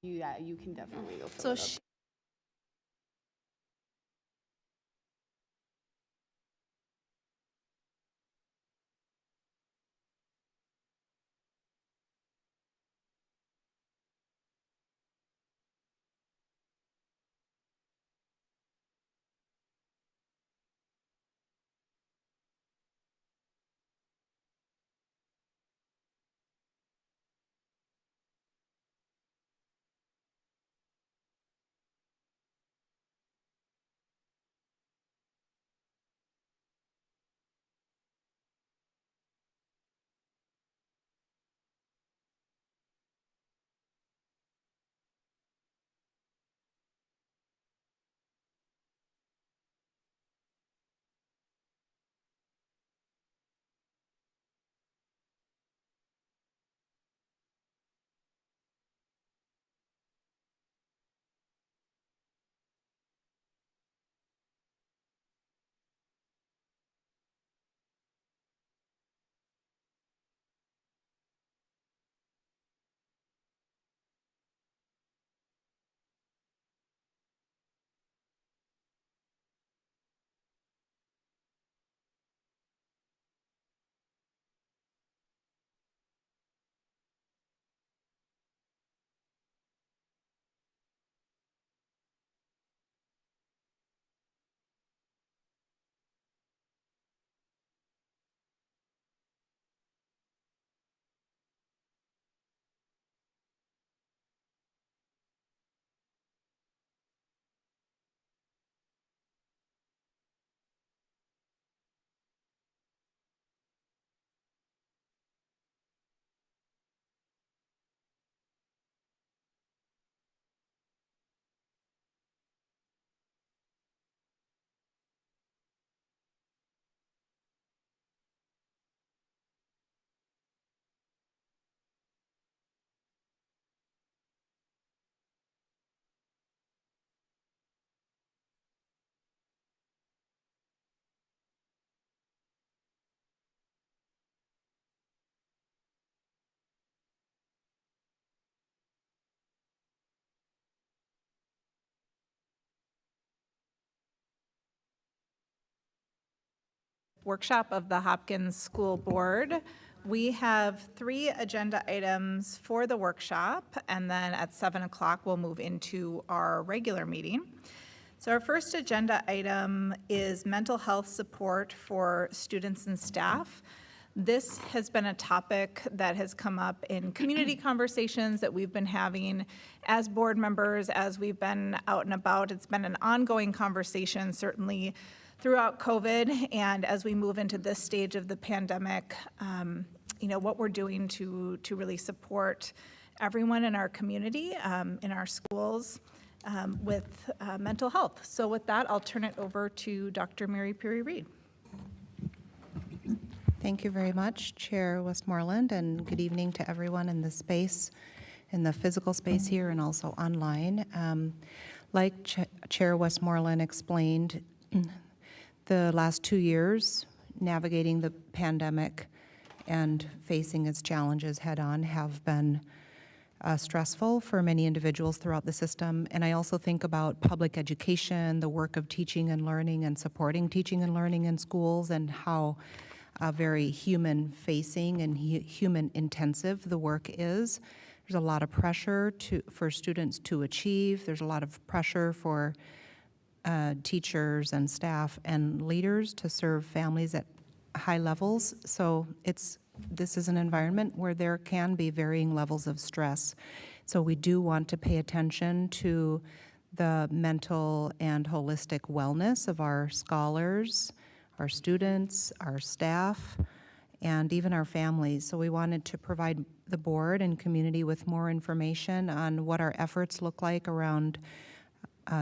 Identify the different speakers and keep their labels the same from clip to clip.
Speaker 1: Yeah, you can definitely go
Speaker 2: So
Speaker 1: fill it up.
Speaker 2: Workshop of the Hopkins School Board. We have 3 agenda items for the workshop, and then at 7 o'clock, we'll move into our regular meeting. So our first agenda item is mental health support for students and staff. This has been a topic that has come up in community conversations that we've been having as board members, as we've been out and about. It's been an ongoing conversation, certainly throughout COVID, and as we move into this stage of the pandemic, what we're doing to really support everyone in our community, in our schools, with mental health. So with that, I'll turn it over to Dr. Mary Perry-Reed.
Speaker 3: Thank you very much, Chair Westmoreland, and good evening to everyone in the space, in the physical space here and also online. Like Chair Westmoreland explained, the last 2 years navigating the pandemic and facing its challenges head on have been stressful for many individuals throughout the system. And I also think about public education, the work of teaching and learning and supporting teaching and learning in schools, and how very human-facing and human-intensive the work is. There's a lot of pressure for students to achieve. There's a lot of pressure for teachers and staff and leaders to serve families at high levels. So this is an environment where there can be varying levels of stress. So we do want to pay attention to the mental and holistic wellness of our scholars, our students, our staff, and even our families. So we wanted to provide the board and community with more information on what our efforts look like around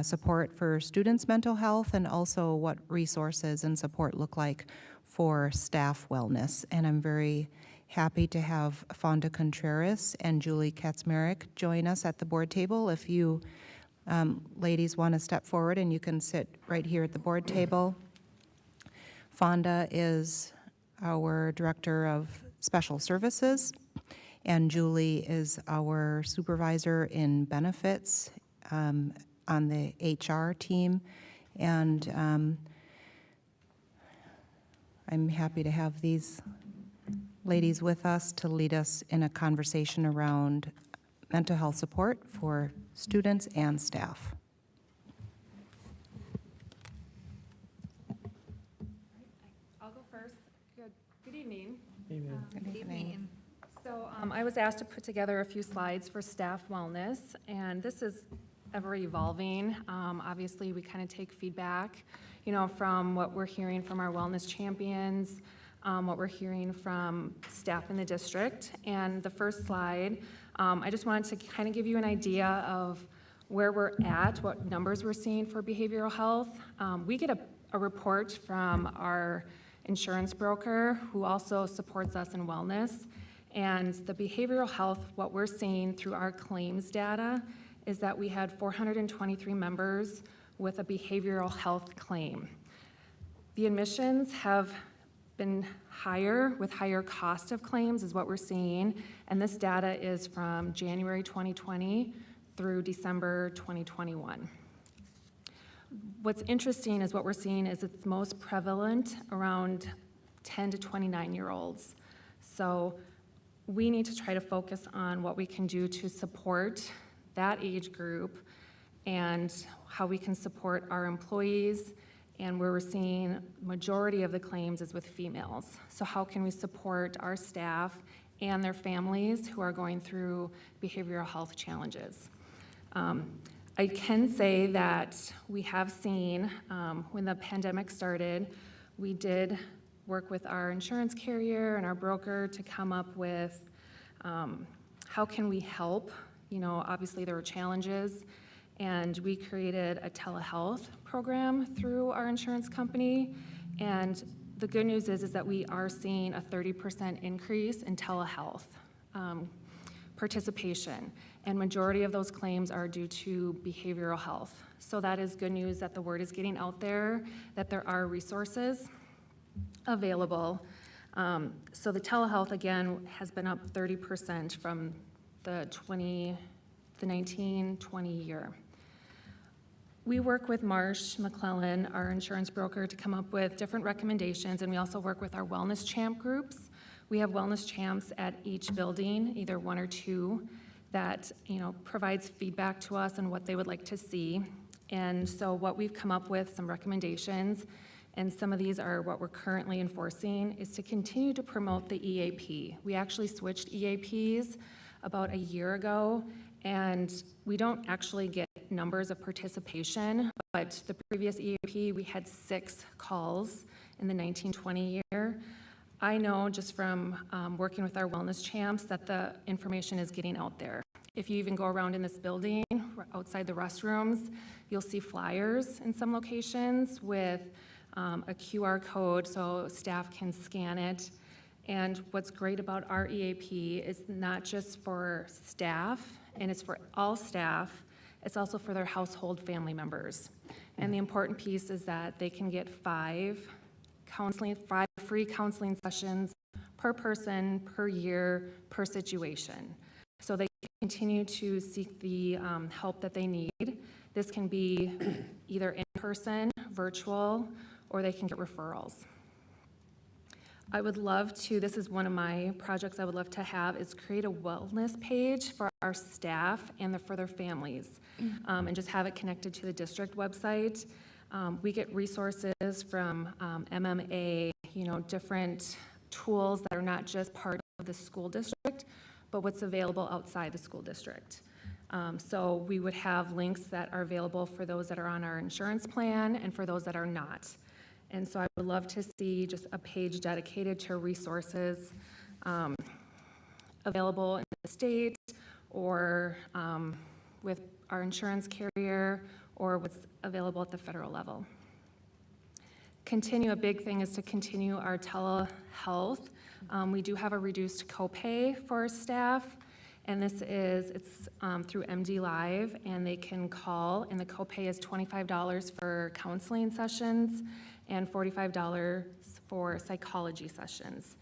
Speaker 3: support for students' mental health, and also what resources and support look like for staff wellness. And I'm very happy to have Fonda Contreras and Julie Kaczmarek join us at the board table. If you ladies want to step forward, and you can sit right here at the board table. Fonda is our Director of Special Services, And Julie is our supervisor in benefits on the HR team. And I'm happy to have these ladies with us to lead us in a conversation around mental health support for students and staff.
Speaker 1: I'll go first. Good evening.
Speaker 2: Good evening.
Speaker 1: So I was asked to put together a few slides for staff wellness, and this is ever evolving. Obviously, we kind of take feedback, from what we're hearing from our wellness champions, what we're hearing from staff in the district. And the first slide, I just wanted to kind of give you an idea of where we're at, what numbers we're seeing for behavioral health. We get a report from our insurance broker who also supports us in wellness. And the behavioral health, what we're seeing through our claims data is that we had 423 members with a behavioral health claim. The admissions have been higher with higher cost of claims is what we're seeing. And this data is from January 2020 through December 2021. What's interesting is what we're seeing is it's most prevalent around 10 to 29-year-olds. So we need to try to focus on what we can do to support that age group and how we can support our employees, and where we're seeing majority of the claims is with females. So how can we support our staff and their families who are going through behavioral health challenges? I can say that we have seen, when the pandemic started, we did work with our insurance carrier and our broker to come up with how can we help. Obviously there were challenges, and we created a telehealth program through our insurance company. And the good news is that we are seeing a 30% increase in telehealth participation, and majority of those claims are due to behavioral health. So that is good news that the word is getting out there, that there are resources available. So the telehealth, again, has been up 30% from the 19-20 year. We work with Marsh McClellan, our insurance broker, to come up with different recommendations, and we also work with our wellness champ groups. We have wellness champs at each building, either one or two, that provides feedback to us on what they would like to see. And so what we've come up with, some recommendations, and some of these are what we're currently enforcing, is to continue to promote the EAP. We actually switched EAPs about a year ago, and we don't actually get numbers of participation, but the previous EAP, we had 6 calls in the 19-20 year. I know just from working with our wellness champs that the information is getting out there. If you even go around in this building, outside the restrooms, you'll see flyers in some locations with a QR code so staff can scan it. And what's great about our EAP is not just for staff, and it's for all staff, it's also for their household family members. And the important piece is that they can get 5 free counseling sessions per person, per year, per situation. So they continue to seek the help that they need. This can be either in person, virtual, or they can get referrals. I would love to, this is one of my projects I would love to have, is create a wellness page for our staff and for their families, and just have it connected to the district website. We get resources from MMA, different tools that are not just part of the school district, but what's available outside the school district. So we would have links that are available for those that are on our insurance plan and for those that are not. And so I would love to see just a page dedicated to resources available in the state, or with our insurance carrier, or what's available at the federal level. A big thing is to continue our telehealth. We do have a reduced copay for our staff, and it's through MD Live, and they can call, and the copay is $25 for counseling sessions and $45 for psychology sessions.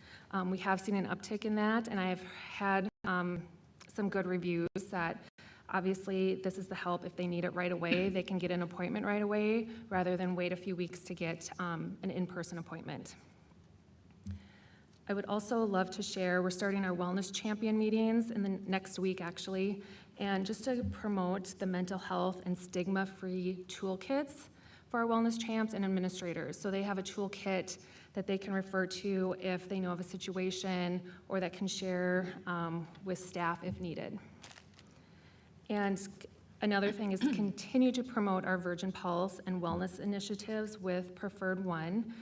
Speaker 1: We have seen an uptick in that, and I have had some good reviews that obviously this is the help. If they need it right away, they can get an appointment right away rather than wait a few weeks to get an in-person appointment. I would also love to share, we're starting our Wellness Champion meetings in the next week, actually, and just to promote the mental health and stigma-free toolkits for our wellness champs and administrators. So they have a toolkit that they can refer to if they know of a situation or that can share with staff if needed. And another thing is to continue to promote our Virgin Pulse and wellness initiatives with Preferred One.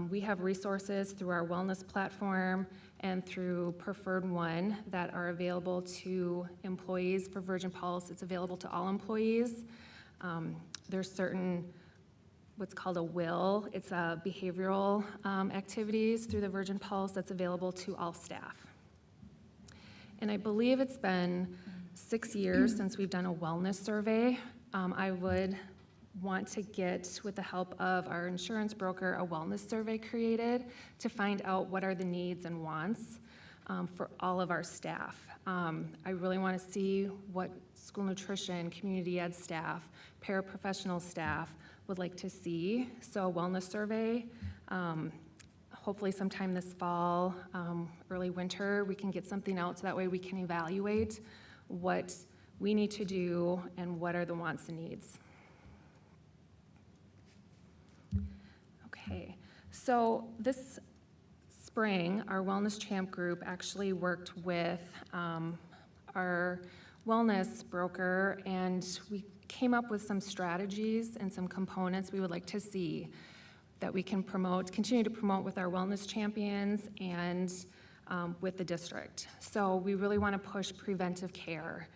Speaker 1: We have resources through our wellness platform and through Preferred One that are available to employees. For Virgin Pulse, it's available to all employees. There's certain, what's called a WIL, it's a behavioral activities through the Virgin Pulse that's available to all staff. And I believe it's been 6 years since we've done a wellness survey. I would want to get, with the help of our insurance broker, a wellness survey created to find out what are the needs and wants for all of our staff. I really want to see what school nutrition, community ed staff, paraprofessional staff would like to see. So a wellness survey, hopefully sometime this fall, early winter, we can get something out so that way we can evaluate what we need to do and what are the wants and needs. Okay, so this spring, our Wellness Champ group actually worked with our wellness broker, and we came up with some strategies and some components we would like to see that we can promote, continue to promote with our wellness champions and with the district. So we really want to push preventive care,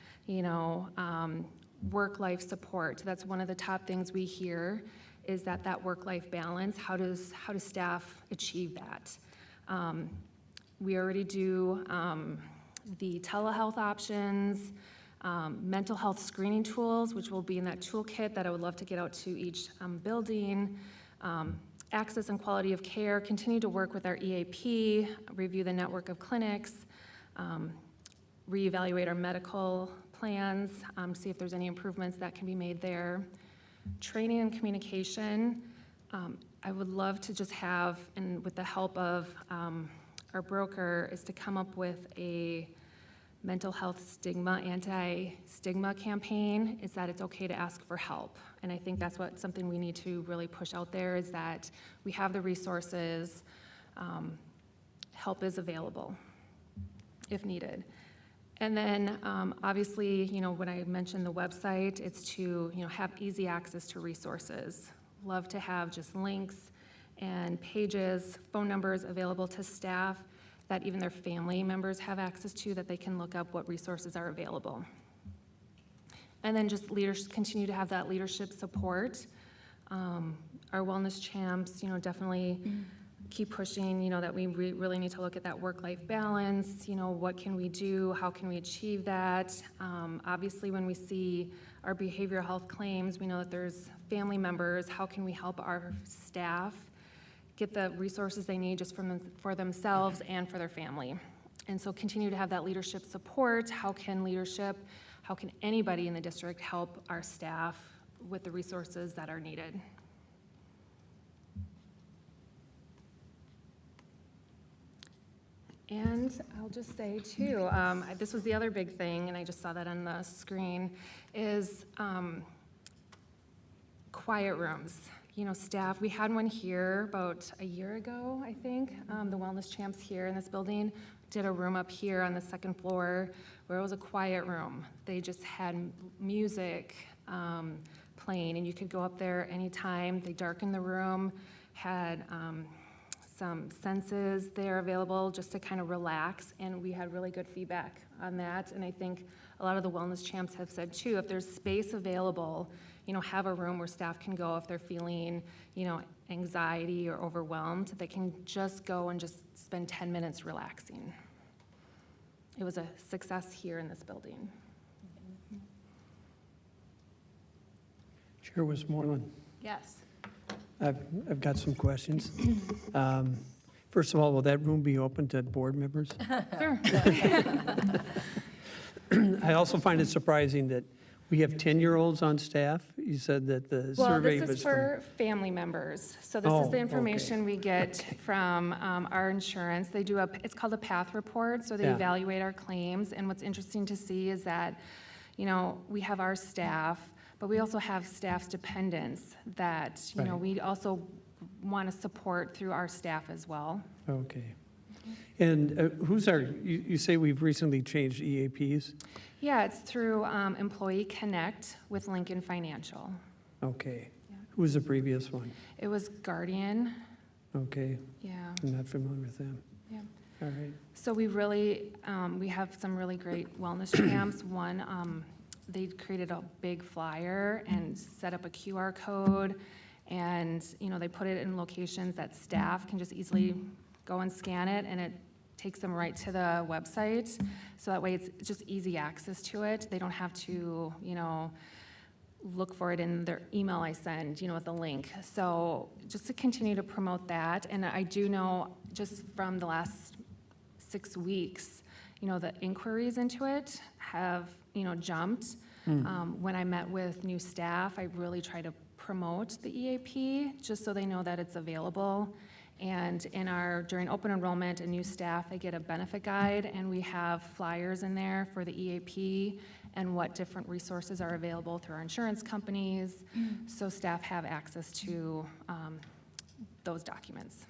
Speaker 1: work-life support. That's one of the top things we hear, is that work-life balance. How does staff achieve that? We already do the telehealth options, mental health screening tools, which will be in that toolkit that I would love to get out to each building, access and quality of care, continue to work with our EAP, review the network of clinics, reevaluate our medical plans, see if there's any improvements that can be made there. Training and communication, I would love to just have, and with the help of our broker, is to come up with a mental health stigma, anti-stigma campaign, is that it's okay to ask for help. And I think that's something we need to really push out there, is that we have the resources, help is available if needed. And then obviously, when I mentioned the website, it's to have easy access to resources. Love to have just links and pages, phone numbers available to staff that even their family members have access to, that they can look up what resources are available. And then just continue to have that leadership support. Our wellness champs, definitely keep pushing, that we really need to look at that work-life balance. What can we do? How can we achieve that? Obviously, when we see our behavioral health claims, we know that there's family members. How can we help our staff get the resources they need just for themselves and for their family? And so continue to have that leadership support. How can anybody in the district help our staff with the resources that are needed? And I'll just say too, this was the other big thing, and I just saw that on the screen, is quiet rooms. Staff, we had one here about a year ago, I think. The wellness champs here in this building did a room up here on the second floor where it was a quiet room. They just had music playing, and you could go up there anytime. They darkened the room, had some senses there available just to kind of relax, and we had really good feedback on that. And I think a lot of the wellness champs have said too, if there's space available, have a room where staff can go if they're feeling, anxiety or overwhelmed, they can just go and just spend 10 minutes relaxing. It was a success here in this building.
Speaker 4: Chair Westmoreland,
Speaker 2: Yes.
Speaker 4: I've got some questions. First of all, will that room be open to board members?
Speaker 1: Sure.
Speaker 4: I also find it surprising that we have 10-year-olds on staff. You said that the
Speaker 1: Well,
Speaker 4: survey
Speaker 1: this
Speaker 4: was
Speaker 1: is
Speaker 4: from...
Speaker 1: for family members. So this is
Speaker 4: Oh,
Speaker 1: the
Speaker 4: okay.
Speaker 1: information we get from our insurance. They do it's called a path report, so they
Speaker 4: Yeah.
Speaker 1: evaluate our claims. And what's interesting to see is that, we have our staff, but we also have staff's dependents that,
Speaker 4: Right.
Speaker 1: we also want to support through our staff as well.
Speaker 4: Okay. And you say we've recently changed EAPs?
Speaker 1: Yeah, it's through Employee Connect with Lincoln Financial.
Speaker 4: Okay. Who was the previous one?
Speaker 1: It was Guardian,
Speaker 4: Okay,
Speaker 1: yeah,
Speaker 4: I'm not familiar with them.
Speaker 1: yeah.
Speaker 4: All right.
Speaker 1: So we really, we have some really great wellness champs. One, they created a big flyer and set up a QR code, and, they put it in locations that staff can just easily go and scan it, and it takes them right to the website. So that way it's just easy access to it. They don't have to, look for it in their email I send, with the link. So just to continue to promote that. And I do know just from the last 6 weeks, the inquiries into it have, jumped. When I met with new staff, I really try to promote the EAP just so they know that it's available. And during open enrollment and new staff, they get a benefit guide, and we have flyers in there for the EAP and what different resources are available through our insurance companies, so staff have access to those documents.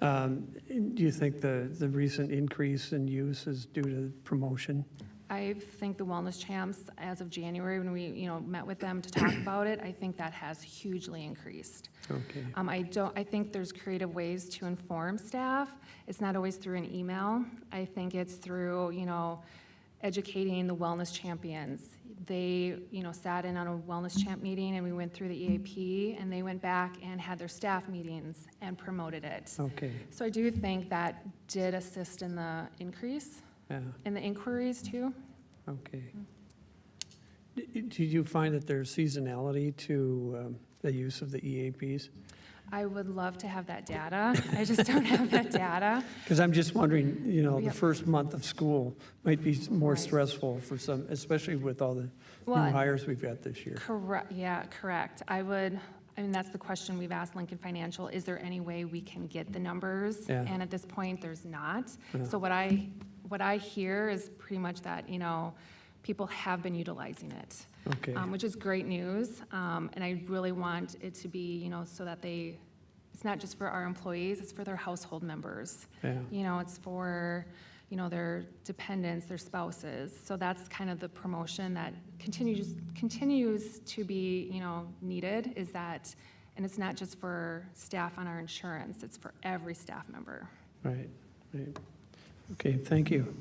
Speaker 4: Do you think the recent increase in use is due to promotion?
Speaker 1: I think the Wellness Champs, as of January, when we, met with them to talk about it, I think that has hugely increased.
Speaker 4: Okay.
Speaker 1: I think there's creative ways to inform staff. It's not always through an email. I think it's through, educating the wellness champions. They, sat in on a wellness champ meeting, and we went through the EAP, and they went back and had their staff meetings and promoted it.
Speaker 4: Okay,
Speaker 1: So I do think that did assist in the increase,
Speaker 4: yeah,
Speaker 1: in the inquiries too.
Speaker 4: okay. Did you find that there's seasonality to the use of the EAPs?
Speaker 1: I would love to have that data. I just don't have that data.
Speaker 4: Because I'm just wondering, the
Speaker 1: Yep.
Speaker 4: first month of school might be more
Speaker 1: Right.
Speaker 4: stressful for some, especially with all the new
Speaker 1: Well,
Speaker 4: hires we've got this year.
Speaker 1: Correct, yeah, correct. That's the question we've asked Lincoln Financial, is there any way we can get the numbers?
Speaker 4: Yeah.
Speaker 1: And at this point, there's not.
Speaker 4: Yeah.
Speaker 1: So what I hear is pretty much that, people have been utilizing it.
Speaker 4: Okay,
Speaker 1: Which is great news. And I really want it to be, so that it's not just for our employees, it's for their household members.
Speaker 4: yeah,
Speaker 1: It's for, their dependents, their spouses. So that's kind of the promotion that continues to be, needed, is that, and it's not just for staff on our insurance, it's for every staff member.
Speaker 4: right. Okay, thank you.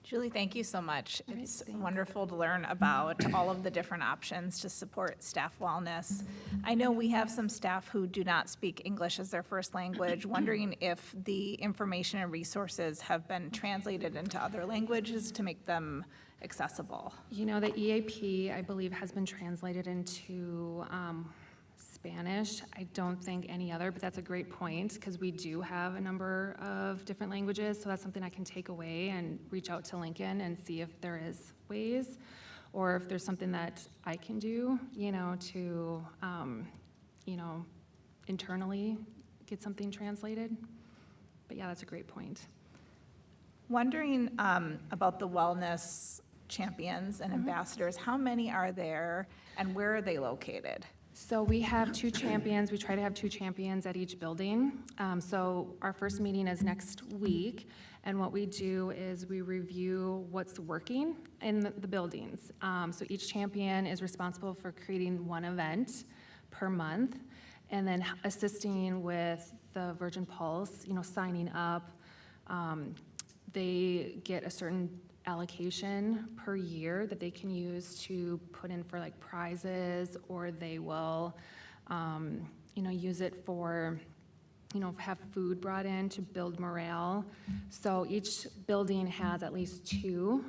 Speaker 2: Julie, thank you so much.
Speaker 1: All right,
Speaker 2: It's
Speaker 1: thanks.
Speaker 2: wonderful to learn about all of the different options to support staff wellness. I know we have some staff who do not speak English as their first language, wondering if the information and resources have been translated into other languages to make them accessible.
Speaker 1: The EAP, I believe, has been translated into Spanish. I don't think any other, but that's a great point, because we do have a number of different languages, so that's something I can take away and reach out to Lincoln and see if there is ways, or if there's something that I can do, to, internally get something translated. But yeah, that's a great point.
Speaker 2: Wondering about the wellness champions and ambassadors, how many are there and where are they located?
Speaker 1: So we have 2 champions. We try to have 2 champions at each building. So our first meeting is next week, and what we do is we review what's working in the buildings. So each champion is responsible for creating 1 event per month, and then assisting with the Virgin Pulse, signing up. They get a certain allocation per year that they can use to put in for like prizes, or they will, use it for, have food brought in to build morale. So each building has at least 2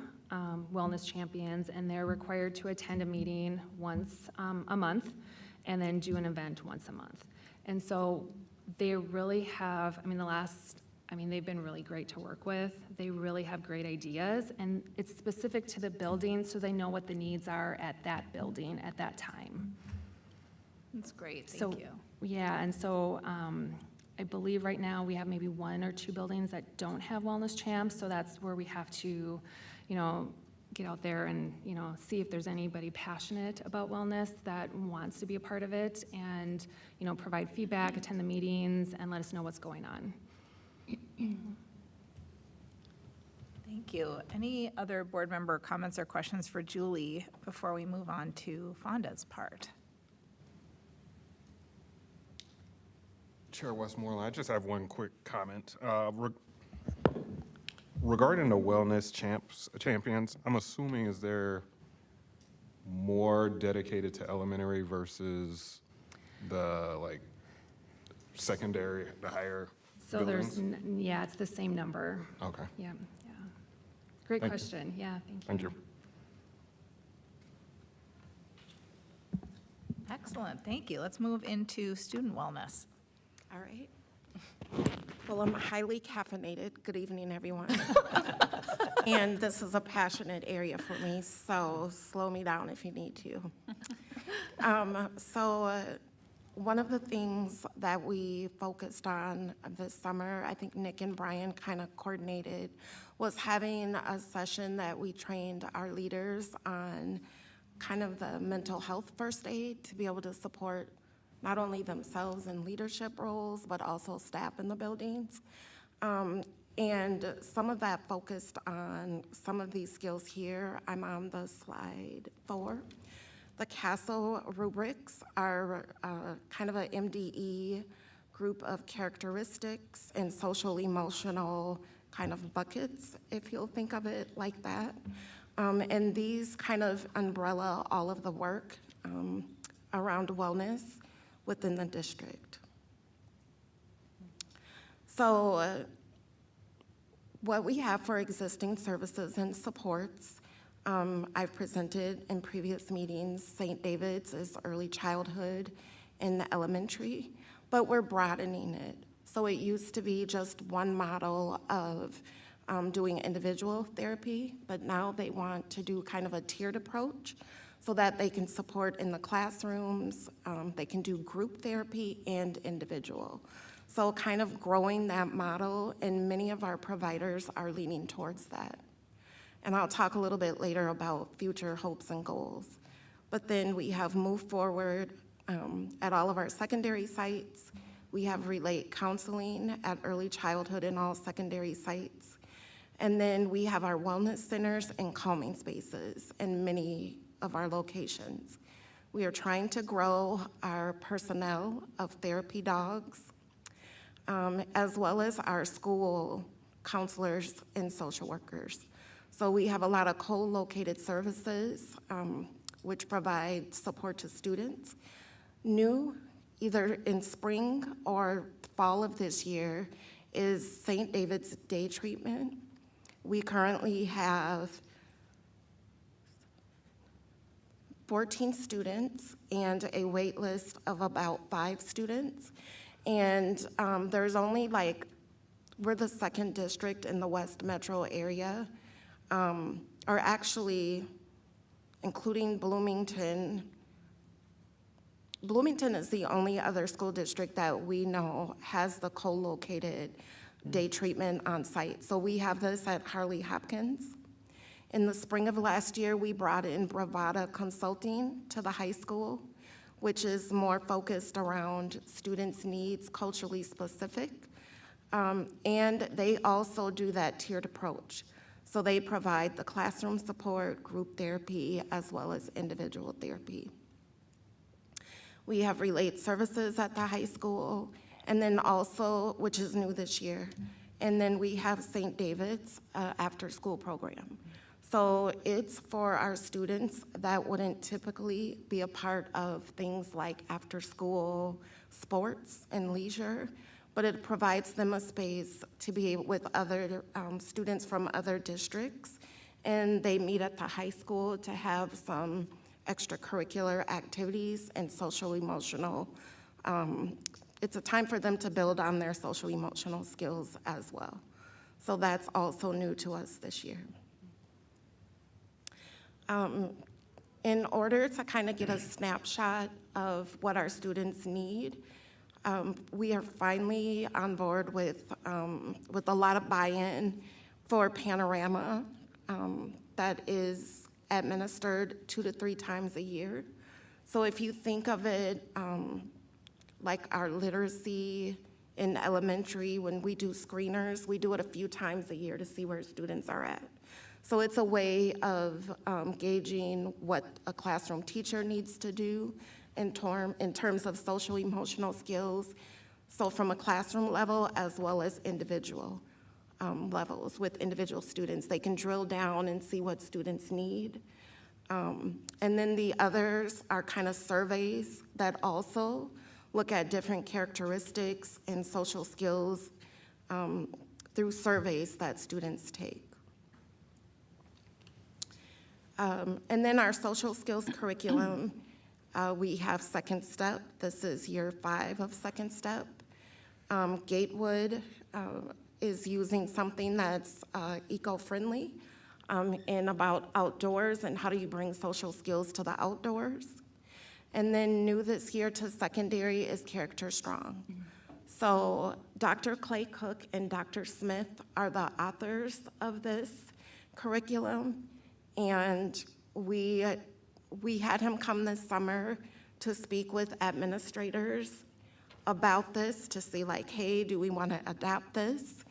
Speaker 1: wellness champions, and they're required to attend a meeting once a month, and then do an event once a month. And so they really have, the last I mean, they've been really great to work with. They really have great ideas, and it's specific to the building, so they know what the needs are at that building at that time.
Speaker 2: That's great,
Speaker 1: So,
Speaker 2: thank you.
Speaker 1: yeah, and so I believe right now we have maybe 1 or 2 buildings that don't have wellness champs, so that's where we have to, get out there and, see if there's anybody passionate about wellness that wants to be a part of it and, provide feedback, attend the meetings, and let us know what's going on.
Speaker 2: Thank you. Any other board member comments or questions for Julie before we move on to Fonda's part?
Speaker 5: Chair Westmoreland, I just have one quick comment. Regarding the wellness champions, I'm assuming is there more dedicated to elementary versus the secondary, the higher
Speaker 1: So there's,
Speaker 5: buildings?
Speaker 1: yeah, it's the same number.
Speaker 5: Okay,
Speaker 1: Yeah. Great
Speaker 5: Thank you.
Speaker 1: question. Yeah, thank you.
Speaker 5: thank you.
Speaker 2: Excellent, thank you. Let's move into student wellness.
Speaker 6: All right. Well, I'm highly caffeinated. Good evening, everyone. And this is a passionate area for me, so slow me down if you need to. One of the things that we focused on this summer, I think Nick and Brian kind of coordinated, was having a session that we trained our leaders on kind of the mental health first aid to be able to support not only themselves in leadership roles, but also staff in the buildings. And some of that focused on some of these skills here. I'm on the slide 4. The CASEL rubrics are kind of a MDE group of characteristics and social emotional kind of buckets, if you'll think of it like that. And these kind of umbrella all of the work around wellness within the district. So what we have for existing services and supports, I've presented in previous meetings. St. David's is early childhood in the elementary, but we're broadening it. So it used to be just one model of doing individual therapy, but now they want to do kind of a tiered approach so that they can support in the classrooms, they can do group therapy and individual. So kind of growing that model, and many of our providers are leaning towards that. And I'll talk a little bit later about future hopes and goals. But then we have moved forward at all of our secondary sites. We have Relate counseling at early childhood in all secondary sites. And then we have our wellness centers and calming spaces in many of our locations. We are trying to grow our personnel of therapy dogs, as well as our school counselors and social workers. So we have a lot of co-located services, which provide support to students. New, either in spring or fall of this year, is St. David's Day Treatment. We currently have 14 students and a wait list of about 5 students. And there's only we're the second district in the West Metro area, or actually, including Bloomington. Bloomington is the only other school district that we know has the co-located day treatment on site. So we have this at Hopkins. In the spring of last year, we brought in Bravada Consulting to the high school, which is more focused around students' needs, culturally specific. And they also do that tiered approach. So they provide the classroom support, group therapy, as well as individual therapy. We have Relate services at the high school, and then also, which is new this year, and then we have St. David's after-school program. So it's for our students that wouldn't typically be a part of things like after-school sports and leisure, but it provides them a space to be with other students from other districts, and they meet at the high school to have some extracurricular activities and social emotional it's a time for them to build on their social emotional skills as well. So that's also new to us this year. In order to kind of get a snapshot of what our students need, we are finally on board with a lot of buy-in for Panorama that is administered 2 to 3 times a year. So if you think of it like our literacy in elementary, when we do screeners, we do it a few times a year to see where students are at. So it's a way of gauging what a classroom teacher needs to do in terms of social emotional skills, so from a classroom level as well as individual levels with individual students. They can drill down and see what students need. And then the others are kind of surveys that also look at different characteristics and social skills through surveys that students take. And then our social skills curriculum, we have Second Step. This is year 5 of Second Step. Gatewood is using something that's eco-friendly and about outdoors and how do you bring social skills to the outdoors. And then new this year to secondary is Character Strong. So Dr. Clay Cook and Dr. Smith are the authors of this curriculum. And we had him come this summer to speak with administrators about this to see like, hey, do we want to adapt this?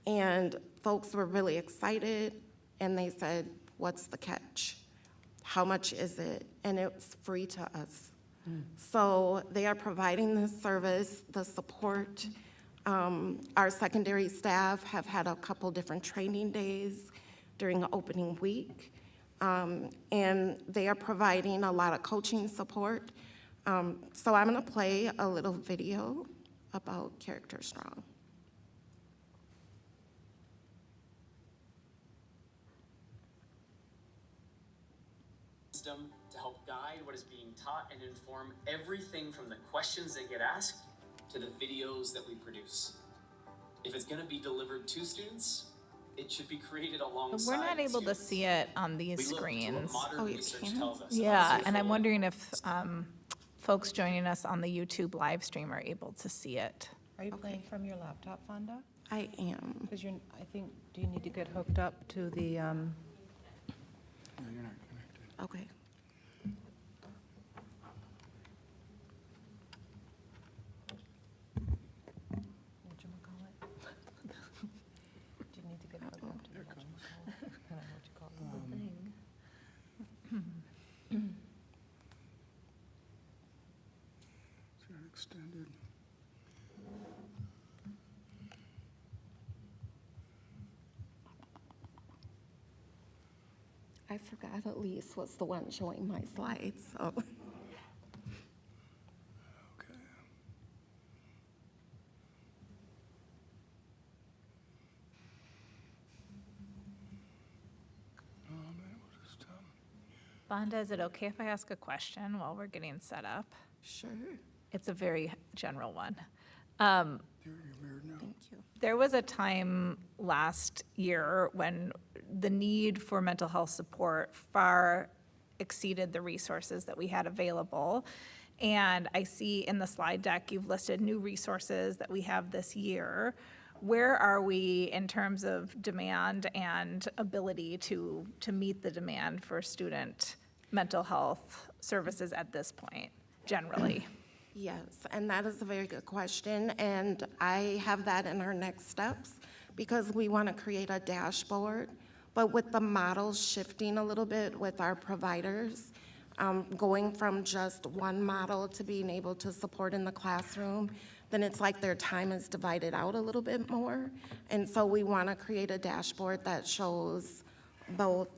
Speaker 6: And folks were really excited and they said, what's the catch? How much is it? And it's free to us. So they are providing this service, the support. Our secondary staff have had a couple different training days during the opening week. And they are providing a lot of coaching support. So I'm gonna play a little video about Character Strong.
Speaker 7: Wisdom to help guide what is being taught and inform everything from the questions that get asked to the videos that we produce. If it's gonna be delivered to students, it should be created alongside
Speaker 2: We're not able to
Speaker 7: students.
Speaker 2: see it on these
Speaker 7: We look to what
Speaker 2: screens.
Speaker 7: modern
Speaker 6: Oh, you
Speaker 7: research
Speaker 6: can't?
Speaker 7: tells us.
Speaker 2: Yeah,
Speaker 7: about
Speaker 2: and I'm
Speaker 7: social-
Speaker 2: wondering if folks joining us on the YouTube live stream are able to see it.
Speaker 3: Are you playing from your laptop, Fonda?
Speaker 6: I am.
Speaker 3: Because you're, I think, do you need to get hooked up to the,
Speaker 6: Okay.
Speaker 3: whatchamacallit? Do you need to get hooked up to the whatchamacallit? I don't know what you call it. The thing.
Speaker 8: Extended.
Speaker 6: I forgot at least what's the one showing my slides, so.
Speaker 8: Okay. Oh, man, we'll just,
Speaker 2: Vonda, is it okay if I ask a question while we're getting set up?
Speaker 6: Sure,
Speaker 2: It's a very general one.
Speaker 8: you're weird now.
Speaker 6: thank you.
Speaker 2: There was a time last year when the need for mental health support far exceeded the resources that we had available. And I see in the slide deck, you've listed new resources that we have this year. Where are we in terms of demand and ability to meet the demand for student mental health services at this point, generally?
Speaker 6: Yes, and that is a very good question, and I have that in our next steps because we want to create a dashboard, but with the models shifting a little bit with our providers, going from just one model to being able to support in the classroom, then it's like their time is divided out a little bit more. And so we want to create a dashboard that shows both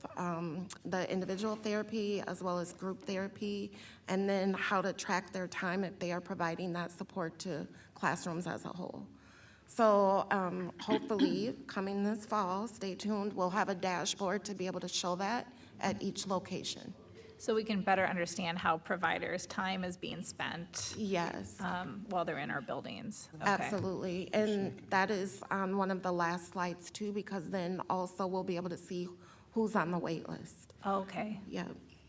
Speaker 6: the individual therapy as well as group therapy, and then how to track their time if they are providing that support to classrooms as a whole. So hopefully, coming this fall, stay tuned, we'll have a dashboard to be able to show that at each location.
Speaker 2: So we can better understand how providers' time is being spent
Speaker 6: Yes,
Speaker 2: while they're in our buildings. Okay.
Speaker 6: absolutely. And that is on one of the last slides too, because then also we'll be able to see who's on the wait list.
Speaker 2: Okay,
Speaker 6: Yeah,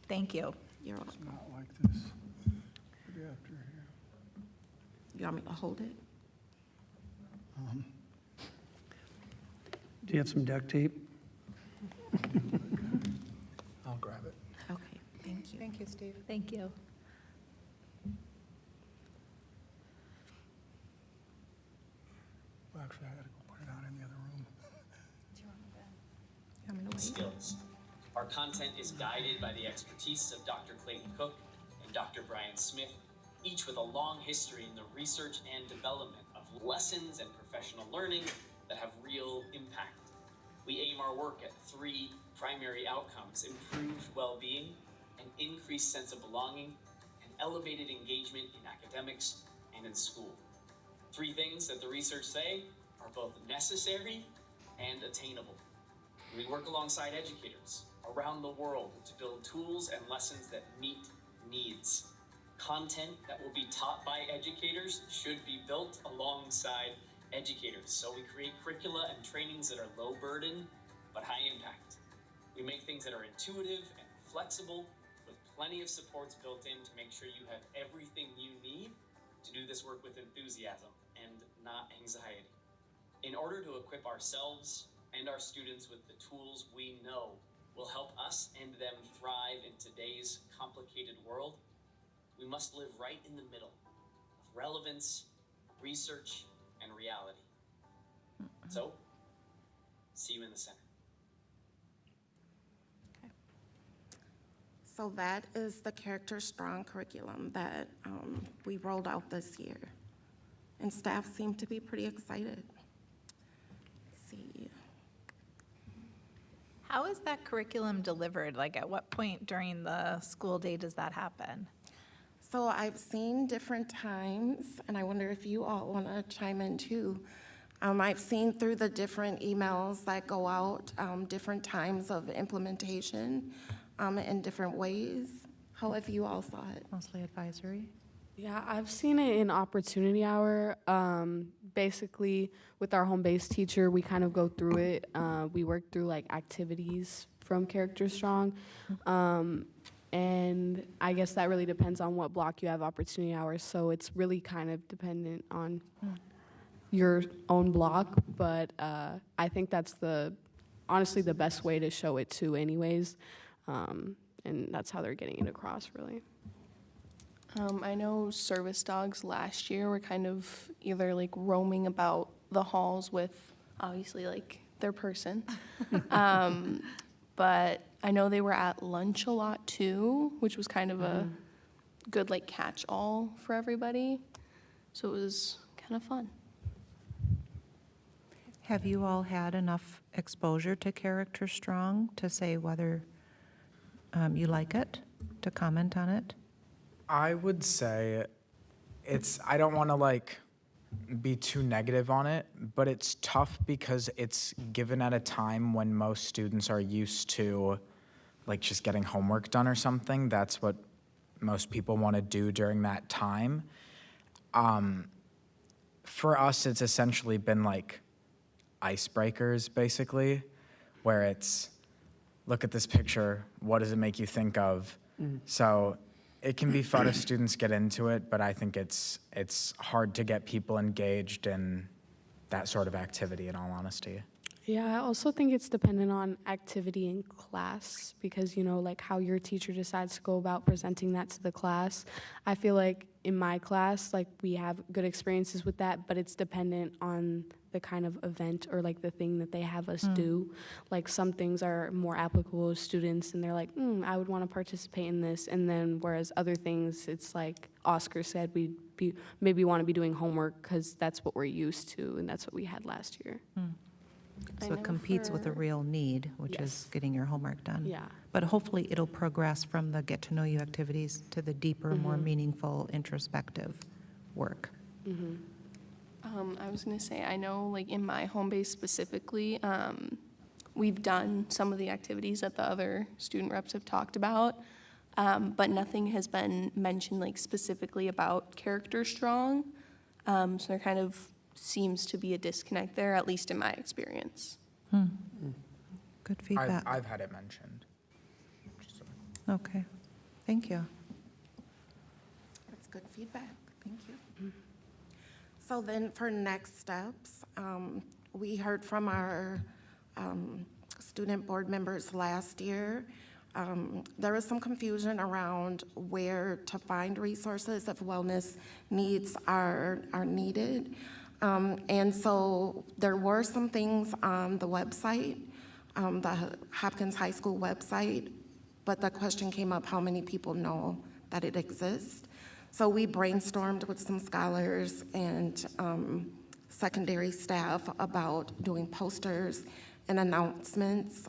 Speaker 2: thank you.
Speaker 6: you're welcome.
Speaker 8: Not like this. Right after here.
Speaker 6: You want me to hold it?
Speaker 4: Do you have some duct tape?
Speaker 8: I'll grab it.
Speaker 6: Okay, thank you.
Speaker 3: Thank you, Steve.
Speaker 2: Thank you.
Speaker 8: Well, actually, I gotta go put it out in the other room.
Speaker 6: You want me to wait?
Speaker 7: Skills. Our content is guided by the expertise of Dr. Clayton Cook and Dr. Brian Smith, each with a long history in the research and development of lessons and professional learning that have real impact. We aim our work at 3 primary outcomes: improved well-being, an increased sense of belonging, and elevated engagement in academics and in school. 3 things that the research say are both necessary and attainable. We work alongside educators around the world to build tools and lessons that meet needs. Content that will be taught by educators should be built alongside educators. So we create curricula and trainings that are low burden but high impact. We make things that are intuitive and flexible with plenty of supports built in to make sure you have everything you need to do this work with enthusiasm and not anxiety. In order to equip ourselves and our students with the tools we know will help us and them thrive in today's complicated world, we must live right in the middle of relevance, research, and reality. So, see you in the center.
Speaker 6: So that is the Character Strong curriculum that we rolled out this year. And staff seem to be pretty excited. Let's see.
Speaker 2: How is that curriculum delivered? Like, at what point during the school day does that happen?
Speaker 6: So I've seen different times, and I wonder if you all want to chime in too. I've seen through the different emails that go out, different times of implementation in different ways. How have you all saw it?
Speaker 3: Mostly advisory.
Speaker 9: Yeah, I've seen it in Opportunity Hour. Basically, with our home-based teacher, we kind of go through it. We work through like activities from Character Strong. And I guess that really depends on what block you have Opportunity Hours. So it's really kind of dependent on your own block. But I think that's honestly the best way to show it too anyways. And that's how they're getting it across, really.
Speaker 10: I know service dogs last year were kind of either like roaming about the halls with obviously like their person. But I know they were at lunch a lot too, which was kind of a good like catch-all for everybody. So it was kind of fun.
Speaker 3: Have you all had enough exposure to Character Strong to say whether you like it, to comment on it?
Speaker 11: I would say I don't want to like be too negative on it, but it's tough because it's given at a time when most students are used to like just getting homework done or something. That's what most people want to do during that time. For us, it's essentially been like icebreakers basically, where it's look at this picture, what does it make you think of? So it can be fun if students get into it, but I think it's hard to get people engaged in that sort of activity, in all honesty.
Speaker 9: Yeah, I also think it's dependent on activity in class because, like how your teacher decides to go about presenting that to the class. I feel like in my class, like we have good experiences with that, but it's dependent on the kind of event or like the thing that they have us do. Like some things are more applicable to students and they're like, I would want to participate in this. And then whereas other things, it's like Oscar said, maybe want to be doing homework because that's what we're used to and that's what we had last year.
Speaker 3: So it competes with a real need, which is getting your homework done.
Speaker 9: Yeah.
Speaker 3: But hopefully it'll progress from the get-to-know-you activities to the deeper, more meaningful, introspective work.
Speaker 10: I was going to say, I know like in my home base specifically, we've done some of the activities that the other student reps have talked about. but nothing has been mentioned like specifically about character strong. So there kind of seems to be a disconnect there, at least in my experience.
Speaker 3: Good feedback.
Speaker 11: I've had it mentioned.
Speaker 3: Okay, thank you.
Speaker 6: That's good feedback. Thank you. So then for next steps, we heard from our student board members last year. There was some confusion around where to find resources if wellness needs are needed. And so there were some things on the website, the Hopkins High School website, but the question came up, how many people know that it exists? So we brainstormed with some scholars and secondary staff about doing posters and announcements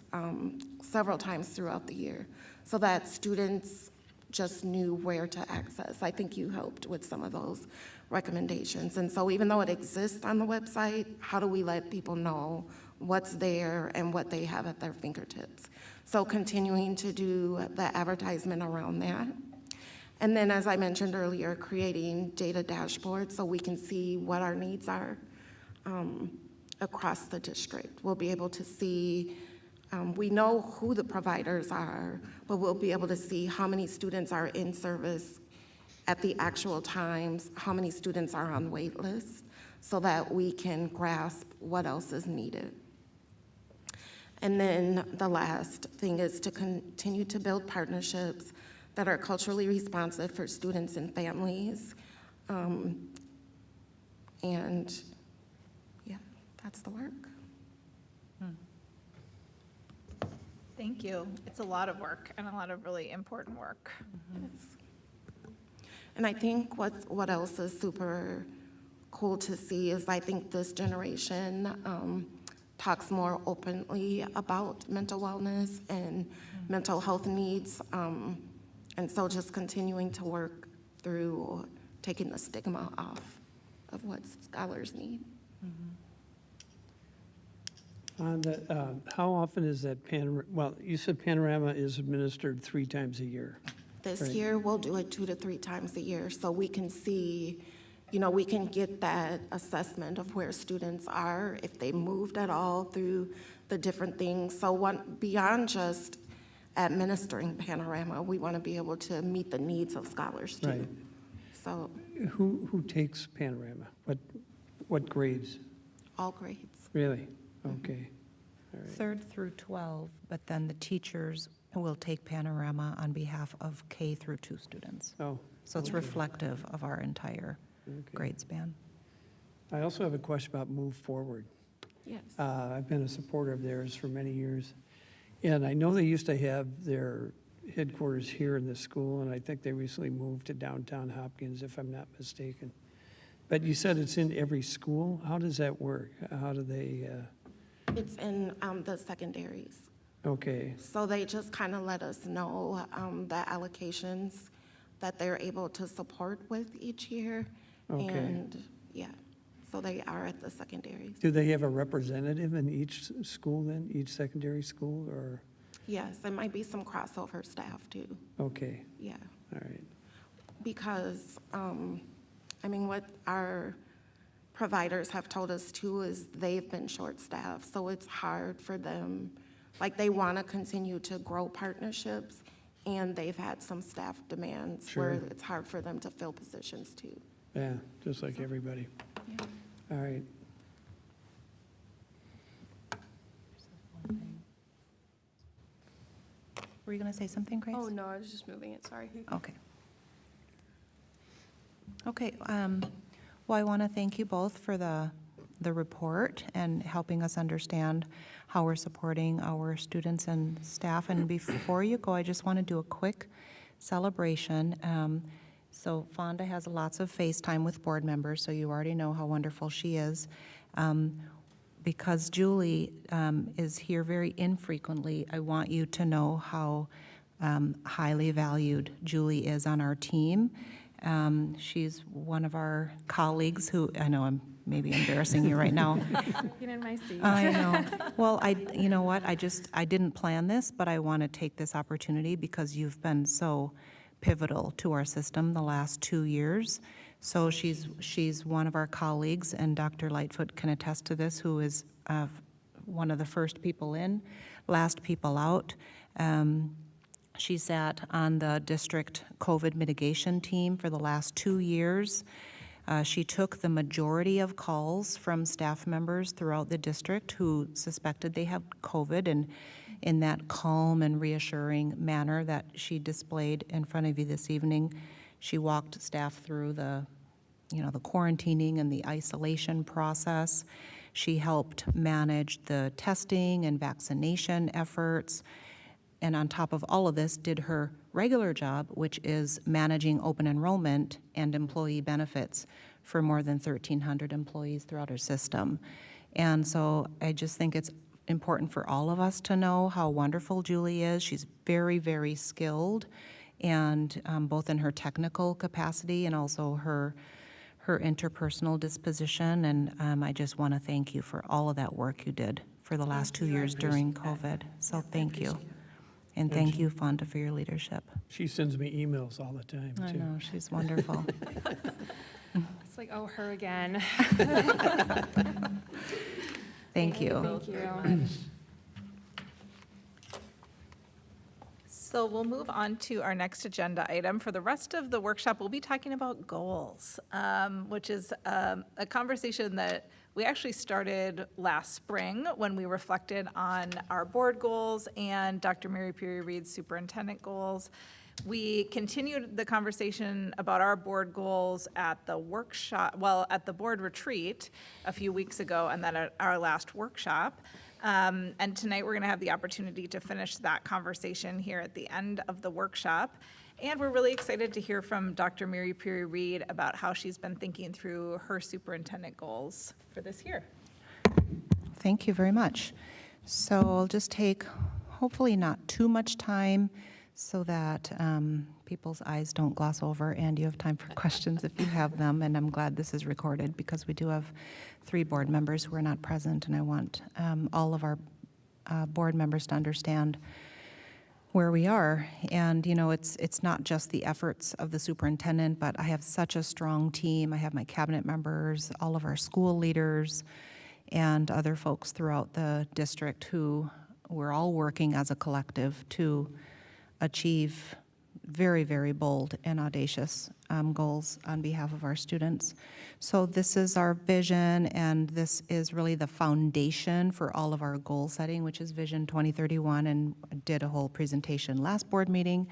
Speaker 6: several times throughout the year so that students just knew where to access. I think you helped with some of those recommendations. And so even though it exists on the website, how do we let people know what's there and what they have at their fingertips? So continuing to do the advertisement around that. And then, as I mentioned earlier, creating data dashboards so we can see what our needs are across the district. We'll be able to see, we know who the providers are, but we'll be able to see how many students are in service at the actual times, how many students are on wait lists, so that we can grasp what else is needed. And then the last thing is to continue to build partnerships that are culturally responsive for students and families. And yeah, that's the work.
Speaker 2: Thank you. It's a lot of work and a lot of really important work.
Speaker 6: Yes. And I think what else is super cool to see is I think this generation talks more openly about mental wellness and mental health needs. And so just continuing to work through taking the stigma off of what scholars need.
Speaker 4: How often is that well, you said Panorama is administered 3 times a year.
Speaker 6: This
Speaker 4: Right.
Speaker 6: year, we'll do it 2 to 3 times a year, so we can see, we can get that assessment of where students are, if they moved at all through the different things. So beyond just administering Panorama, we want to be able to meet the needs of scholars too.
Speaker 4: Right.
Speaker 6: So
Speaker 4: Who takes Panorama? What grades?
Speaker 6: all grades.
Speaker 4: Really? Okay. All right.
Speaker 3: 3rd through 12, but then the teachers will take Panorama on behalf of K through 2 students.
Speaker 4: Oh,
Speaker 3: So it's reflective of our entire
Speaker 4: okay.
Speaker 3: grade span.
Speaker 4: I also have a question about Move Forward.
Speaker 6: Yes.
Speaker 4: I've been a supporter of theirs for many years. And I know they used to have their headquarters here in the school, and I think they recently moved to downtown Hopkins, if I'm not mistaken. But you said it's in every school? How does that work? How do they,
Speaker 6: It's in the secondaries.
Speaker 4: okay,
Speaker 6: So they just kind of let us know the allocations that they're able to support with each year.
Speaker 4: Okay.
Speaker 6: And, yeah, so they are at the secondaries.
Speaker 4: do they have a representative in each school then, each secondary school, or,
Speaker 6: Yes, there might be some crossover staff too,
Speaker 4: okay,
Speaker 6: yeah.
Speaker 4: all right.
Speaker 6: Because, what our providers have told us too is they've been short-staffed, so it's hard for them. Like, they want to continue to grow partnerships, and they've had some staff demands where
Speaker 4: Sure.
Speaker 6: it's hard for them to fill positions too.
Speaker 4: Yeah, just like everybody.
Speaker 6: Yeah.
Speaker 4: All right.
Speaker 3: Were you going to say something, Grace?
Speaker 10: Oh, no, I was just moving it, sorry.
Speaker 3: Okay. Okay, well, I want to thank you both for the report and helping us understand how we're supporting our students and staff. And before you go, I just want to do a quick celebration. So Fonda has lots of FaceTime with board members, so you already know how wonderful she is. Because Julie is here very infrequently, I want you to know how highly valued Julie is on our team. She's one of our colleagues who, I know I'm maybe embarrassing you right now.
Speaker 1: Get in my seat.
Speaker 3: I know. Well, you know what, I didn't plan this, but I want to take this opportunity because you've been so pivotal to our system the last 2 years. So she's one of our colleagues, and Dr. Lightfoot can attest to this, who is one of the first people in, last people out. She sat on the district COVID mitigation team for the last 2 years. She took the majority of calls from staff members throughout the district who suspected they had COVID, and in that calm and reassuring manner that she displayed in front of you this evening, she walked staff through the quarantining and the isolation process. She helped manage the testing and vaccination efforts. And on top of all of this, did her regular job, which is managing open enrollment and employee benefits for more than 1,300 employees throughout her system. And so I just think it's important for all of us to know how wonderful Julie is. She's very, very skilled, and both in her technical capacity and also her interpersonal disposition. And I just want to thank you for all of that work you did for the last 2 years during COVID. So thank you. And thank you, Fonda, for your leadership.
Speaker 4: She sends me emails all the time, too.
Speaker 3: I know, she's wonderful.
Speaker 1: It's like, oh, her again.
Speaker 3: Thank you.
Speaker 1: Thank you.
Speaker 2: So we'll move on to our next agenda item. For the rest of the workshop, we'll be talking about goals, which is a conversation that we actually started last spring when we reflected on our board goals and Dr. Mary Peary Reed's superintendent goals. We continued the conversation about our board goals at the workshop, at the board retreat a few weeks ago, and then at our last workshop. And tonight we're going to have the opportunity to finish that conversation here at the end of the workshop. And we're really excited to hear from Dr. Mary Peary Reed about how she's been thinking through her superintendent goals for this year.
Speaker 3: Thank you very much. So I'll just take, hopefully not too much time, so that people's eyes don't gloss over and you have time for questions if you have them. And I'm glad this is recorded because we do have 3 board members who are not present, and I want all of our board members to understand where we are. And it's not just the efforts of the superintendent, but I have such a strong team. I have my cabinet members, all of our school leaders, and other folks throughout the district who we're all working as a collective to achieve very, very bold and audacious goals on behalf of our students. So this is our vision, and this is really the foundation for all of our goal setting, which is Vision 2031, and I did a whole presentation last board meeting.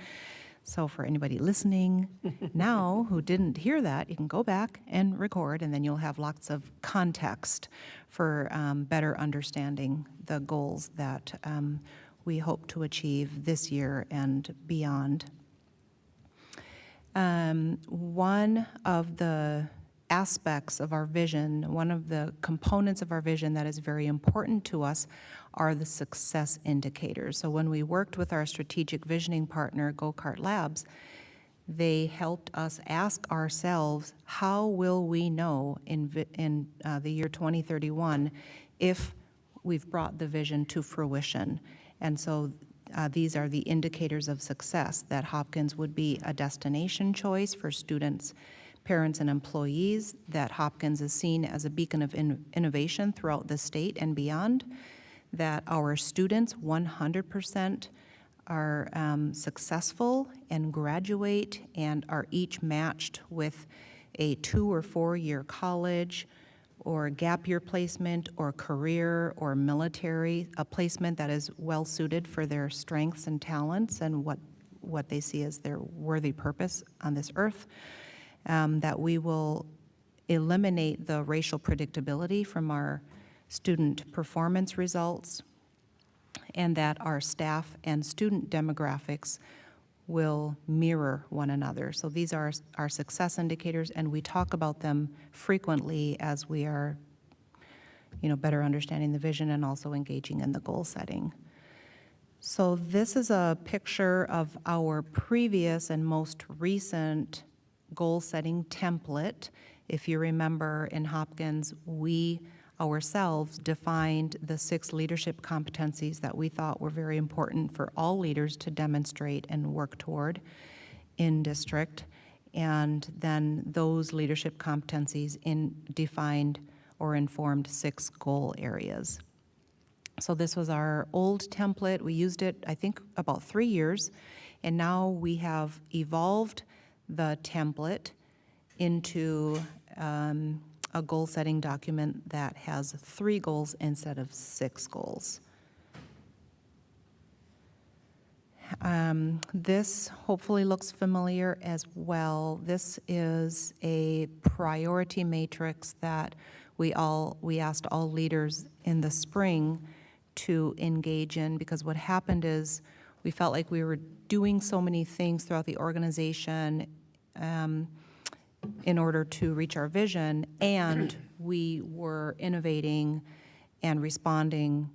Speaker 3: So for anybody listening now who didn't hear that, you can go back and record, and then you'll have lots of context for better understanding the goals that we hope to achieve this year and beyond. One of the aspects of our vision, one of the components of our vision that is very important to us are the success indicators. So when we worked with our strategic visioning partner, Go-Kart Labs, they helped us ask ourselves, how will we know in the year 2031 if we've brought the vision to fruition? And so these are the indicators of success, that Hopkins would be a destination choice for students, parents, and employees, that Hopkins is seen as a beacon of innovation throughout the state and beyond, that our students 100% are successful and graduate and are each matched with a 2 or 4 year college or gap year placement or career or military, a placement that is well suited for their strengths and talents and what they see as their worthy purpose on this earth, that we will eliminate the racial predictability from our student performance results, and that our staff and student demographics will mirror one another. So these are our success indicators, and we talk about them frequently as we are, better understanding the vision and also engaging in the goal setting. So this is a picture of our previous and most recent goal-setting template. If you remember, in Hopkins, we ourselves defined the 6 leadership competencies that we thought were very important for all leaders to demonstrate and work toward in district. And then those leadership competencies defined or informed 6 goal areas. So this was our old template. We used it, I think, about 3 years, and now we have evolved the template into a goal-setting document that has 3 goals instead of 6 goals. This hopefully looks familiar as well. This is a priority matrix that we asked all leaders in the spring to engage in, because what happened is we felt like we were doing so many things throughout the organization in order to reach our vision, and we were innovating and responding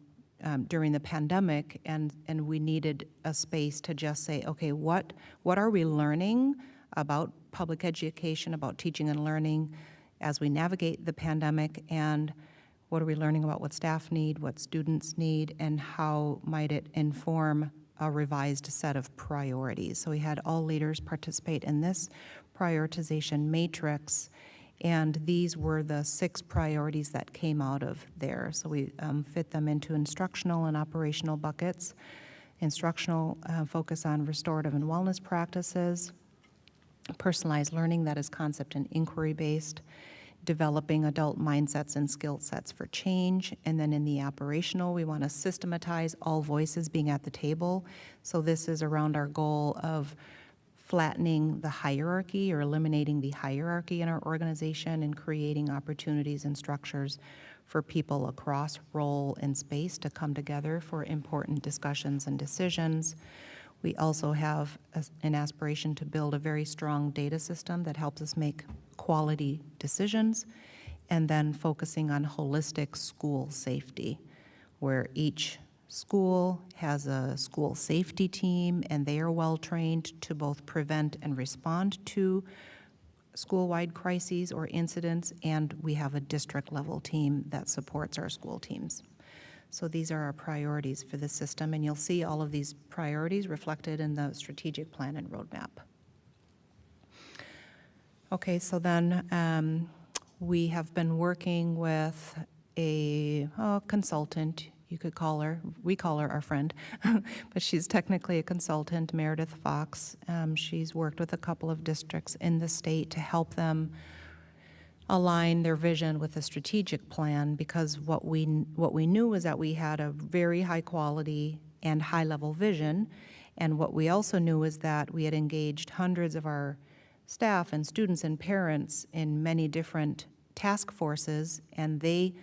Speaker 3: during the pandemic, and we needed a space to just say, okay, what are we learning about public education, about teaching and learning as we navigate the pandemic, and what are we learning about what staff need, what students need, and how might it inform a revised set of priorities. So we had all leaders participate in this prioritization matrix, and these were the 6 priorities that came out of there. So we fit them into instructional and operational buckets. Instructional focus on restorative and wellness practices, personalized learning that is concept and inquiry based, developing adult mindsets and skill sets for change. And then in the operational, we want to systematize all voices being at the table. So this is around our goal of flattening the hierarchy or eliminating the hierarchy in our organization and creating opportunities and structures for people across role and space to come together for important discussions and decisions. We also have an aspiration to build a very strong data system that helps us make quality decisions, and then focusing on holistic school safety, where each school has a school safety team, and they are well trained to both prevent and respond to school-wide crises or incidents, and we have a district-level team that supports our school teams. So these are our priorities for the system, and you'll see all of these priorities reflected in the strategic plan and roadmap. Okay, so then we have been working with a consultant, you could call her, we call her our friend, but she's technically a consultant, Meredith Fox. She's worked with a couple of districts in the state to help them align their vision with a strategic plan, because what we knew was that we had a very high quality and high level vision, and what we also knew is that we had engaged hundreds of our staff and students and parents in many different task forces, and they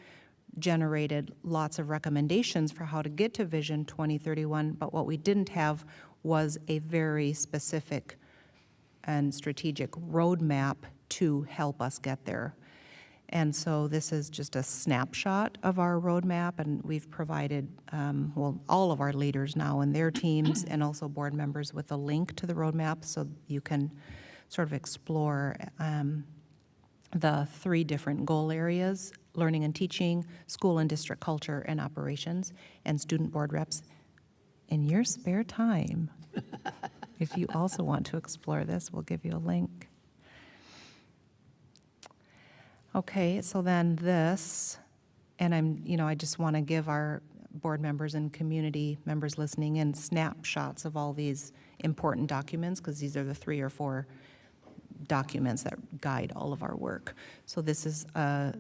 Speaker 3: generated lots of recommendations for how to get to Vision 2031, but what we didn't have was a very specific and strategic roadmap to help us get there. And so this is just a snapshot of our roadmap, and we've provided, all of our leaders now and their teams and also board members with a link to the roadmap so you can sort of explore the 3 different goal areas: learning and teaching, school and district culture, and operations, and student board reps in your spare time. If you also want to explore this, we'll give you a link. Okay, so then this, and I just want to give our board members and community members listening in snapshots of all these important documents, because these are the 3 or 4 documents that guide all of our work. So this is a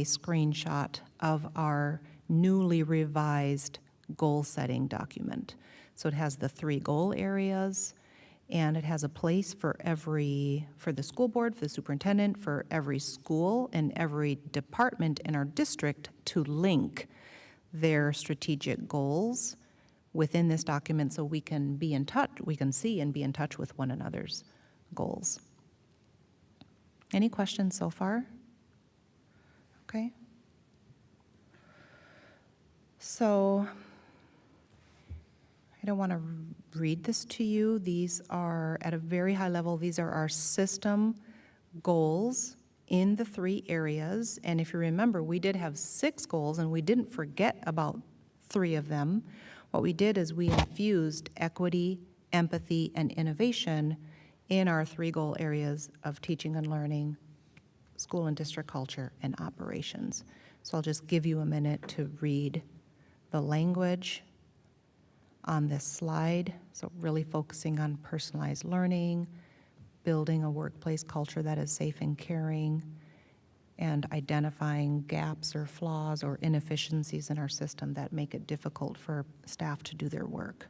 Speaker 3: screenshot of our newly revised goal-setting document. So it has the 3 goal areas, and it has a place for the school board, for the superintendent, for every school and every department in our district to link their strategic goals within this document so we can be in touch, we can see and be in touch with one another's goals. Any questions so far? Okay. So I don't want to read this to you. These are, at a very high level, these are our system goals in the 3 areas. And if you remember, we did have 6 goals, and we didn't forget about 3 of them. What we did is we infused equity, empathy, and innovation in our 3 goal areas of teaching and learning, school and district culture, and operations. So I'll just give you a minute to read the language on this slide. So really focusing on personalized learning, building a workplace culture that is safe and caring, and identifying gaps or flaws or inefficiencies in our system that make it difficult for staff to do their work.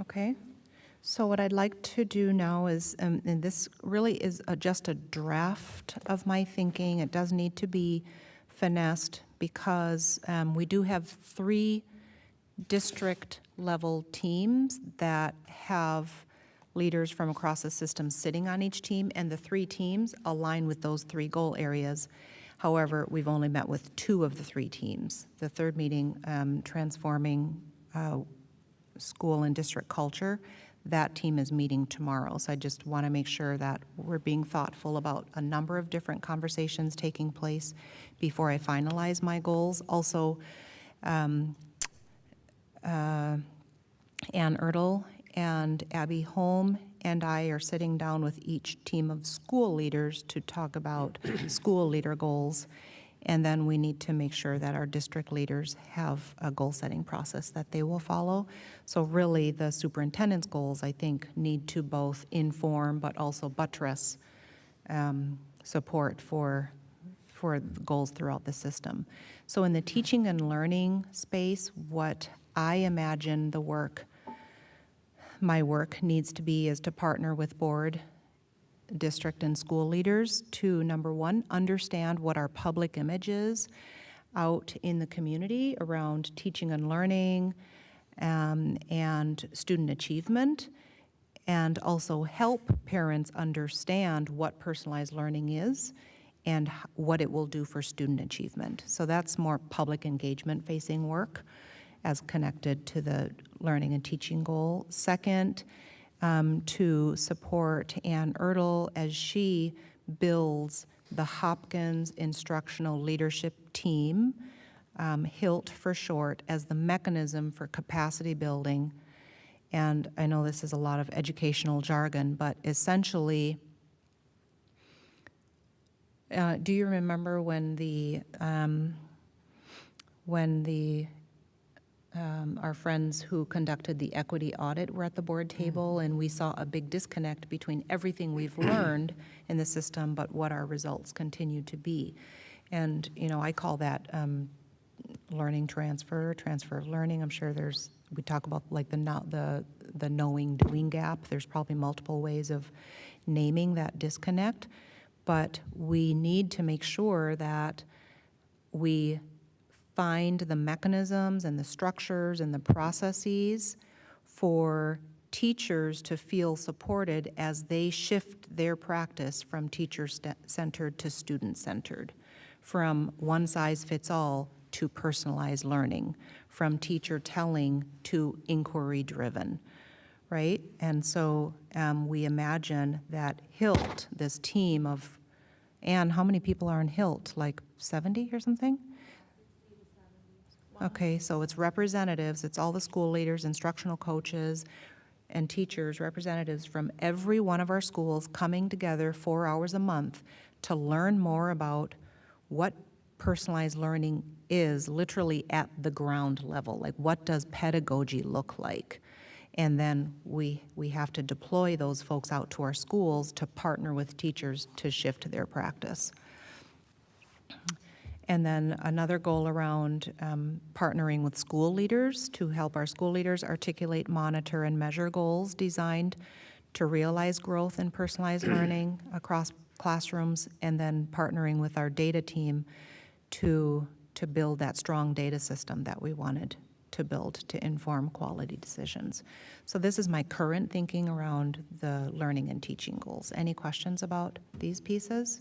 Speaker 3: Okay, so what I'd like to do now is, and this really is just a draft of my thinking. It does need to be finessed because we do have 3 district-level teams that have leaders from across the system sitting on each team, and the 3 teams align with those 3 goal areas. However, we've only met with 2 of the 3 teams. The 3rd meeting, transforming school and district culture, that team is meeting tomorrow. So I just want to make sure that we're being thoughtful about a number of different conversations taking place before I finalize my goals. Also, Ann Ertl and Abby Holm and I are sitting down with each team of school leaders to talk about school leader goals. And then we need to make sure that our district leaders have a goal-setting process that they will follow. So really, the superintendent's goals, I think, need to both inform but also buttress support for the goals throughout the system. So in the teaching and learning space, what I imagine my work needs to be is to partner with board, district, and school leaders to, number 1, understand what our public image is out in the community around teaching and learning and student achievement, and also help parents understand what personalized learning is and what it will do for student achievement. So that's more public engagement facing work as connected to the learning and teaching goal. Second, to support Ann Ertl as she builds the Hopkins Instructional Leadership Team, HILT for short, as the mechanism for capacity building. And I know this is a lot of educational jargon, but essentially, do you remember when our friends who conducted the equity audit were at the board table, and we saw a big disconnect between everything we've learned in the system but what our results continue to be? And, I call that learning transfer of learning. I'm sure we talk about like the knowing doing gap. There's probably multiple ways of naming that disconnect, but we need to make sure that we find the mechanisms and the structures and the processes for teachers to feel supported as they shift their practice from teacher-centered to student-centered, from one-size-fits-all to personalized learning, from teacher telling to inquiry-driven, right? And so we imagine that HILT, this team of, Anne, how many people are in HILT? Like 70 or something? Okay, so it's representatives, it's all the school leaders, instructional coaches, and teachers, representatives from every one of our schools coming together 4 hours a month to learn more about what personalized learning is literally at the ground level. Like, what does pedagogy look like? And then we have to deploy those folks out to our schools to partner with teachers to shift their practice. And then another goal around partnering with school leaders to help our school leaders articulate, monitor, and measure goals designed to realize growth in personalized learning across classrooms, and then partnering with our data team to build that strong data system that we wanted to build to inform quality decisions. So this is my current thinking around the learning and teaching goals. Any questions about these pieces?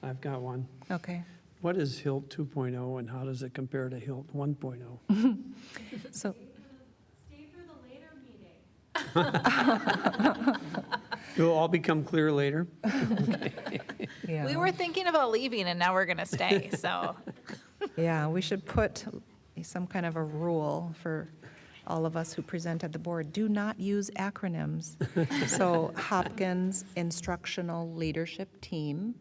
Speaker 4: I've got one.
Speaker 3: Okay.
Speaker 4: What is HILT 2.0 and how does it compare to HILT 1.0?
Speaker 3: So
Speaker 1: Stay for the later meeting.
Speaker 4: It will all become clear later.
Speaker 3: yeah.
Speaker 2: We were thinking about leaving and now we're going to stay, so.
Speaker 3: Yeah, we should put some kind of a rule for all of us who present at the board. Do not use acronyms. So Hopkins Instructional Leadership Team.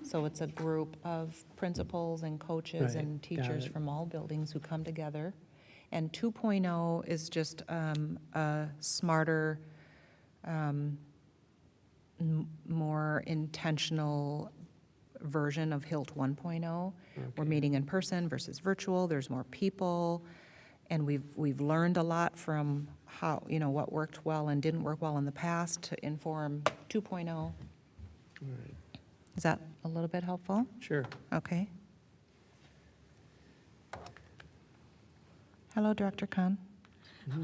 Speaker 3: So it's a group of principals and coaches
Speaker 4: Right,
Speaker 3: and
Speaker 4: got
Speaker 3: teachers
Speaker 4: it.
Speaker 3: from all buildings who come together. And 2.0 is just a smarter, more intentional version of HILT 1.0. We're meeting in person versus virtual. There's more people, and we've learned a lot from how, what worked well and didn't work well in the past to inform 2.0.
Speaker 4: All right,
Speaker 3: Is that a little bit helpful?
Speaker 4: sure.
Speaker 3: Okay. Hello, Director Khan.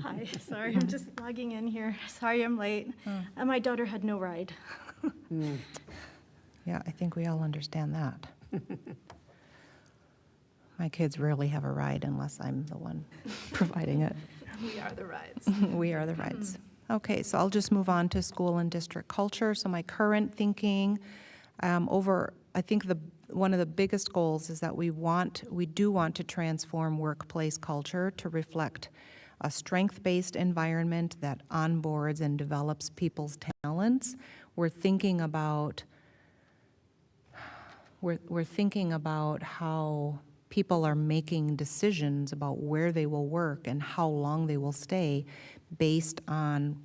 Speaker 12: Hi, sorry, I'm just logging in here. Sorry I'm late. My daughter had no ride.
Speaker 3: Yeah, I think we all understand that. My kids rarely have a ride unless I'm the one providing it.
Speaker 12: We are the rides.
Speaker 3: We are the rides. Okay, so I'll just move on to school and district culture. So my current thinking I think one of the biggest goals is that we do want to transform workplace culture to reflect a strength-based environment that onboards and develops people's talents. We're thinking about how people are making decisions about where they will work and how long they will stay based on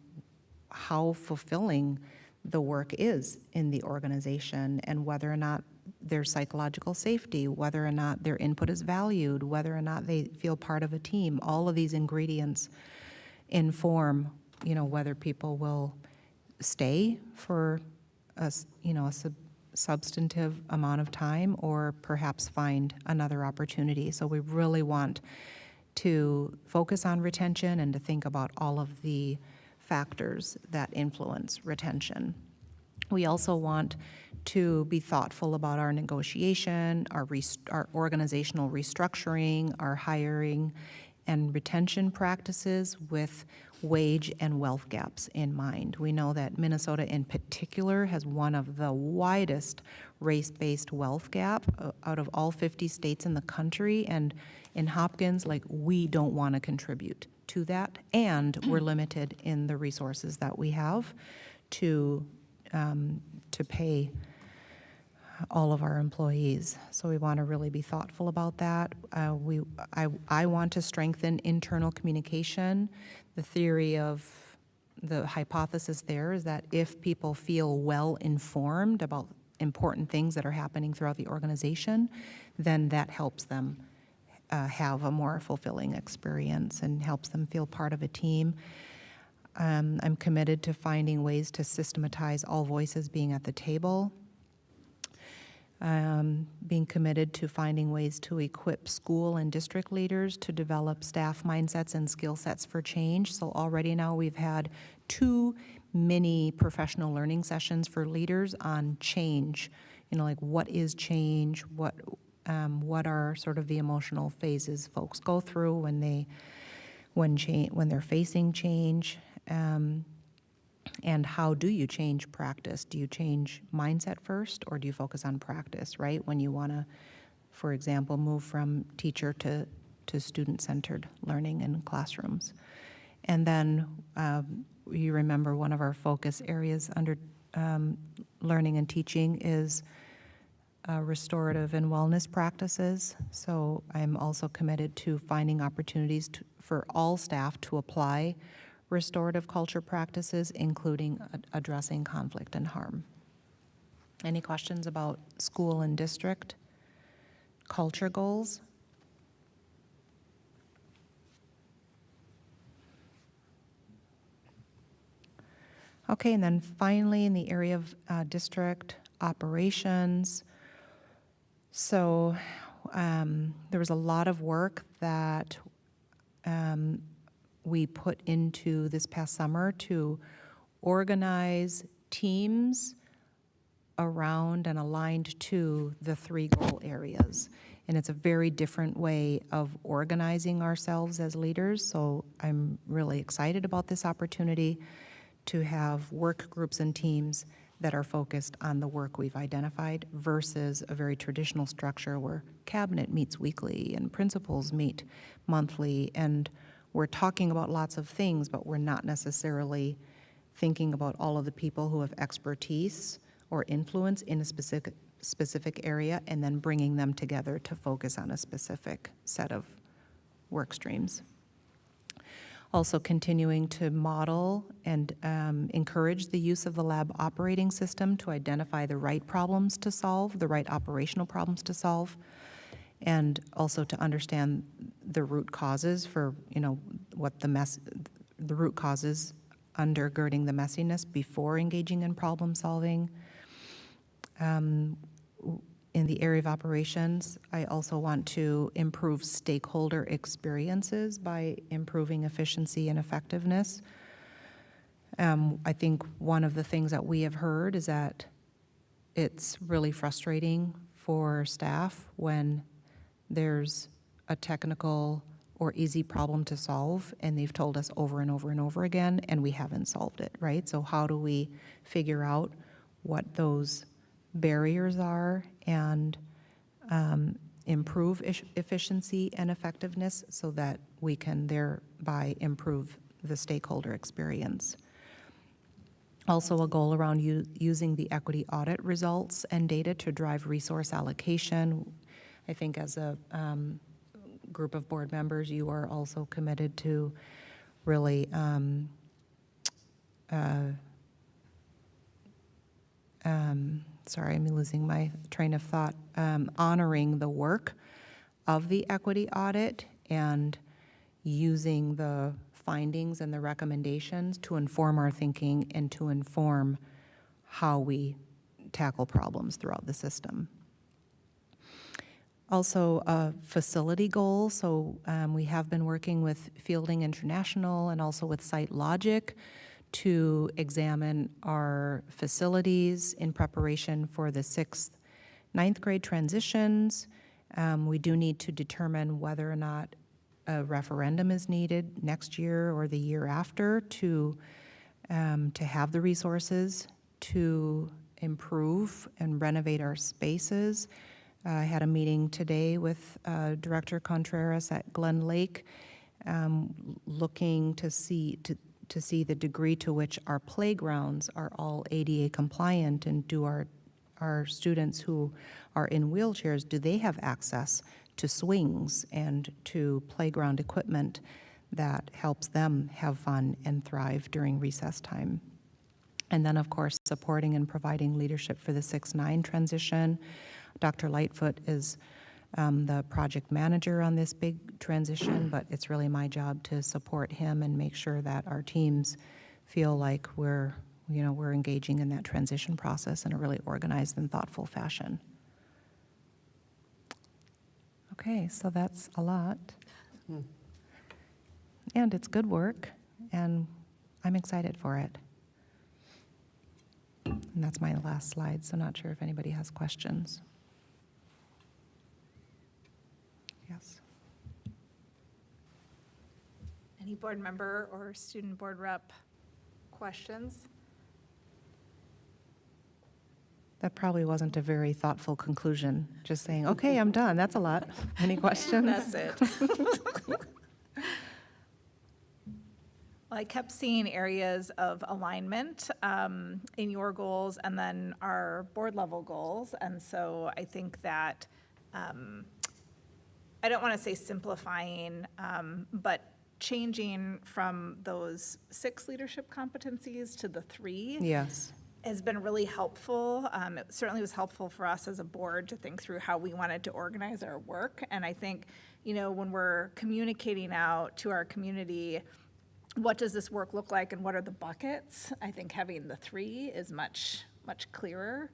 Speaker 3: how fulfilling the work is in the organization and whether or not there's psychological safety, whether or not their input is valued, whether or not they feel part of a team. All of these ingredients inform, whether people will stay for a substantive amount of time or perhaps find another opportunity. So we really want to focus on retention and to think about all of the factors that influence retention. We also want to be thoughtful about our negotiation, our organizational restructuring, our hiring and retention practices with wage and wealth gaps in mind. We know that Minnesota in particular has one of the widest race-based wealth gap out of all 50 states in the country, and in Hopkins, we don't want to contribute to that, and we're limited in the resources that we have to pay all of our employees. So we want to really be thoughtful about that. I want to strengthen internal communication. The theory of the hypothesis there is that if people feel well informed about important things that are happening throughout the organization, then that helps them have a more fulfilling experience and helps them feel part of a team. I'm committed to finding ways to systematize all voices being at the table. Being committed to finding ways to equip school and district leaders to develop staff mindsets and skill sets for change. So already now we've had 2 mini professional learning sessions for leaders on change. What is change? What are sort of the emotional phases folks go through when they're facing change? And how do you change practice? Do you change mindset first, or do you focus on practice, right? When you want to, for example, move from teacher to student-centered learning in classrooms. And then you remember one of our focus areas under learning and teaching is restorative and wellness practices. So I'm also committed to finding opportunities for all staff to apply restorative culture practices, including addressing conflict and harm. Any questions about school and district culture goals? Okay, and then finally in the area of district operations, so there was a lot of work that we put into this past summer to organize teams around and aligned to the 3 goal areas. And it's a very different way of organizing ourselves as leaders, so I'm really excited about this opportunity to have work groups and teams that are focused on the work we've identified versus a very traditional structure where cabinet meets weekly and principals meet monthly, and we're talking about lots of things, but we're not necessarily thinking about all of the people who have expertise or influence in a specific area and then bringing them together to focus on a specific set of work streams. Also continuing to model and encourage the use of the lab operating system to identify the right problems to solve, the right operational problems to solve, and also to understand the root causes for, what the root causes undergirding the messiness before engaging in problem solving. In the area of operations, I also want to improve stakeholder experiences by improving efficiency and effectiveness. I think one of the things that we have heard is that it's really frustrating for staff when there's a technical or easy problem to solve, and they've told us over and over and over again, and we haven't solved it, right? So how do we figure out what those barriers are and improve efficiency and effectiveness so that we can thereby improve the stakeholder experience? Also, a goal around using the equity audit results and data to drive resource allocation. I think as a group of board members, you are also committed to really sorry, I'm losing my train of thought, honoring the work of the equity audit and using the findings and the recommendations to inform our thinking and to inform how we tackle problems throughout the system. Also, a facility goal. So we have been working with Fielding International and also with SiteLogic to examine our facilities in preparation for the 6th, 9th grade transitions. We do need to determine whether or not a referendum is needed next year or the year after to have the resources to improve and renovate our spaces. I had a meeting today with Director Contreras at Glen Lake, looking to see the degree to which our playgrounds are all ADA compliant, and do our students who are in wheelchairs, do they have access to swings and to playground equipment that helps them have fun and thrive during recess time. And then, of course, supporting and providing leadership for the 6-9 transition. Dr. Lightfoot is the project manager on this big transition, but it's really my job to support him and make sure that our teams feel like we're engaging in that transition process in a really organized and thoughtful fashion. Okay, so that's a lot. And it's good work, and I'm excited for it. And that's my last slide, so not sure if anybody has questions. Yes.
Speaker 2: Any board member or student board rep questions?
Speaker 3: That probably wasn't a very thoughtful conclusion, just saying, okay, I'm done, that's a lot. Any questions?
Speaker 2: That's it. Well, I kept seeing areas of alignment in your goals and then our board level goals. And so I think that, I don't want to say simplifying, but changing from those 6 leadership competencies to the 3.
Speaker 3: Yes.
Speaker 2: Has been really helpful. It certainly was helpful for us as a board to think through how we wanted to organize our work. And I think, when we're communicating out to our community, what does this work look like and what are the buckets? I think having the 3 is much clearer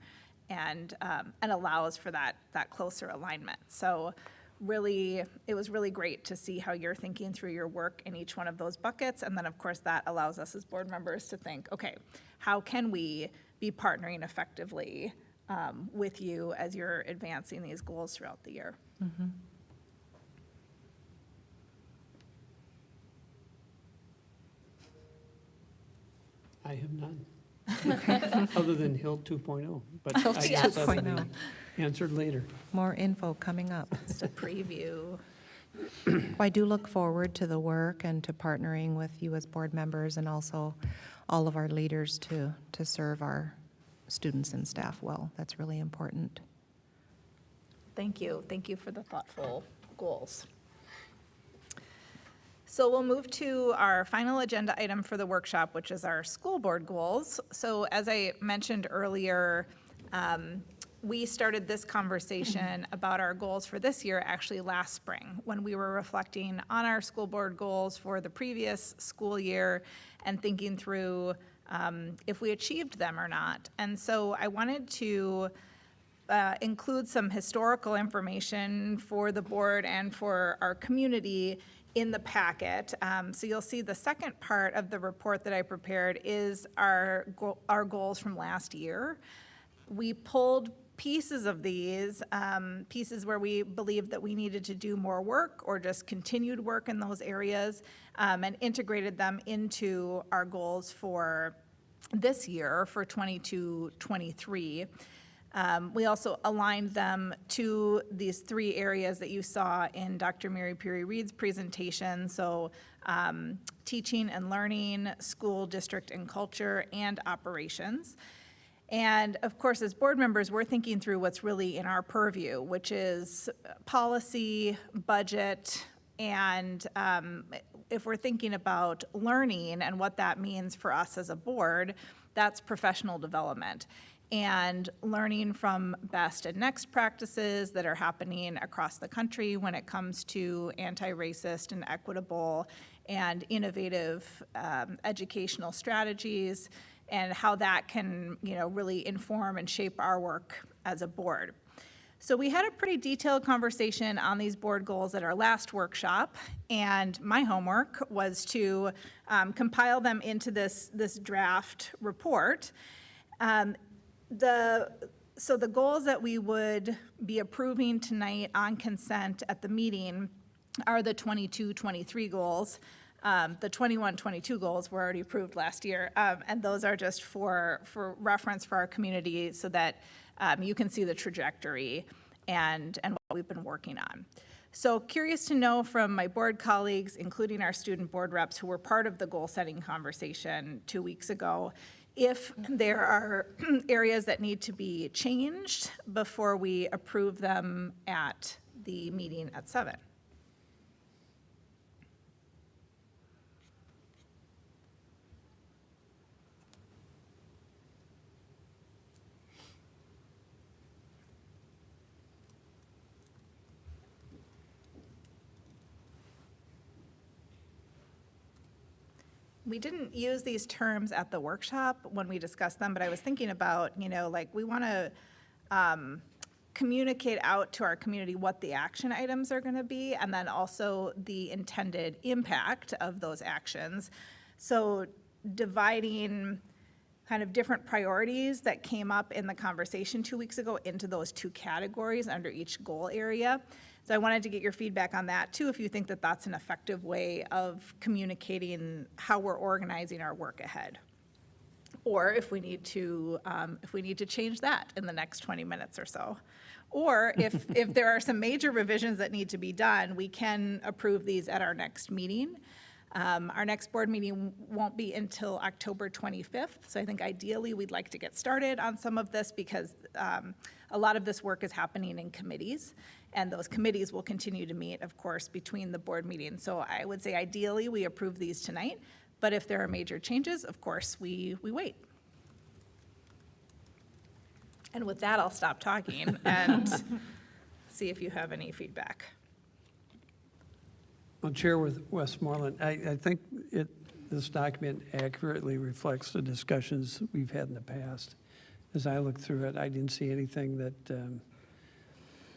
Speaker 2: and allows for that closer alignment. So it was really great to see how you're thinking through your work in each one of those buckets. And then, of course, that allows us as board members to think, okay, how can we be partnering effectively with you as you're advancing these goals throughout the year?
Speaker 4: I have none, other than Hill 2.0, but I guess
Speaker 2: yes.
Speaker 4: that'll be answered later.
Speaker 3: More info coming up.
Speaker 2: Just a preview.
Speaker 3: I do look forward to the work and to partnering with you as board members and also all of our leaders to serve our students and staff well. That's really important.
Speaker 2: Thank you. Thank you for the thoughtful goals. So we'll move to our final agenda item for the workshop, which is our school board goals. So as I mentioned earlier, we started this conversation about our goals for this year actually last spring, when we were reflecting on our school board goals for the previous school year and thinking through if we achieved them or not. And so I wanted to include some historical information for the board and for our community in the packet. So you'll see the second part of the report that I prepared is our goals from last year. We pulled pieces of these, pieces where we believed that we needed to do more work or just continued work in those areas, and integrated them into our goals for this year, for 22-23. We also aligned them to these three areas that you saw in Dr. Mary Peary Reed's presentation. So teaching and learning, school, district, and culture, and operations. And of course, as board members, we're thinking through what's really in our purview, which is policy, budget, and if we're thinking about learning and what that means for us as a board, that's professional development. And learning from best and next practices that are happening across the country when it comes to anti-racist and equitable and innovative educational strategies, and how that can, really inform and shape our work as a board. So we had a pretty detailed conversation on these board goals at our last workshop, and my homework was to compile them into this draft report. So the goals that we would be approving tonight on consent at the meeting are the 22-23 goals. The 21-22 goals were already approved last year, and those are just for reference for our community so that you can see the trajectory and what we've been working on. So curious to know from my board colleagues, including our student board reps who were part of the goal-setting conversation 2 weeks ago, if there are areas that need to be changed before we approve them at the meeting at 7. We didn't use these terms at the workshop when we discussed them, but I was thinking about, we want to communicate out to our community what the action items are going to be, and then also the intended impact of those actions. So dividing kind of different priorities that came up in the conversation 2 weeks ago into those two categories under each goal area. So I wanted to get your feedback on that too, if you think that that's an effective way of communicating how we're organizing our work ahead. Or if we need to change that in the next 20 minutes or so. Or if there are some major revisions that need to be done, we can approve these at our next meeting. Our next board meeting won't be until October 25th, so I think ideally we'd like to get started on some of this because a lot of this work is happening in committees, and those committees will continue to meet, of course, between the board meetings. So I would say ideally we approve these tonight, but if there are major changes, of course, we wait. And with that, I'll stop talking and see if you have any feedback.
Speaker 4: Well, Chair Westmoreland, I think this document accurately reflects the discussions we've had in the past. As I looked through it, I didn't see anything that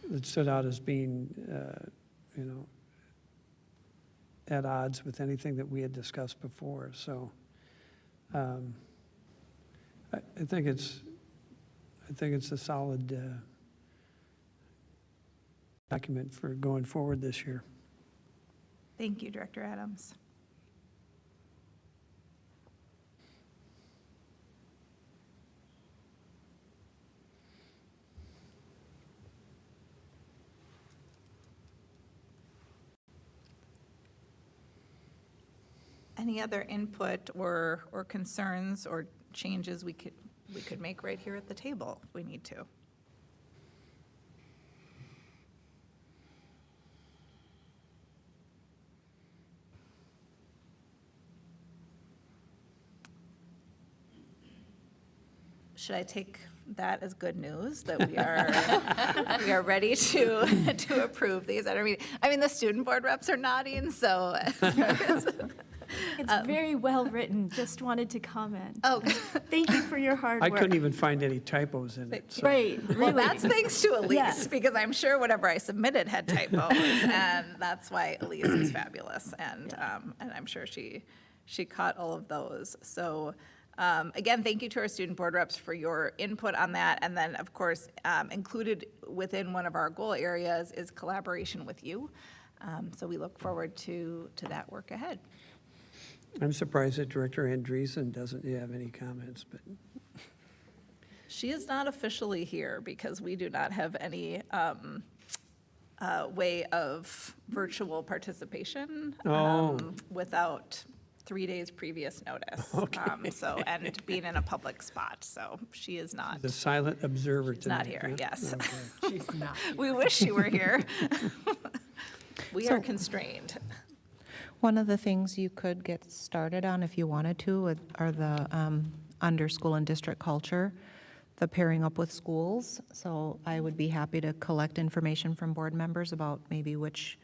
Speaker 4: that stood out as being, you know, at odds with anything that we had discussed before. So I think it's a solid document for going forward this year.
Speaker 2: Thank you, Director Adams. Any other input or concerns or changes we could make right here at the table if we need to? Should I take that as good news that we are ready to approve these at our meeting? I mean, the student board reps are nodding, so.
Speaker 12: It's very well written, just wanted to comment.
Speaker 2: Oh.
Speaker 12: Thank you for your hard
Speaker 4: I
Speaker 12: work.
Speaker 4: couldn't even find any typos in it. So.
Speaker 12: Right,
Speaker 2: Well,
Speaker 12: really.
Speaker 2: that's thanks to Elise,
Speaker 12: Yeah.
Speaker 2: because I'm sure whatever I submitted had typos, and that's why Elise is fabulous, and I'm sure she caught all of those. So, again, thank you to our student board reps for your input on that, and then, of course, included within one of our goal areas is collaboration with you. So we look forward to that work ahead.
Speaker 4: I'm surprised that Director Andreessen doesn't have any comments, but
Speaker 2: She is not officially here because we do not have any way of virtual participation without 3 days previous notice. So, and being in a public spot, so she is not.
Speaker 4: the silent observer
Speaker 2: She's not
Speaker 4: tonight.
Speaker 2: here,
Speaker 4: huh?
Speaker 2: yes.
Speaker 4: Okay.
Speaker 11: She's not.
Speaker 2: We wish she were here. We are constrained.
Speaker 3: One of the things you could get started on if you wanted to are the under school and district culture, the pairing up with schools. So I would be happy to collect information from board members about maybe which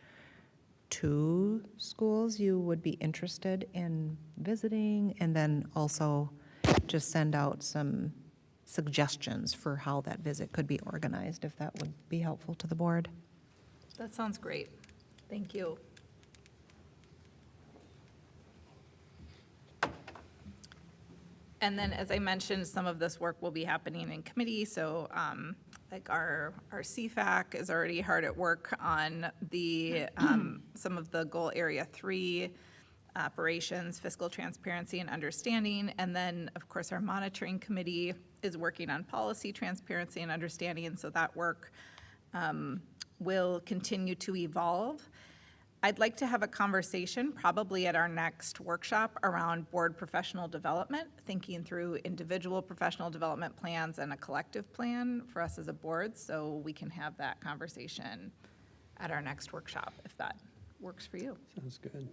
Speaker 3: 2 schools you would be interested in visiting, and then also just send out some suggestions for how that visit could be organized, if that would be helpful to the board.
Speaker 2: That sounds great. Thank you. And then, as I mentioned, some of this work will be happening in committee, so like our CFAC is already hard at work on the, some of the goal area 3, operations, fiscal transparency and understanding, and then, of course, our monitoring committee is working on policy transparency and understanding, and so that work will continue to evolve. I'd like to have a conversation, probably at our next workshop, around board professional development, thinking through individual professional development plans and a collective plan for us as a board, so we can have that conversation at our next workshop, if that works for you.
Speaker 4: Sounds good.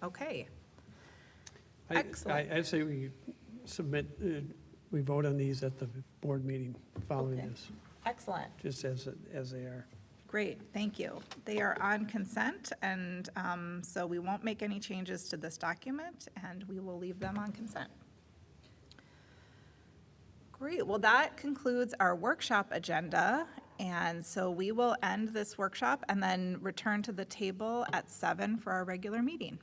Speaker 2: Okay.
Speaker 4: I-
Speaker 2: Excellent.
Speaker 4: I'd say we submit, we vote on these at the board meeting following
Speaker 2: Okay.
Speaker 4: this,
Speaker 2: Excellent.
Speaker 4: just as they are.
Speaker 2: Great, thank you. They are on consent, and so we won't make any changes to this document, and we will leave them on consent. Great, well, that concludes our workshop agenda, and so we will end this workshop and then return to the table at 7 for our regular meeting.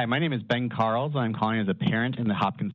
Speaker 13: Hi, my name is Ben Carls. I'm calling as a parent in the Hopkins.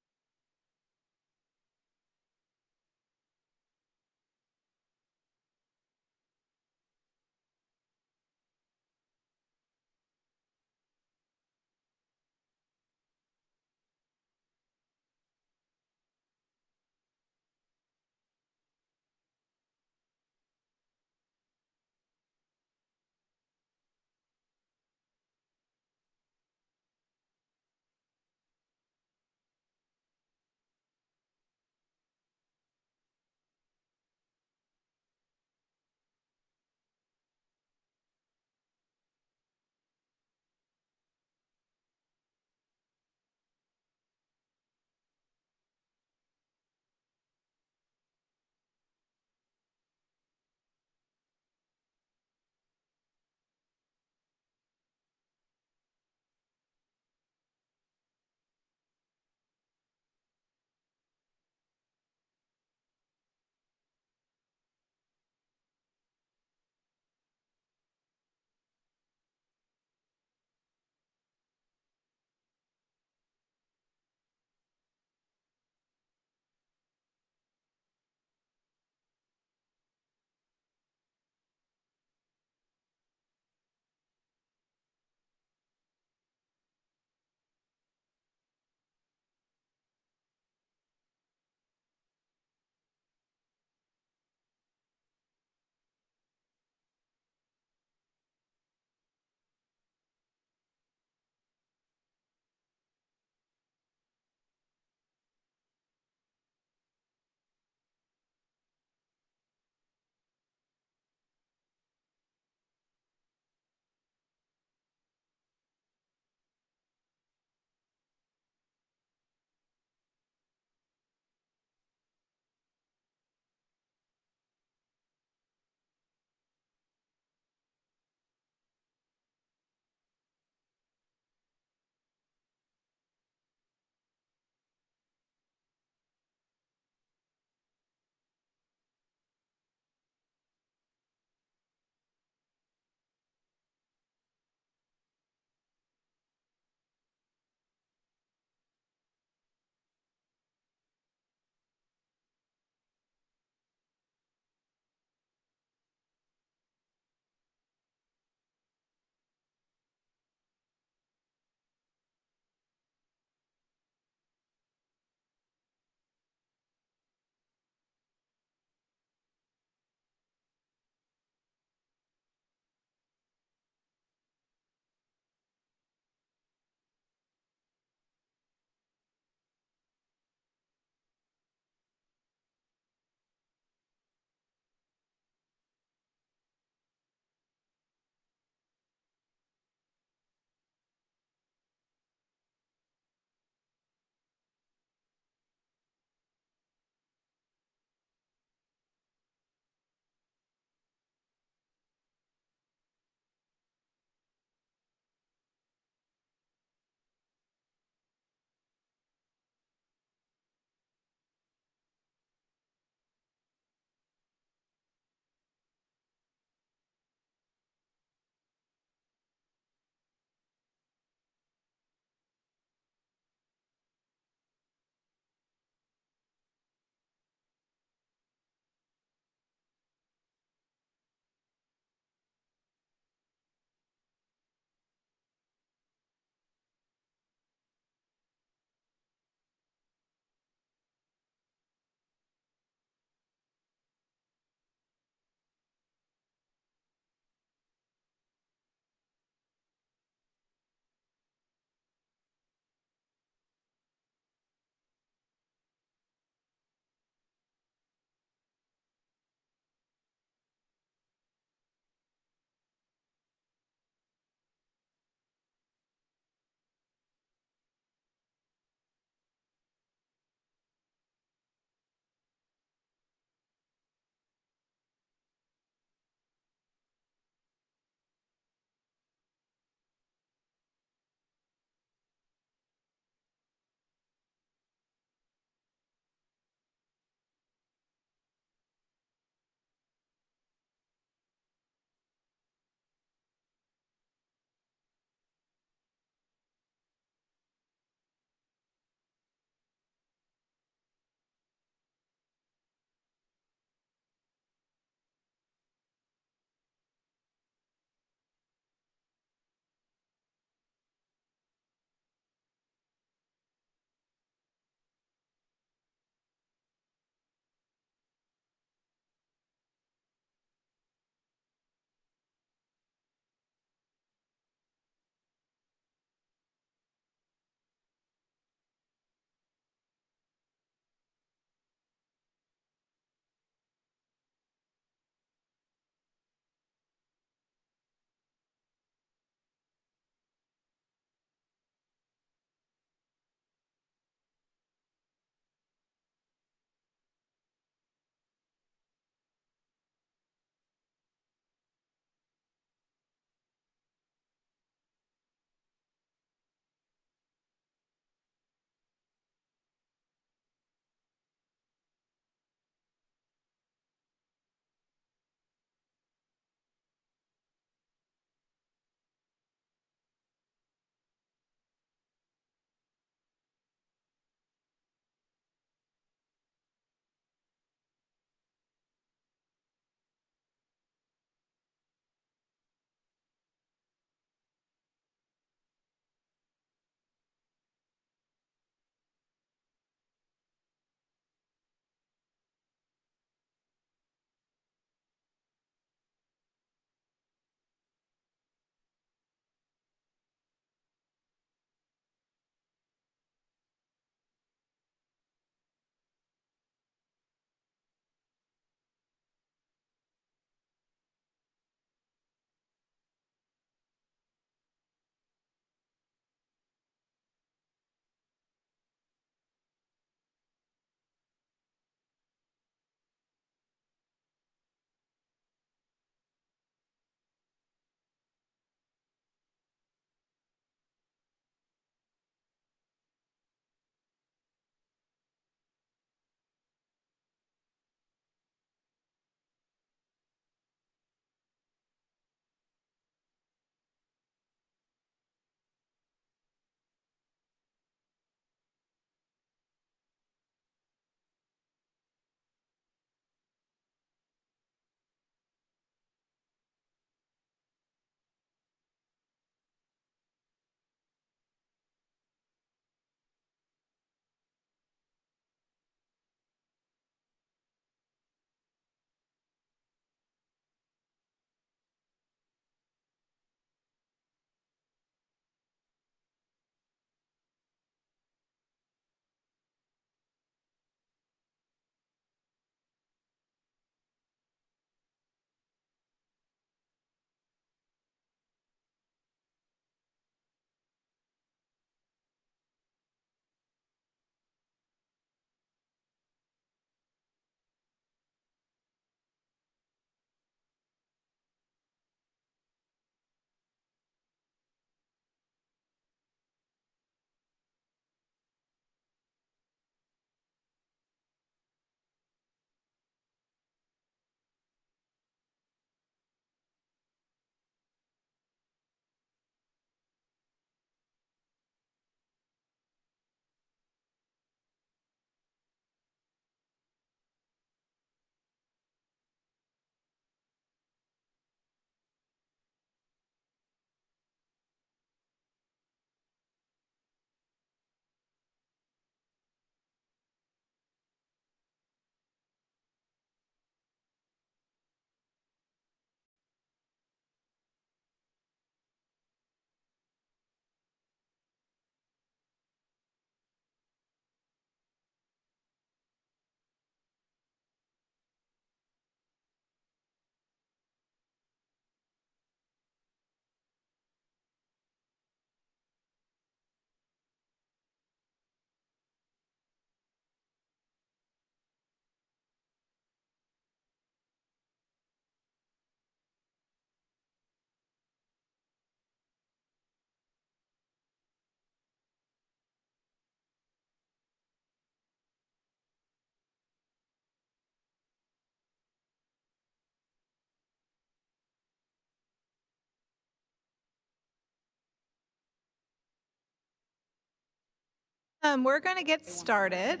Speaker 2: We're going to get started.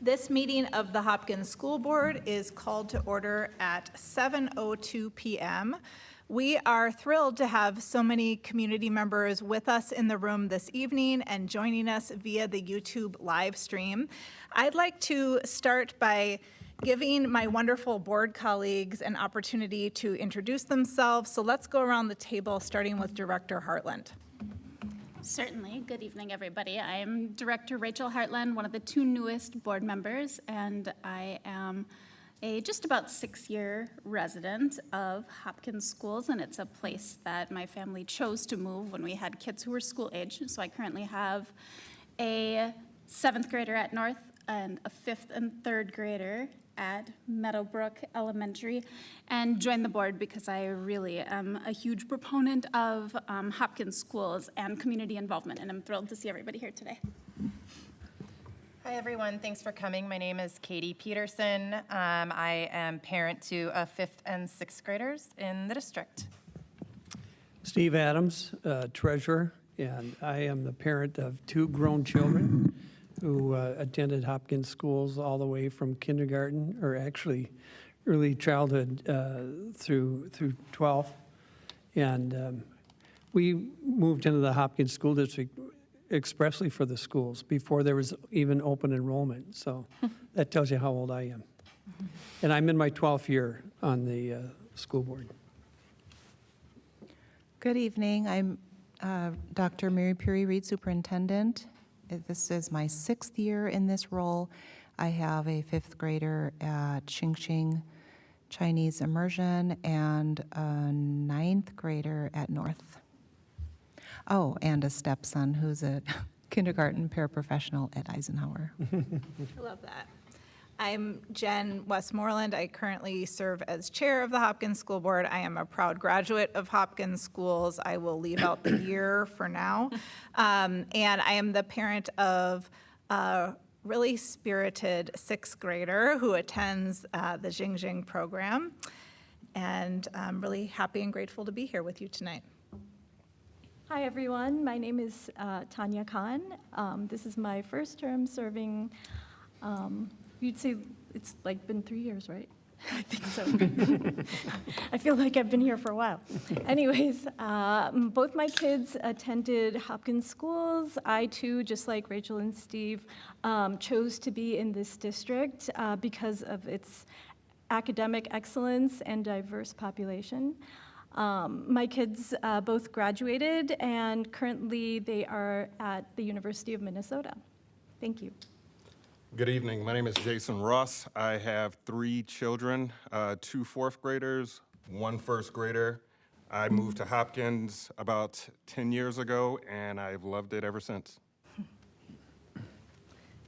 Speaker 2: This meeting of the Hopkins School Board is called to order at 7:02 p.m. We are thrilled to have so many community members with us in the room this evening and joining us via the YouTube live stream. I'd like to start by giving my wonderful board colleagues an opportunity to introduce themselves. So let's go around the table, starting with Director Hartland.
Speaker 14: Certainly. Good evening, everybody. I am Director Rachel Hartland, one of the 2 newest board members, and I am a just about 6-year resident of Hopkins Schools, and it's a place that my family chose to move when we had kids who were school age. So I currently have a 7th grader at North and a 5th and 3rd grader at Meadowbrook Elementary, and joined the board because I really am a huge proponent of Hopkins Schools and community involvement, and I'm thrilled to see everybody here today.
Speaker 15: Hi, everyone. Thanks for coming. My name is Katie Peterson. I am parent to 5th and 6th graders in the district.
Speaker 4: Steve Adams, treasurer, and I am the parent of 2 grown children who attended Hopkins schools all the way from kindergarten, or actually early childhood through 12th. And we moved into the Hopkins School District expressly for the schools before there was even open enrollment. So that tells you how old I am. And I'm in my 12th year on the school board.
Speaker 3: Good evening. I'm Dr. Mary Puri Reed, Superintendent. This is my 6th year in this role. I have a 5th grader at Xingxing Chinese Immersion and a 9th grader at North. Oh, and a stepson who's a kindergarten paraprofessional at Eisenhower.
Speaker 2: I love that. I'm Jen Westmoreland. I currently serve as chair of the Hopkins School Board. I am a proud graduate of Hopkins Schools. I will leave out the year for now. And I am the parent of a really spirited 6th grader who attends the Xingxing program. And I'm really happy and grateful to be here with you tonight.
Speaker 12: Hi, everyone. My name is Tanya Khan. This is my first term serving. You'd say it's like been 3 years, right? I think so. I feel like I've been here for a while. Anyways, both my kids attended Hopkins schools. I too, just like Rachel and Steve, chose to be in this district because of its academic excellence and diverse population. My kids both graduated, and currently they are at the University of Minnesota. Thank you.
Speaker 5: Good evening. My name is Jason Ross. I have 3 children, 2 4th graders, 1 1st grader. I moved to Hopkins about 10 years ago, and I've loved it ever since.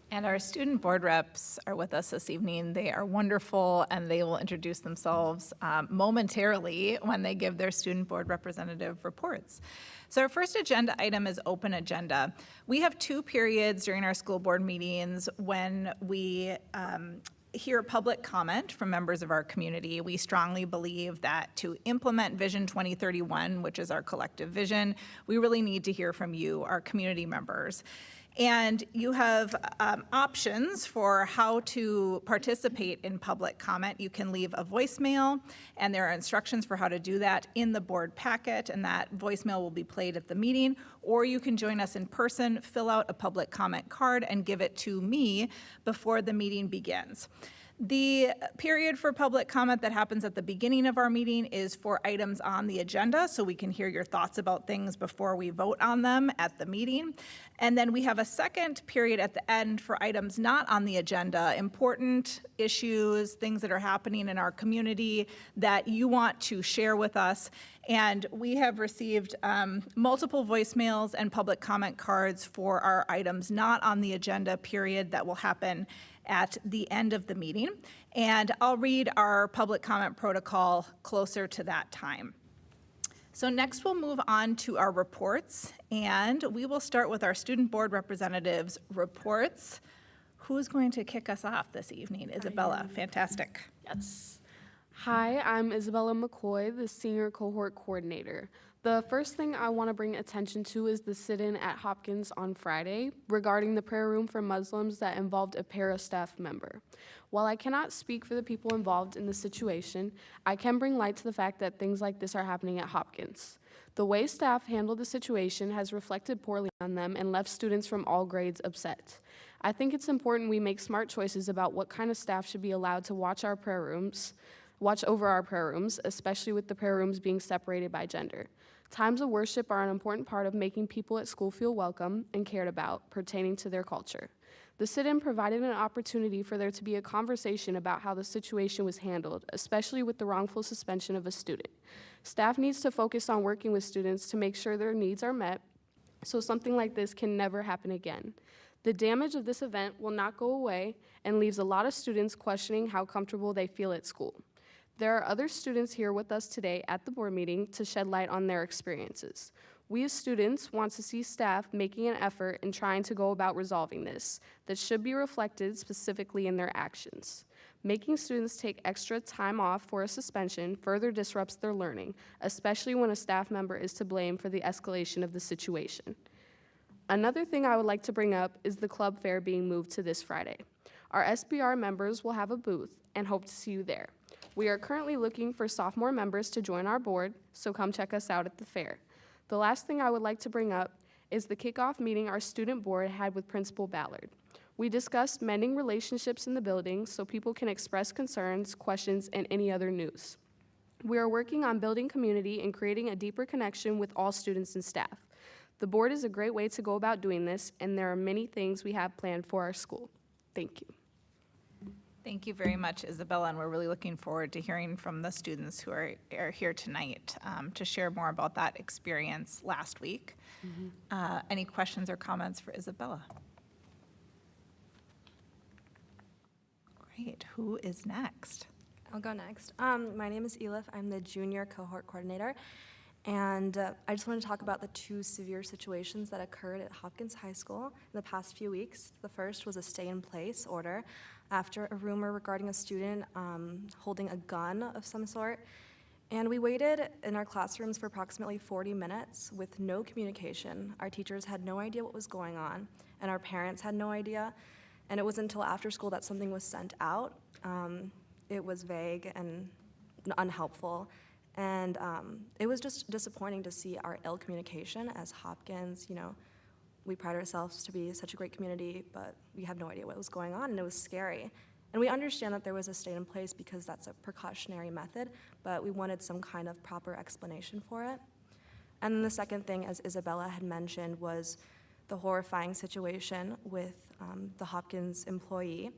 Speaker 2: And our student board reps are with us this evening. They are wonderful, and they will introduce themselves momentarily when they give their student board representative reports. So our first agenda item is open agenda. We have 2 periods during our school board meetings when we hear public comment from members of our community. We strongly believe that to implement Vision 2031, which is our collective vision, we really need to hear from you, our community members. And you have options for how to participate in public comment. You can leave a voicemail, and there are instructions for how to do that in the board packet, and that voicemail will be played at the meeting. Or you can join us in person, fill out a public comment card, and give it to me before the meeting begins. The period for public comment that happens at the beginning of our meeting is for items on the agenda, so we can hear your thoughts about things before we vote on them at the meeting. And then we have a second period at the end for items not on the agenda, important issues, things that are happening in our community that you want to share with us. And we have received multiple voicemails and public comment cards for our items not on the agenda period that will happen at the end of the meeting. And I'll read our public comment protocol closer to that time. So next we'll move on to our reports, and we will start with our student board representatives' reports. Who's going to kick us off this evening? Isabella, fantastic.
Speaker 9: Yes. Hi, I'm Isabella McCoy, the Senior Cohort Coordinator. The first thing I want to bring attention to is the sit-in at Hopkins on Friday regarding the prayer room for Muslims that involved a para-staff member. While I cannot speak for the people involved in the situation, I can bring light to the fact that things like this are happening at Hopkins. The way staff handled the situation has reflected poorly on them and left students from all grades upset. I think it's important we make smart choices about what kind of staff should be allowed to watch over our prayer rooms, especially with the prayer rooms being separated by gender. Times of worship are an important part of making people at school feel welcome and cared about pertaining to their culture. The sit-in provided an opportunity for there to be a conversation about how the situation was handled, especially with the wrongful suspension of a student. Staff needs to focus on working with students to make sure their needs are met so something like this can never happen again. The damage of this event will not go away and leaves a lot of students questioning how comfortable they feel at school. There are other students here with us today at the board meeting to shed light on their experiences. We as students want to see staff making an effort in trying to go about resolving this that should be reflected specifically in their actions. Making students take extra time off for a suspension further disrupts their learning, especially when a staff member is to blame for the escalation of the situation. Another thing I would like to bring up is the club fair being moved to this Friday. Our SBR members will have a booth and hope to see you there. We are currently looking for sophomore members to join our board, so come check us out at the fair. The last thing I would like to bring up is the kickoff meeting our student board had with Principal Ballard. We discussed mending relationships in the building so people can express concerns, questions, and any other news. We are working on building community and creating a deeper connection with all students and staff. The board is a great way to go about doing this, and there are many things we have planned for our school. Thank you.
Speaker 2: Thank you very much, Isabella, and we're really looking forward to hearing from the students who are here tonight to share more about that experience last week. Any questions or comments for Isabella? Great. Who is next?
Speaker 16: I'll go next. My name is Elif. I'm the junior cohort coordinator. And I just want to talk about the two severe situations that occurred at Hopkins High School in the past few weeks. The first was a stay-in-place order after a rumor regarding a student holding a gun of some sort. And we waited in our classrooms for approximately 40 minutes with no communication. Our teachers had no idea what was going on, and our parents had no idea. And it was until after school that something was sent out. It was vague and unhelpful. And it was just disappointing to see our ill communication as Hopkins. You know, we pride ourselves to be such a great community, but we have no idea what was going on, and it was scary. And we understand that there was a stay in place because that's a precautionary method, but we wanted some kind of proper explanation for it. And then the second thing, as Isabella had mentioned, was the horrifying situation with the Hopkins employee.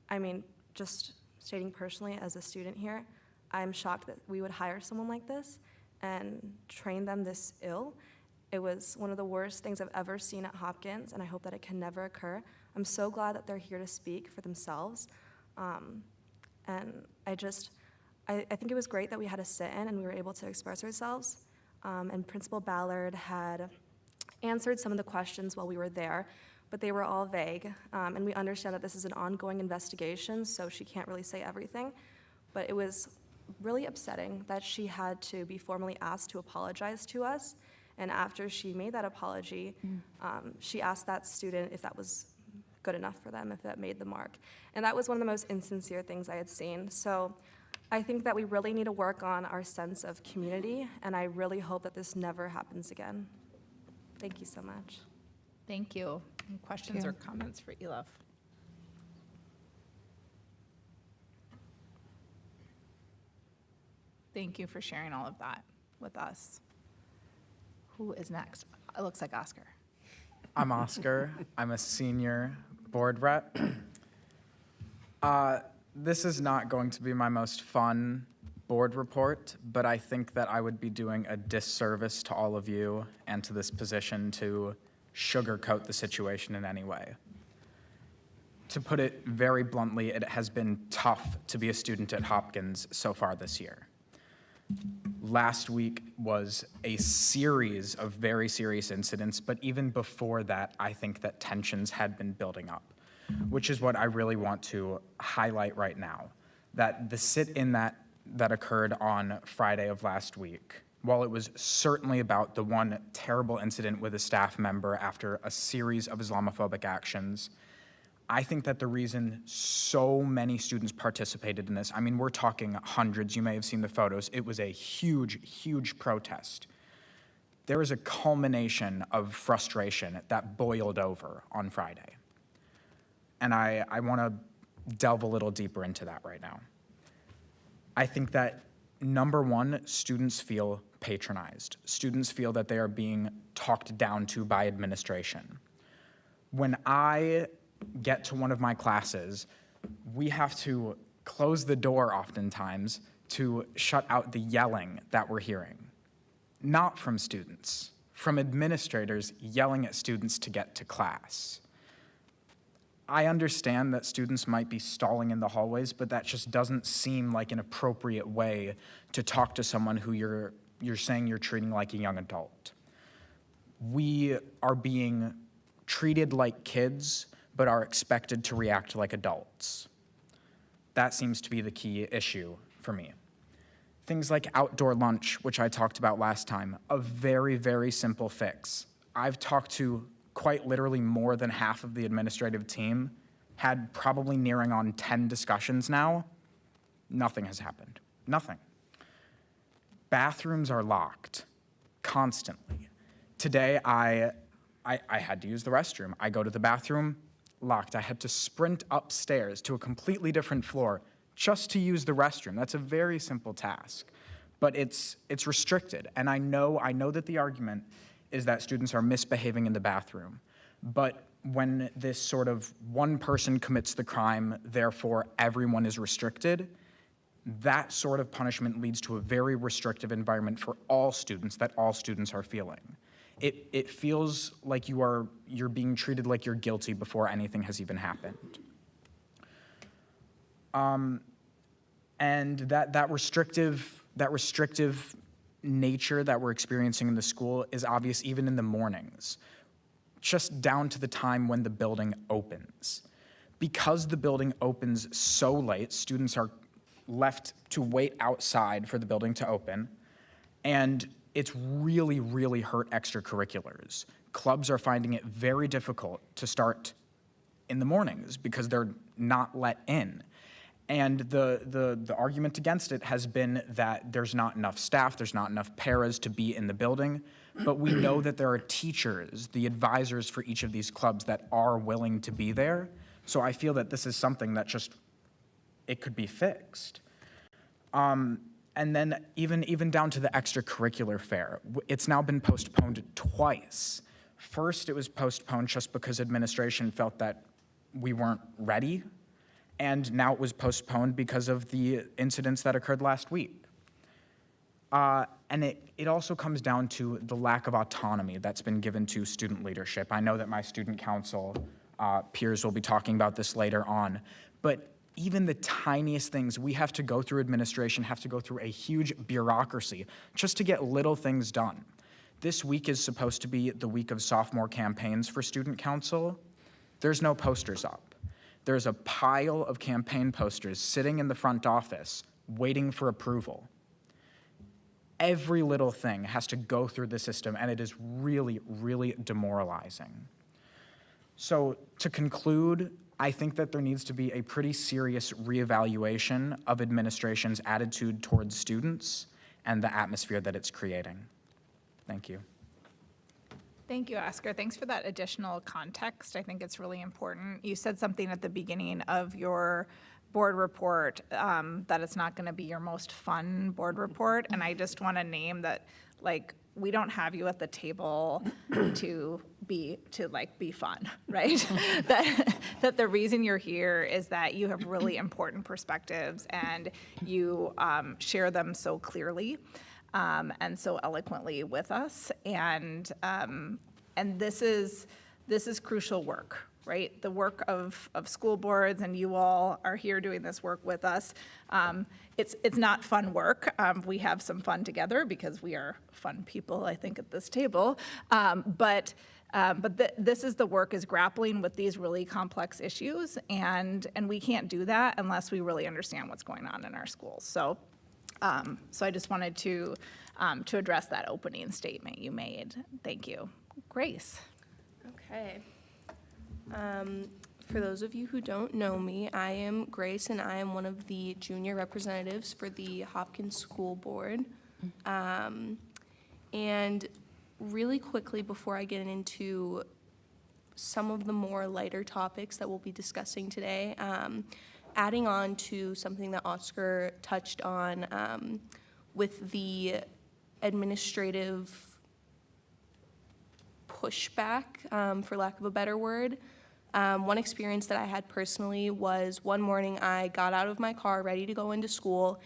Speaker 16: I mean, just stating personally as a student here, I'm shocked that we would hire someone like this and train them this ill. It was one of the worst things I've ever seen at Hopkins, and I hope that it can never occur. I'm so glad that they're here to speak for themselves. And I think it was great that we had a sit-in and we were able to express ourselves. And Principal Ballard had answered some of the questions while we were there, but they were all vague. And we understand that this is an ongoing investigation, so she can't really say everything. But it was really upsetting that she had to be formally asked to apologize to us. And after she made that apology, she asked that student if that was good enough for them, if that made the mark. And that was one of the most insincere things I had seen. So I think that we really need to work on our sense of community, and I really hope that this never happens again. Thank you so much.
Speaker 2: Thank you. Any questions or comments for Elif? Thank you for sharing all of that with us. Who is next? It looks like Oscar.
Speaker 11: I'm Oscar. I'm a senior board rep. This is not going to be my most fun board report, but I think that I would be doing a disservice to all of you and to this position to sugarcoat the situation in any way. To put it very bluntly, it has been tough to be a student at Hopkins so far this year. Last week was a series of very serious incidents, but even before that, I think that tensions had been building up. which is what I really want to highlight right now. That the sit-in that occurred on Friday of last week, while it was certainly about the one terrible incident with a staff member after a series of Islamophobic actions, I think that the reason so many students participated in this, I mean, we're talking hundreds, you may have seen the photos, it was a huge, huge protest. There was a culmination of frustration that boiled over on Friday. And I want to delve a little deeper into that right now. I think that, number one, students feel patronized. Students feel that they are being talked down to by administration. When I get to one of my classes, we have to close the door oftentimes to shut out the yelling that we're hearing. Not from students, from administrators yelling at students to get to class. I understand that students might be stalling in the hallways, but that just doesn't seem like an appropriate way to talk to someone who you're saying you're treating like a young adult. We are being treated like kids, but are expected to react like adults. That seems to be the key issue for me. Things like outdoor lunch, which I talked about last time, a very, very simple fix. I've talked to quite literally more than half of the administrative team, had probably nearing on 10 discussions now. Nothing has happened. Nothing. Bathrooms are locked constantly. Today, I had to use the restroom. I go to the bathroom, locked. I had to sprint upstairs to a completely different floor just to use the restroom. That's a very simple task, but it's restricted. And I know that the argument is that students are misbehaving in the bathroom, but when this sort of one person commits the crime, therefore everyone is restricted, that sort of punishment leads to a very restrictive environment for all students that all students are feeling. It feels like you're being treated like you're guilty before anything has even happened. And that restrictive nature that we're experiencing in the school is obvious even in the mornings, just down to the time when the building opens. Because the building opens so late, students are left to wait outside for the building to open, and it's really, really hurt extracurriculars. Clubs are finding it very difficult to start in the mornings because they're not let in. And the argument against it has been that there's not enough staff, there's not enough paras to be in the building, but we know that there are teachers, the advisors for each of these clubs that are willing to be there. So I feel that this is something that it could be fixed. And then even down to the extracurricular fair, it's now been postponed twice. First, it was postponed just because administration felt that we weren't ready. And now it was postponed because of the incidents that occurred last week. And it also comes down to the lack of autonomy that's been given to student leadership. I know that my student council peers will be talking about this later on, but even the tiniest things, we have to go through administration, have to go through a huge bureaucracy just to get little things done. This week is supposed to be the week of sophomore campaigns for student council. There's no posters up. There's a pile of campaign posters sitting in the front office waiting for approval. Every little thing has to go through the system, and it is really, really demoralizing. So to conclude, I think that there needs to be a pretty serious reevaluation of administration's attitude towards students and the atmosphere that it's creating. Thank you.
Speaker 2: Thank you, Oscar. Thanks for that additional context. I think it's really important. You said something at the beginning of your board report that it's not going to be your most fun board report, and I just want to name that, like, we don't have you at the table to be fun, right? that the reason you're here is that you have really important perspectives and you share them so clearly. And so eloquently with us, and this is crucial work, right? The work of school boards, and you all are here doing this work with us. It's not fun work. We have some fun together because we are fun people, I think, at this table. But But this is the work, is grappling with these really complex issues, and we can't do that unless we really understand what's going on in our schools. So I just wanted to address that opening statement you made. Thank you. Grace.
Speaker 10: Okay. For those of you who don't know me, I am Grace, and I am one of the junior representatives for the Hopkins School Board. And really quickly, before I get into some of the more lighter topics that we'll be discussing today, adding on to something that Oscar touched on with the administrative pushback, for lack of a better word. One experience that I had personally was one morning I got out of my car ready to go into school,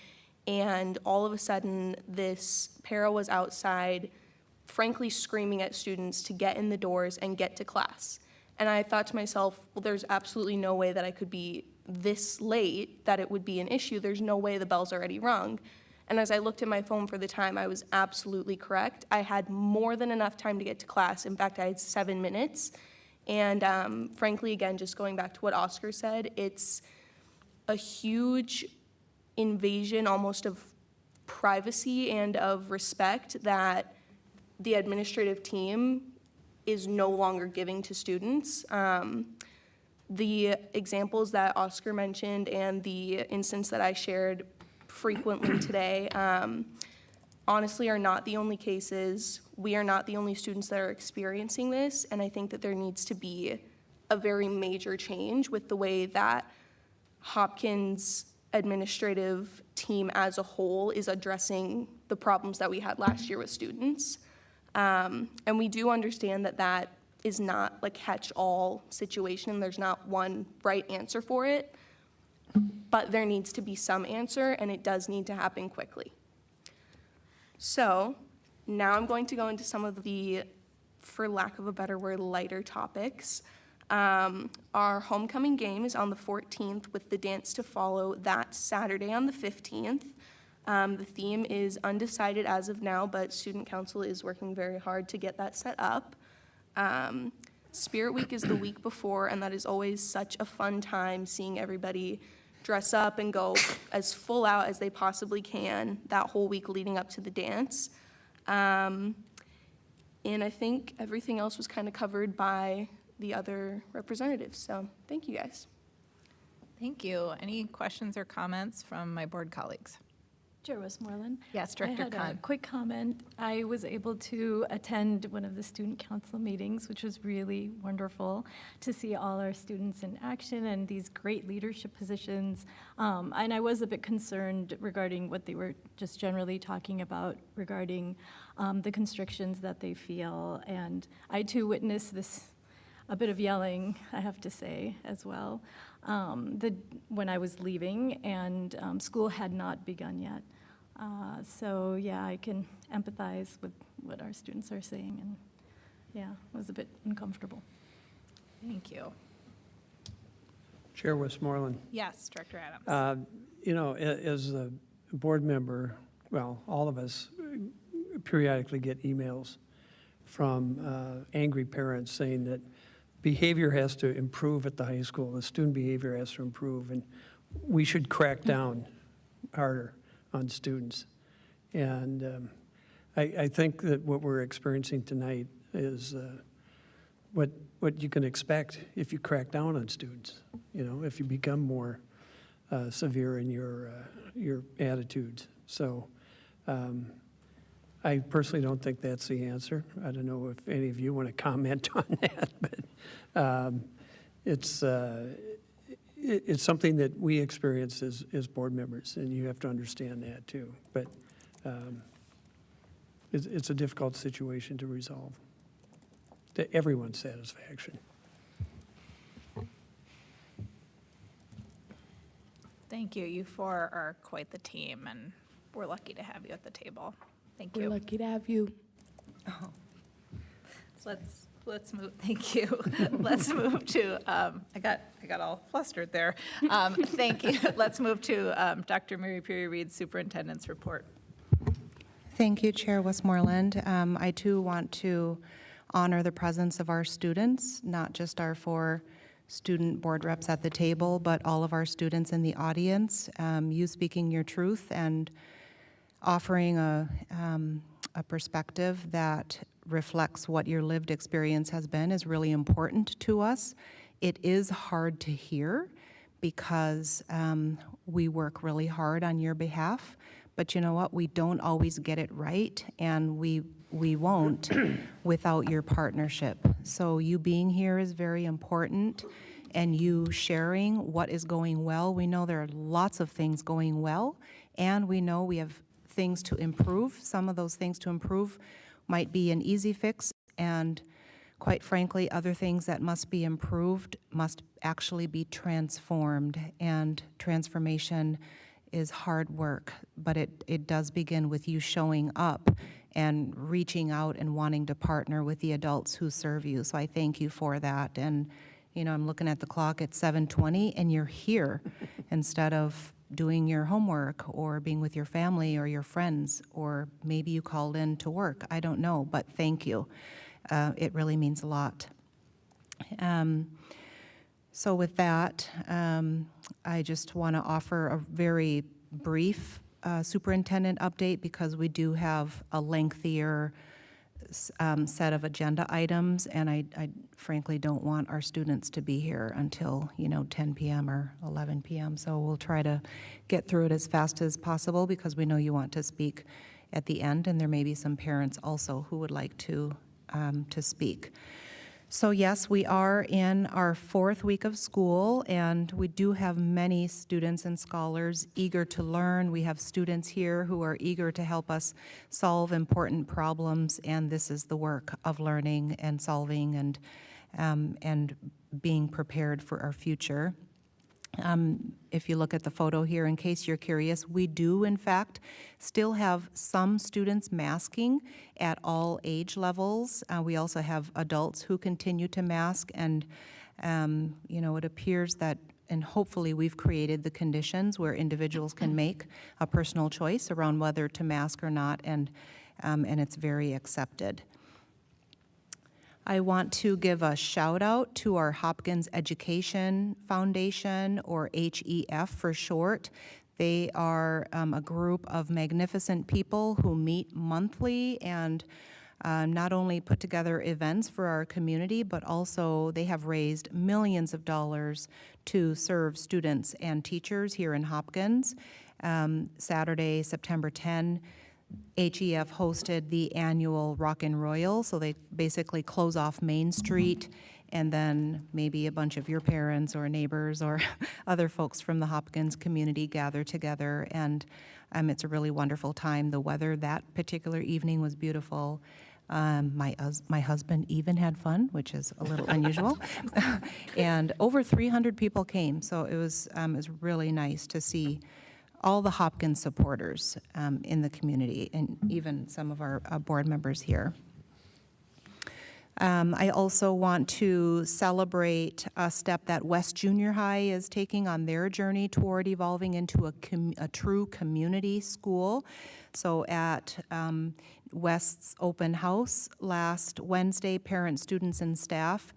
Speaker 10: and all of a sudden this para was outside, frankly screaming at students to get in the doors and get to class. And I thought to myself, well, there's absolutely no way that I could be this late that it would be an issue. There's no way the bell's already rung. And as I looked at my phone for the time, I was absolutely correct. I had more than enough time to get to class. In fact, I had 7 minutes. And frankly, again, just going back to what Oscar said, it's a huge invasion almost of privacy and of respect that the administrative team is no longer giving to students. The examples that Oscar mentioned and the instance that I shared frequently today, honestly are not the only cases. We are not the only students that are experiencing this, and I think that there needs to be a very major change with the way that Hopkins administrative team as a whole is addressing the problems that we had last year with students. And we do understand that that is not a catch-all situation. There's not one right answer for it, but there needs to be some answer, and it does need to happen quickly. So now I'm going to go into some of the, for lack of a better word, lighter topics. Our homecoming game is on the 14th with the dance to follow that Saturday on the 15th. The theme is undecided as of now, but student council is working very hard to get that set up. Spirit Week is the week before, and that is always such a fun time, seeing everybody dress up and go as full out as they possibly can that whole week leading up to the dance. And I think everything else was kind of covered by the other representatives, so thank you guys.
Speaker 2: Thank you. Any questions or comments from my board colleagues?
Speaker 12: Chair Westmoreland?
Speaker 2: Yes, Director
Speaker 12: I had a
Speaker 2: Khan.
Speaker 12: quick comment. I was able to attend one of the student council meetings, which was really wonderful to see all our students in action and these great leadership positions. And I was a bit concerned regarding what they were just generally talking about regarding the constrictions that they feel. And I too witnessed this, a bit of yelling, I have to say, as well, when I was leaving, and school had not begun yet. So yeah, I can empathize with what our students are saying, and yeah, it was a bit uncomfortable.
Speaker 2: Thank you.
Speaker 4: Chair Westmoreland.
Speaker 2: Yes, Director Adams.
Speaker 4: You know, as a board member, well, all of us periodically get emails from angry parents saying that behavior has to improve at the high school, the student behavior has to improve, and we should crack down harder on students. And I think that what we're experiencing tonight is what you can expect if you crack down on students, you know, if you become more severe in your attitudes. So I personally don't think that's the answer. I don't know if any of you want to comment on that, but it's something that we experience as board members, and you have to understand that too. But it's a difficult situation to resolve to everyone's satisfaction.
Speaker 2: Thank you. You four are quite the team, and we're lucky to have you at the table. Thank you.
Speaker 9: We're lucky to have you.
Speaker 2: Oh. Let's move. Thank you. Let's move to. I got all flustered there. Thank you. Let's move to Dr. Mary Peary Reed's superintendent's report.
Speaker 3: Thank you, Chair Westmoreland. I too want to honor the presence of our students, not just our 4 student board reps at the table, but all of our students in the audience. You speaking your truth and offering a perspective that reflects what your lived experience has been is really important to us. It is hard to hear because we work really hard on your behalf, but you know what? We don't always get it right, and we won't without your partnership. So you being here is very important, and you sharing what is going well. We know there are lots of things going well, and we know we have things to improve. Some of those things to improve might be an easy fix, and quite frankly, other things that must be improved must actually be transformed, and transformation is hard work, but it does begin with you showing up and reaching out and wanting to partner with the adults who serve you. So I thank you for that. And, you know, I'm looking at the clock at 7:20, and you're here instead of doing your homework or being with your family or your friends, or maybe you called in to work. I don't know, but thank you. It really means a lot. So with that, I just want to offer a very brief superintendent update because we do have a lengthier set of agenda items, and I frankly don't want our students to be here until, 10 p.m. or 11 p.m. So we'll try to get through it as fast as possible because we know you want to speak at the end, and there may be some parents also who would like to speak. So yes, we are in our 4th week of school, and we do have many students and scholars eager to learn. We have students here who are eager to help us solve important problems, and this is the work of learning and solving and being prepared for our future. If you look at the photo here, in case you're curious, we do, in fact, still have some students masking at all age levels. We also have adults who continue to mask, and, it appears that, and hopefully we've created the conditions where individuals can make a personal choice around whether to mask or not, and it's very accepted. I want to give a shout out to our Hopkins Education Foundation, or HEF for short. They are a group of magnificent people who meet monthly and not only put together events for our community, but also they have raised millions of dollars to serve students and teachers here in Hopkins. Saturday, September 10, HEF hosted the annual Rock and Royal, so they basically close off Main Street, and then maybe a bunch of your parents or neighbors or other folks from the Hopkins community gather together, and it's a really wonderful time. The weather that particular evening was beautiful. My husband even had fun, which is a little unusual, and over 300 people came, so it was really nice to see all the Hopkins supporters in the community, and even some of our board members here. I also want to celebrate a step that West Junior High is taking on their journey toward evolving into a true community school. So at West's open house last Wednesday, parents, students, and staff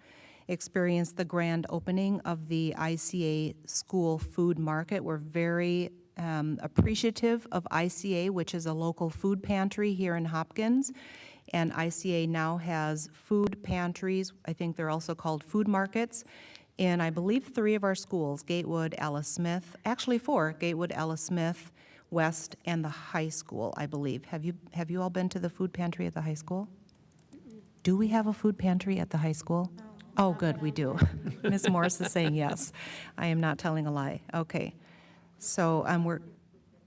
Speaker 3: experienced the grand opening of the ICA school food market. We're very appreciative of ICA, which is a local food pantry here in Hopkins. And ICA now has food pantries. I think they're also called food markets. And I believe 3 of our schools, Gatewood, Alice Smith, actually 4, Gatewood, Alice Smith, West, and the high school, I believe. Have you all been to the food pantry at the high school? Do we have a food pantry at the high school? No. Oh, good, we do. Ms. Morris is saying yes. I am not telling a lie. Okay. So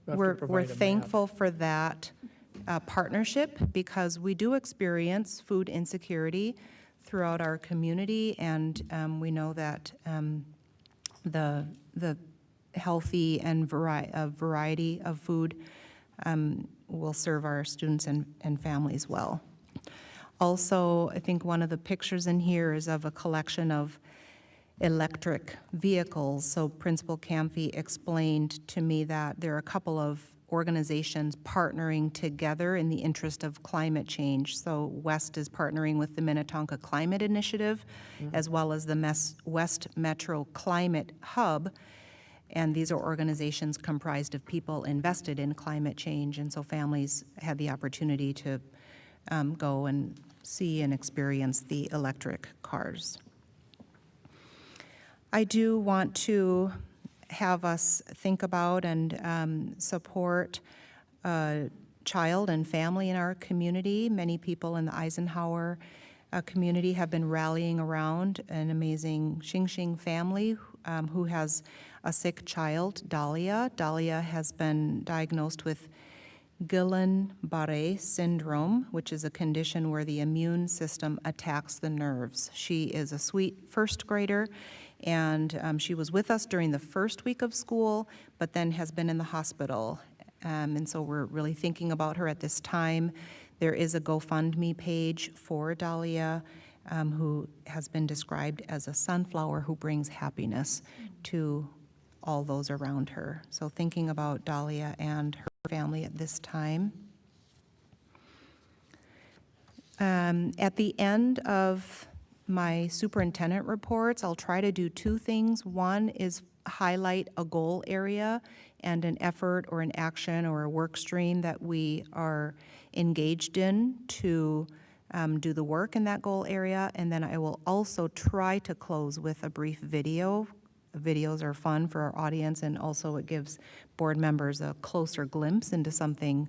Speaker 3: we're thankful for that partnership, because we do experience food insecurity throughout our community, and we know that the healthy and variety of food will serve our students and families well. Also, I think one of the pictures in here is of a collection of electric vehicles. So Principal Camphy explained to me that there are a couple of organizations partnering together in the interest of climate change. So West is partnering with the Minnetonka Climate Initiative, as well as the West Metro Climate Hub. And these are organizations comprised of people invested in climate change, and so families had the opportunity to go and see and experience the electric cars. I do want to have us think about and support child and family in our community. Many people in the Eisenhower community have been rallying around an amazing Xing Xing family who has a sick child, Dahlia. Dahlia has been diagnosed with Guillain-Barré syndrome, which is a condition where the immune system attacks the nerves. She is a sweet first grader, and she was with us during the first week of school, but then has been in the hospital. And so we're really thinking about her at this time. There is a GoFundMe page for Dahlia, who has been described as a sunflower who brings happiness to all those around her. So thinking about Dahlia and her family at this time. At the end of my superintendent reports, I'll try to do two things. One is highlight a goal area and an effort or an action or a work stream that we are engaged in to do the work in that goal area. And then I will also try to close with a brief video. Videos are fun for our audience, and also it gives board members a closer glimpse into something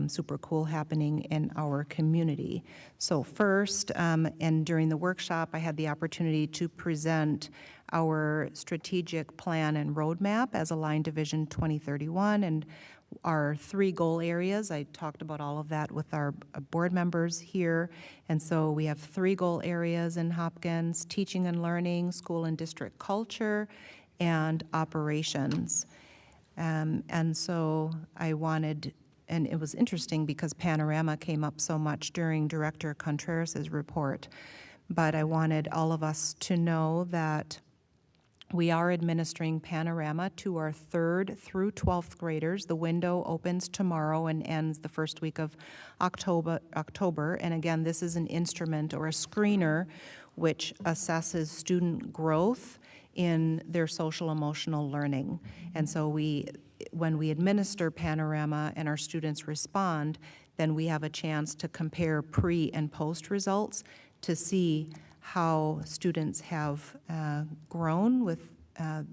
Speaker 3: super cool happening in our community. So first, and during the workshop, I had the opportunity to present our strategic plan and roadmap as aligned to Vision 2031 and our 3 goal areas. I talked about all of that with our board members here. And so we have 3 goal areas in Hopkins: teaching and learning, school and district culture, and operations. And so I wanted, and it was interesting because Panorama came up so much during Director Contreras' report, but I wanted all of us to know that we are administering Panorama to our 3rd through 12th graders. The window opens tomorrow and ends the first week of October. And again, this is an instrument or a screener which assesses student growth in their social emotional learning. And so when we administer Panorama and our students respond, then we have a chance to compare pre and post results to see how students have grown with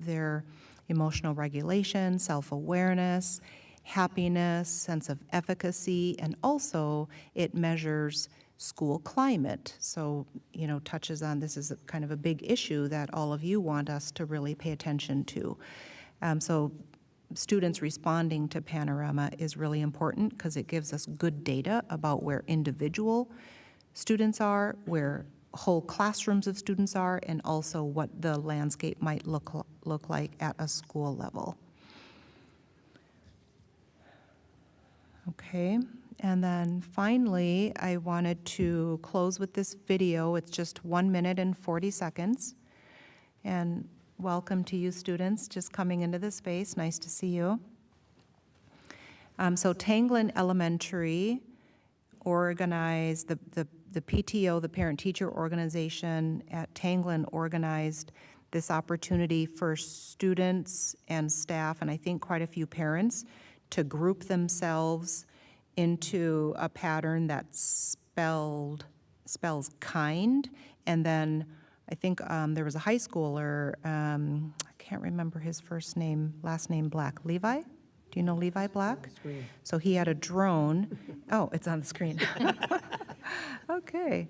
Speaker 3: their emotional regulation, self-awareness, happiness, sense of efficacy, and also it measures school climate. So, you know, touches on, this is kind of a big issue that all of you want us to really pay attention to. So students responding to Panorama is really important because it gives us good data about where individual students are, where whole classrooms of students are, and also what the landscape might look like at a school level. Okay, and then finally, I wanted to close with this video. It's just 1 minute and 40 seconds. And welcome to you students just coming into the space. Nice to see you. So Tanglin Elementary organized, the PTO, the parent-teacher organization at Tanglin, organized this opportunity for students and staff, and I think quite a few parents, to group themselves into a pattern that spells kind. And then I think there was a high schooler, I can't remember his last name Black, Levi? Do you know Levi Black? So he had a drone. Oh, it's on the screen. Okay.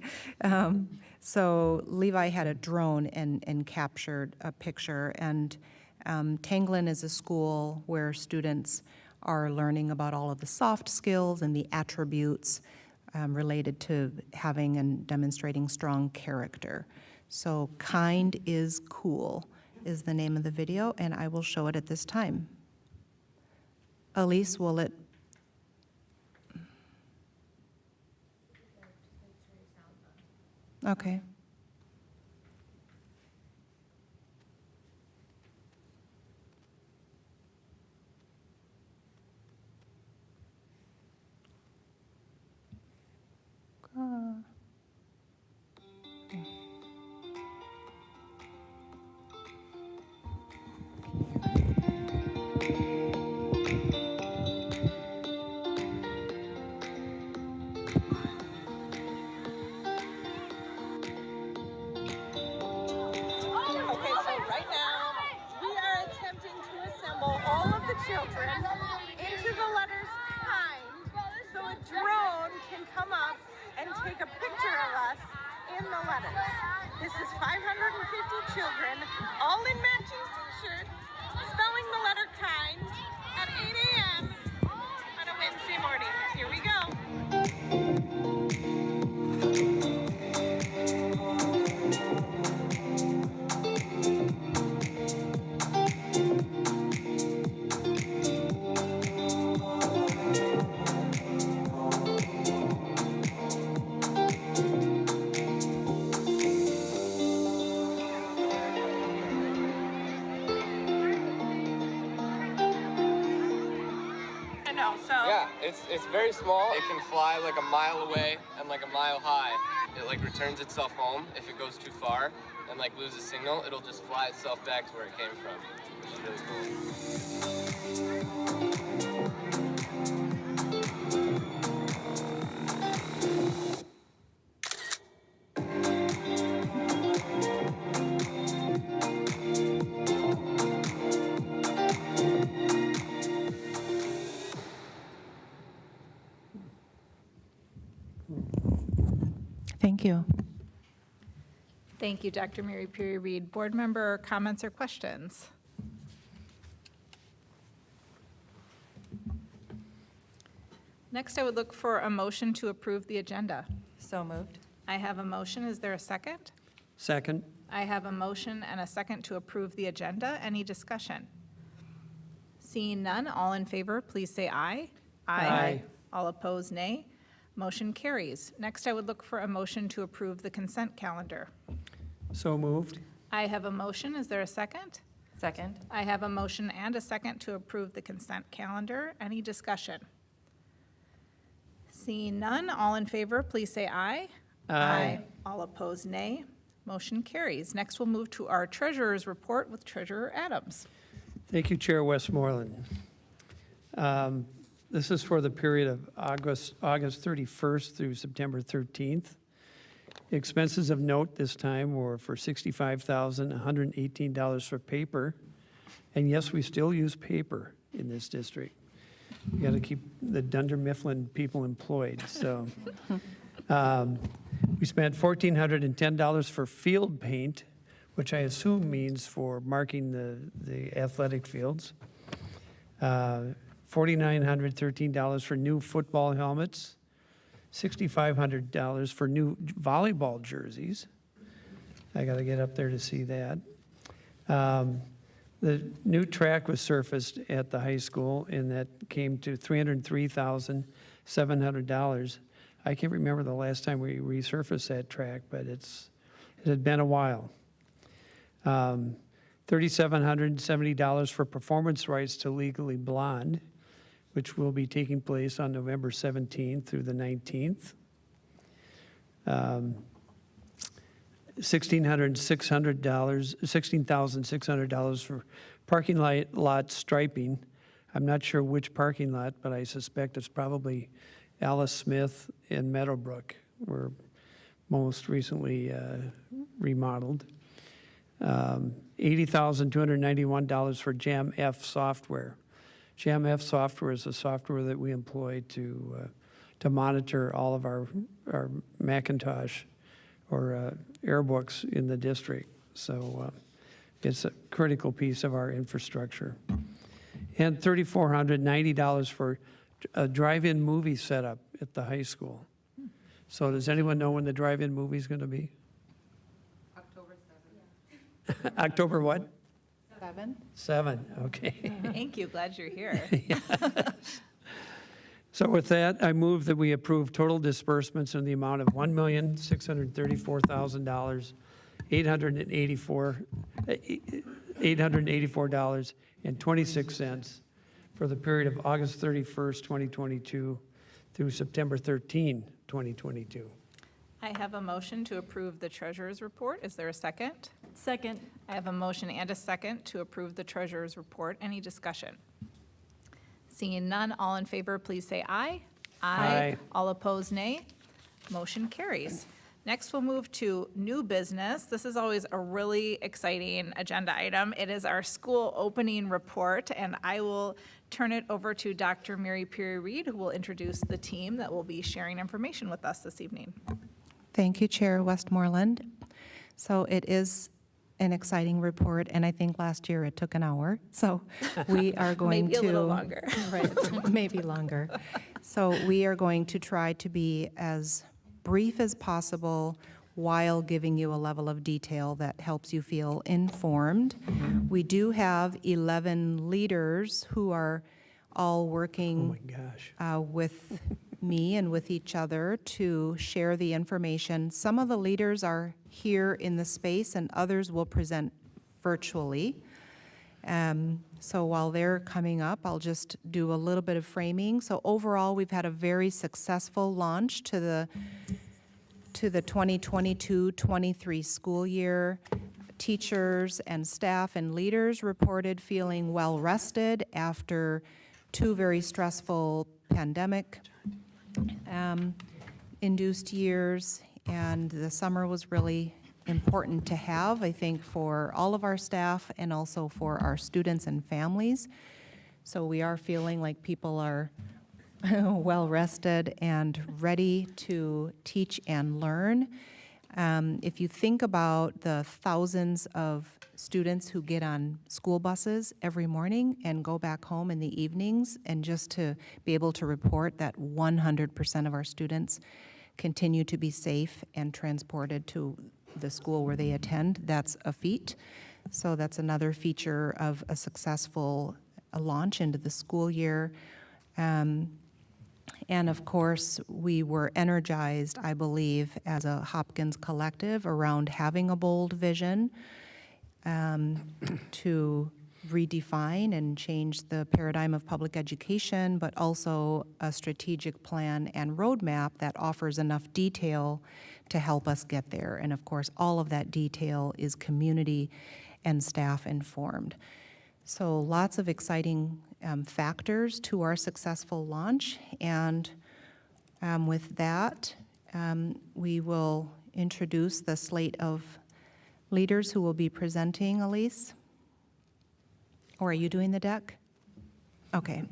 Speaker 3: So Levi had a drone and captured a picture. And Tanglin is a school where students are learning about all of the soft skills and the attributes related to having and demonstrating strong character. So Kind is Cool is the name of the video, and I will show it at this time. Elise, will it? Okay.
Speaker 2: Okay, so right now we are attempting to assemble all of the children into the letters kind, so a drone can come up and take a picture of us in the letters. This is 550 children, all in matching t-shirts, spelling the letter kind at 8 a.m. on a Wednesday morning. Here we go. I know, so.
Speaker 17: Yeah, it's very small. It can fly like a mile away and like a mile high. It like returns itself home if it goes too far and like loses signal. It'll just fly itself back to where it came from, which is really cool.
Speaker 3: Thank you.
Speaker 2: Thank you, Dr. Mary Perry Reed. Board member comments or questions? Next, I would look for a motion to approve the agenda.
Speaker 15: So moved.
Speaker 2: I have a motion. Is there a second?
Speaker 4: Second.
Speaker 2: I have a motion and a second to approve the agenda. Any discussion? Seeing none, all in favor, please say aye.
Speaker 4: Aye.
Speaker 2: All opposed, nay. Motion carries. Next, I would look for a motion to approve the consent calendar.
Speaker 4: So moved.
Speaker 2: I have a motion. Is there a second?
Speaker 15: Second.
Speaker 2: I have a motion and a second to approve the consent calendar. Any discussion? Seeing none, all in favor, please say aye.
Speaker 4: Aye.
Speaker 2: All opposed, nay. Motion carries. Next, we'll move to our treasurer's report with Treasurer Adams.
Speaker 4: Thank you, Chair Westmoreland. This is for the period of August 31st through September 13th. Expenses of note this time were for $65,118 for paper. And yes, we still use paper in this district. We got to keep the Dunder Mifflin people employed, so. We spent $1,410 for field paint, which I assume means for marking the athletic fields. $4,913 for new football helmets, $6,500 for new volleyball jerseys. I got to get up there to see that. The new track was surfaced at the high school, and that came to $303,700. I can't remember the last time we resurfaced that track, but it had been a while. $3,770 for performance rights to Legally Blonde, which will be taking place on November 17th through the 19th. $16,600 for parking lot striping. I'm not sure which parking lot, but I suspect it's probably Alice Smith and Meadowbrook were most recently remodeled. $80,291 for JAM-F software. JAM-F software is a software that we employ to monitor all of our Macintosh or Airbooks in the district. So it's a critical piece of our infrastructure. And $3,490 for a drive-in movie setup at the high school. So does anyone know when the drive-in movie is going to be?
Speaker 15: October 7th.
Speaker 4: October what?
Speaker 3: 7.
Speaker 4: 7, okay.
Speaker 2: Thank you. Glad you're here.
Speaker 4: So with that, I move that we approve total disbursements in the amount of $1,634,000, $884.26 for the period of August 31st, 2022 through September 13, 2022.
Speaker 2: I have a motion to approve the treasurer's report. Is there a second?
Speaker 12: Second.
Speaker 2: I have a motion and a second to approve the treasurer's report. Any discussion? Seeing none, all in favor, please say aye.
Speaker 4: Aye.
Speaker 2: All opposed, nay. Motion carries. Next, we'll move to new business. This is always a really exciting agenda item. It is our school opening report, and I will turn it over to Dr. Mary Peary-Reed, who will introduce the team that will be sharing information with us this evening.
Speaker 3: Thank you, Chair Westmoreland. So it is an exciting report, and I think last year it took an hour. So we are going to...
Speaker 2: Maybe a little longer.
Speaker 3: Right, maybe longer. So we are going to try to be as brief as possible while giving you a level of detail that helps you feel informed. We do have 11 leaders who are all working with me and with each other to share the information. Some of the leaders are here in the space and others will present virtually. So while they're coming up, I'll just do a little bit of framing. So overall, we've had a very successful launch to the 2022-23 school year. Teachers and staff and leaders reported feeling well rested after 2 very stressful pandemic induced years, and the summer was really important to have, I think, for all of our staff and also for our students and families. So we are feeling like people are well rested and ready to teach and learn. If you think about the thousands of students who get on school buses every morning and go back home in the evenings, and just to be able to report that 100% of our students continue to be safe and transported to the school where they attend, that's a feat. So that's another feature of a successful launch into the school year. And of course, we were energized, I believe, as a Hopkins collective around having a bold vision to redefine and change the paradigm of public education, but also a strategic plan and roadmap that offers enough detail to help us get there. And of course, all of that detail is community and staff informed. So lots of exciting factors to our successful launch. And with that, we will introduce the slate of leaders who will be presenting. Elise? Or are you doing the deck? Okay.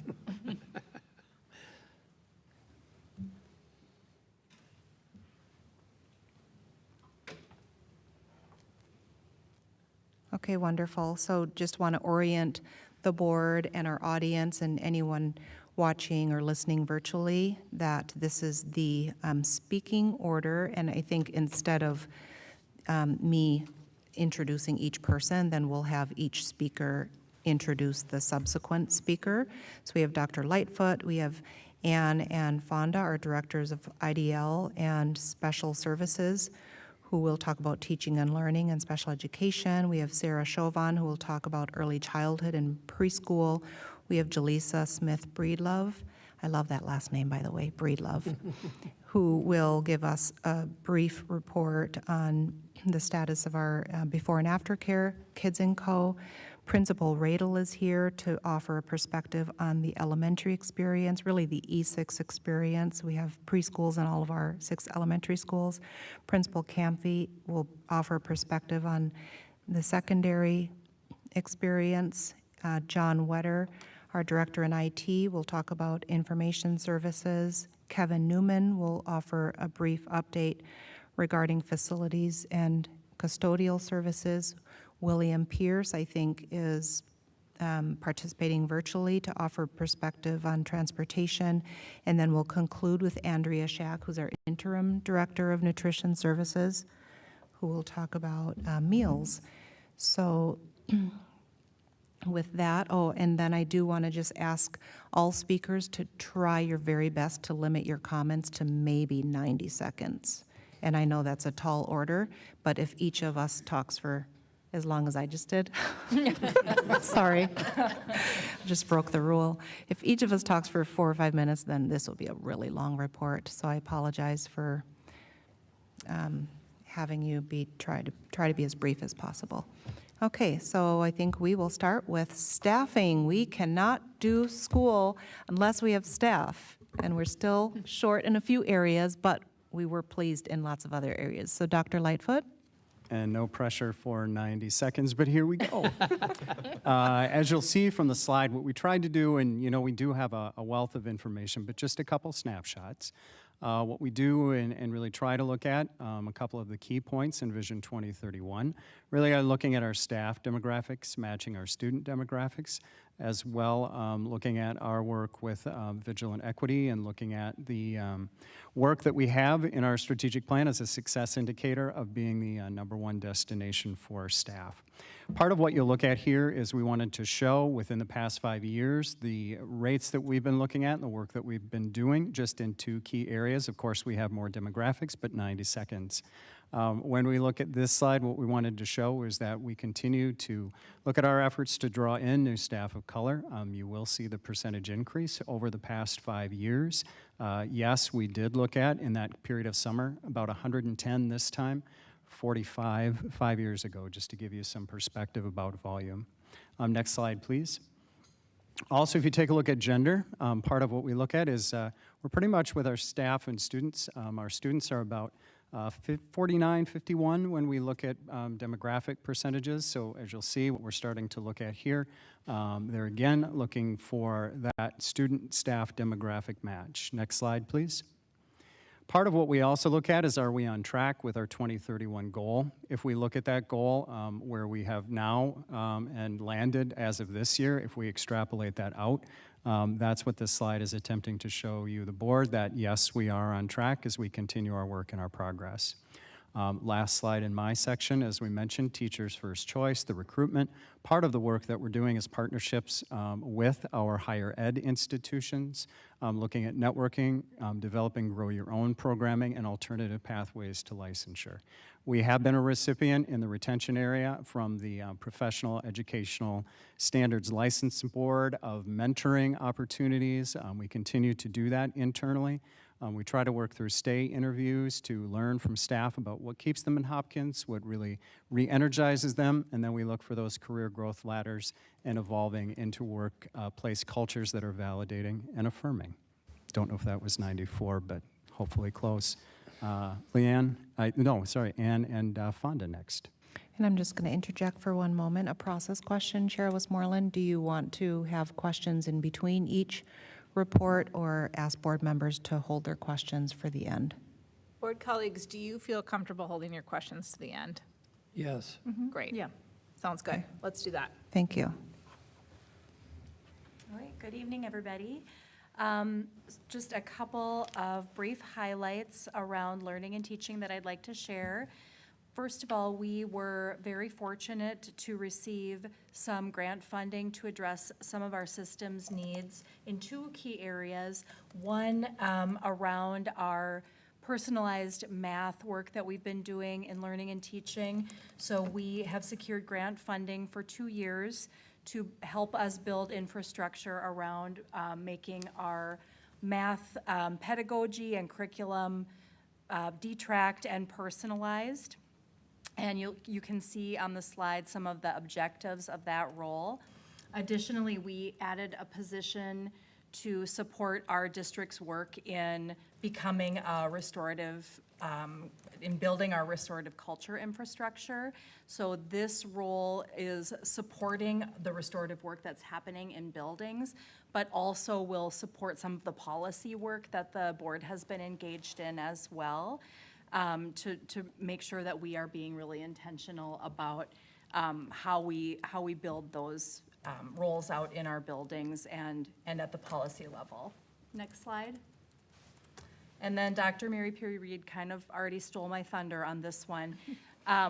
Speaker 3: Okay, wonderful. So just want to orient the board and our audience and anyone watching or listening virtually that this is the speaking order. And I think instead of me introducing each person, then we'll have each speaker introduce the subsequent speaker. So we have Dr. Lightfoot, we have Anne and Fonda, our directors of IDL and Special Services, who will talk about teaching and learning and special education. We have Sarah Chauvin, who will talk about early childhood and preschool. We have Jaleesa Smith-Breedlove. I love that last name, by the way, Breedlove, who will give us a brief report on the status of our before and after care, Kids & Co. Principal Radel is here to offer a perspective on the elementary experience, really the E6 experience. We have preschools in all of our 6 elementary schools. Principal Campy will offer a perspective on the secondary experience. John Wetter, our director in IT, will talk about information services. Kevin Newman will offer a brief update regarding facilities and custodial services. William Pierce, I think, is participating virtually to offer perspective on transportation. And then we'll conclude with Andrea Shack, who's our interim director of nutrition services, who will talk about meals. So with that, oh, and then I do want to just ask all speakers to try your very best to limit your comments to maybe 90 seconds. And I know that's a tall order, but if each of us talks for as long as I just did. Sorry. Just broke the rule. If each of us talks for 4 or 5 minutes, then this will be a really long report. So I apologize for having you try to be as brief as possible. Okay, so I think we will start with staffing. We cannot do school unless we have staff, and we're still short in a few areas, but we were pleased in lots of other areas. So Dr. Lightfoot?
Speaker 18: And no pressure for 90 seconds, but here we go. As you'll see from the slide, what we tried to do, and we do have a wealth of information, but just a couple snapshots. What we do and really try to look at, a couple of the key points in Vision 2031, really are looking at our staff demographics, matching our student demographics, as well looking at our work with vigilant equity and looking at the work that we have in our strategic plan as a success indicator of being the #1 destination for staff. Part of what you'll look at here is we wanted to show within the past 5 years the rates that we've been looking at and the work that we've been doing just in 2 key areas. Of course, we have more demographics, but 90 seconds. When we look at this slide, what we wanted to show is that we continue to look at our efforts to draw in new staff of color. You will see the percentage increase over the past 5 years. Yes, we did look at, in that period of summer, about 110 this time, 45 5 years ago, just to give you some perspective about volume. Next slide, please. Also, if you take a look at gender, part of what we look at is we're pretty much with our staff and students. Our students are about 49, 51 when we look at demographic percentages. So as you'll see, what we're starting to look at here, they're again looking for that student-staff demographic match. Next slide, please. Part of what we also look at is, are we on track with our 2031 goal? If we look at that goal, where we have now and landed as of this year, if we extrapolate that out, that's what this slide is attempting to show you, the board, that yes, we are on track as we continue our work and our progress. Last slide in my section, as we mentioned, Teachers First Choice, the recruitment. Part of the work that we're doing is partnerships with our higher ed institutions, looking at networking, developing Grow Your Own programming, and alternative pathways to licensure. We have been a recipient in the retention area from the Professional Educational Standards License Board of mentoring opportunities. We continue to do that internally. We try to work through stay interviews to learn from staff about what keeps them in Hopkins, what really re-energizes them, and then we look for those career growth ladders and evolving into workplace cultures that are validating and affirming. Don't know if that was 94, but hopefully close. Ann and Fonda next.
Speaker 3: And I'm just going to interject for one moment, a process question. Chair Westmoreland, do you want to have questions in between each report or ask board members to hold their questions for the end?
Speaker 2: Board colleagues, do you feel comfortable holding your questions to the end?
Speaker 4: Yes.
Speaker 2: Great. Yeah. Sounds good. Let's do that.
Speaker 3: Thank you.
Speaker 19: All right, good evening, everybody. Just a couple of brief highlights around learning and teaching that I'd like to share. First of all, we were very fortunate to receive some grant funding to address some of our systems needs in 2 key areas. One, around our personalized math work that we've been doing in learning and teaching. So we have secured grant funding for 2 years to help us build infrastructure around making our math pedagogy and curriculum detracked and personalized. And you can see on the slide some of the objectives of that role. Additionally, we added a position to support our district's work in becoming a restorative, in building our restorative culture infrastructure. So this role is supporting the restorative work that's happening in buildings, but also will support some of the policy work that the board has been engaged in as well. To make sure that we are being really intentional about how we build those roles out in our buildings and at the policy level. Next slide. And then Dr. Mary Perry Reed kind of already stole my thunder on this one.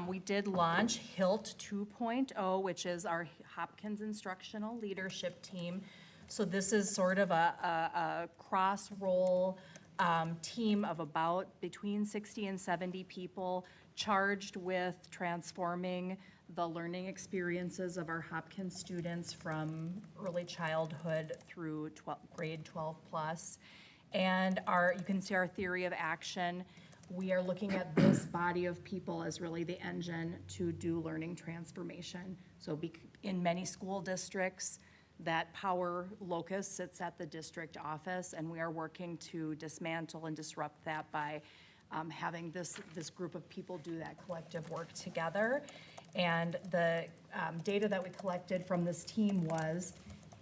Speaker 19: We did launch HILT 2.0, which is our Hopkins Instructional Leadership Team. So this is sort of a cross-role team of about between 60 and 70 people charged with transforming the learning experiences of our Hopkins students from early childhood through grade 12 plus. And you can see our theory of action.
Speaker 20: we are looking at this body of people as really the engine to do learning transformation. So in many school districts, that power locus sits at the district office, and we are working to dismantle and disrupt that by having this group of people do that collective work together. And the data that we collected from this team was,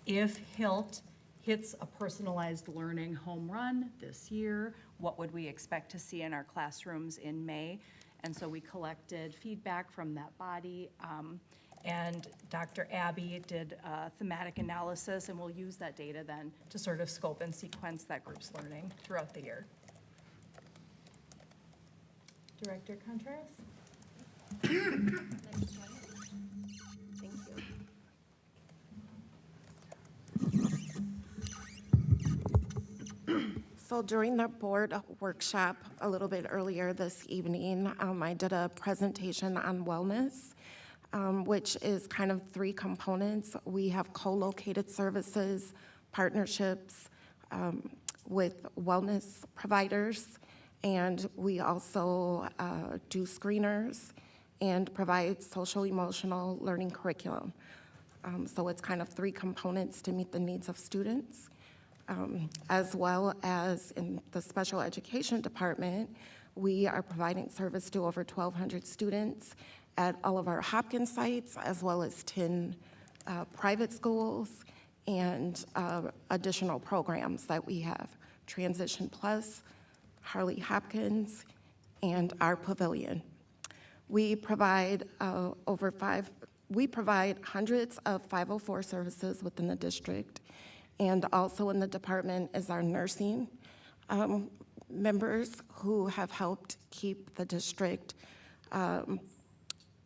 Speaker 20: if HILT hits a personalized learning home run this year, what would we expect to see in our classrooms in May? And so we collected feedback from that body, and Dr. Abby did a thematic analysis, and we'll use that data then to sort of scope and sequence that group's learning throughout the year. Director Contreras?
Speaker 6: Thank you. So during the board workshop a little bit earlier this evening, I did a presentation on wellness, which is kind of three components. We have co-located services, partnerships with wellness providers, and we also do screeners and provide social emotional learning curriculum. So it's kind of three components to meet the needs of students. As well as in the special education department, we are providing service to over 1,200 students at all of our Hopkins sites, as well as 10 private schools and additional programs that we have, Transition Plus, Harley Hopkins, and our Pavilion. We provide hundreds of 504 services within the district. And also in the department is our nursing members who have helped keep the district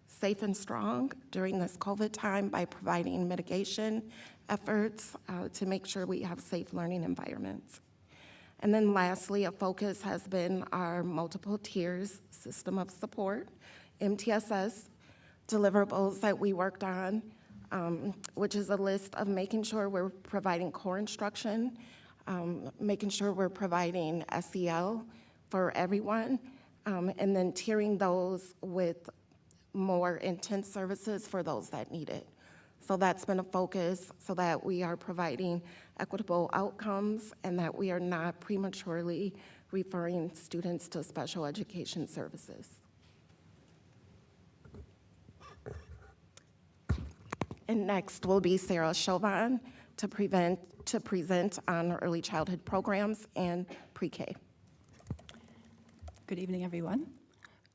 Speaker 6: safe and strong during this COVID time by providing mitigation efforts to make sure we have safe learning environments. And then lastly, a focus has been our multiple tiers system of support, MTSS, deliverables that we worked on, which is a list of making sure we're providing core instruction, making sure we're providing SEL for everyone, and then tiering those with more intense services for those that need it. So that's been a focus so that we are providing equitable outcomes and that we are not prematurely referring students to special education services. And next will be Sarah Chauvin to present on early childhood programs and pre-K.
Speaker 21: Good evening, everyone.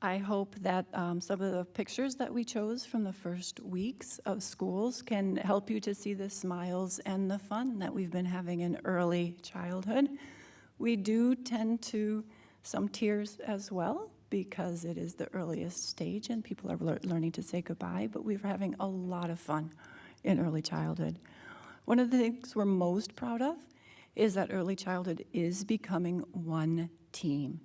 Speaker 21: I hope that some of the pictures that we chose from the first weeks of schools can help you to see the smiles and the fun that we've been having in early childhood. We do tend to some tears as well, because it is the earliest stage and people are learning to say goodbye, but we're having a lot of fun in early childhood. One of the things we're most proud of is that early childhood is becoming one team,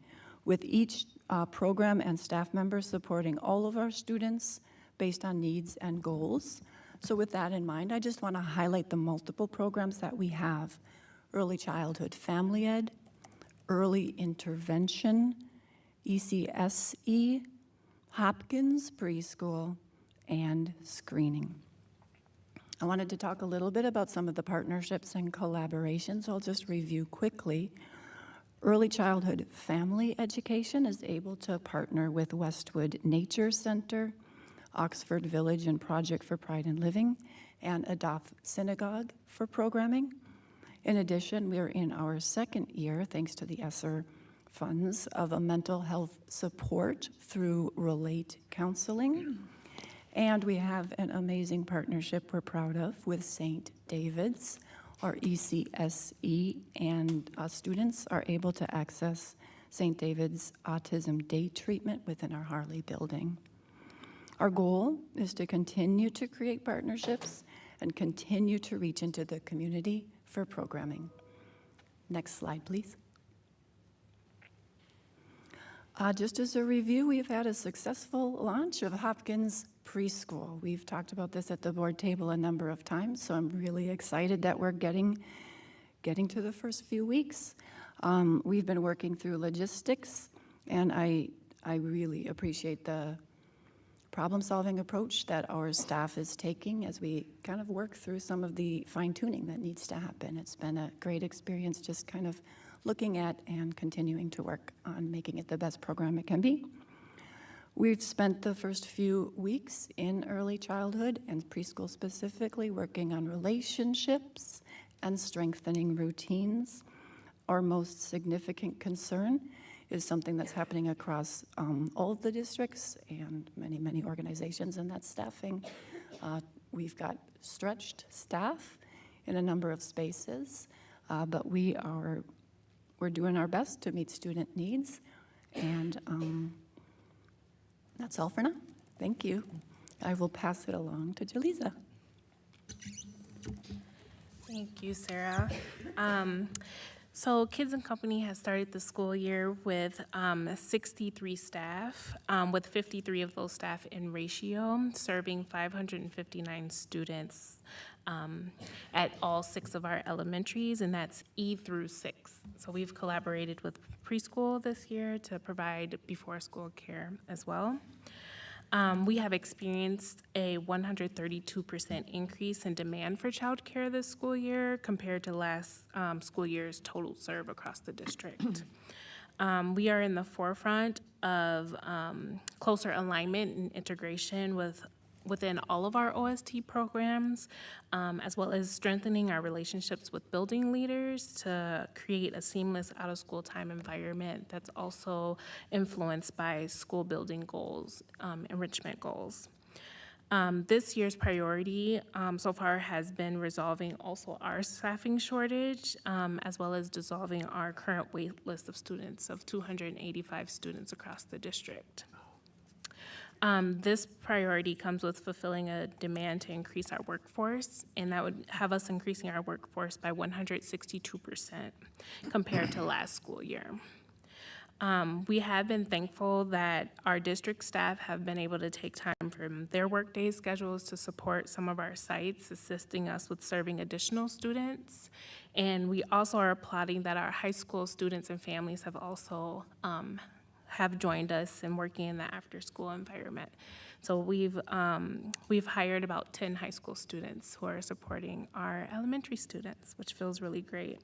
Speaker 21: with each program and staff member supporting all of our students based on needs and goals. So with that in mind, I just want to highlight the multiple programs that we have: early childhood family ed, early intervention, ECSE, Hopkins preschool, and screening. I wanted to talk a little bit about some of the partnerships and collaborations. I'll just review quickly. Early childhood family education is able to partner with Westwood Nature Center, Oxford Village and Project for Pride in Living, and Adopt Synagogue for programming. In addition, we are in our second year, thanks to the ESSER funds, of a mental health support through Relate Counseling. And we have an amazing partnership we're proud of with St. David's. Our ECSE and students are able to access St. David's Autism Day treatment within our Harley building. Our goal is to continue to create partnerships and continue to reach into the community for programming. Next slide, please. Just as a review, we've had a successful launch of Hopkins Preschool. We've talked about this at the board table a number of times, so I'm really excited that we're getting to the first few weeks. We've been working through logistics And I really appreciate the problem-solving approach that our staff is taking as we kind of work through some of the fine-tuning that needs to happen. It's been a great experience just kind of looking at and continuing to work on making it the best program it can be. We've spent the first few weeks in early childhood and preschool specifically working on relationships and strengthening routines. Our most significant concern is something that's happening across all of the districts and many organizations, and that's staffing. We've got stretched staff in a number of spaces, but we're doing our best to meet student needs, and that's all for now. Thank you. I will pass it along to Jaleesa.
Speaker 8: Thank you, Sarah. So Kids and Company has started the school year with 63 staff, with 53 of those staff in ratio, serving 559 students at all 6 of our elementaries, and that's E through 6. So we've collaborated with preschool this year to provide before-school care as well. We have experienced a 132% increase in demand for childcare this school year compared to last school year's total serve across the district. We are in the forefront of closer alignment and integration within all of our OST programs, as well as strengthening our relationships with building leaders to create a seamless out-of-school time environment that's also influenced by school building goals, enrichment goals. This year's priority so far has been resolving also our staffing shortage, as well as dissolving our current wait list of students of 285 students across the district. This priority comes with fulfilling a demand to increase our workforce, and that would have us increasing our workforce by 162% compared to last school year. We have been thankful that our district staff have been able to take time from their workday schedules to support some of our sites, assisting us with serving additional students. And we also are applauding that our high school students and families have also have joined us in working in the after-school environment. So we've hired about 10 high school students who are supporting our elementary students, which feels really great.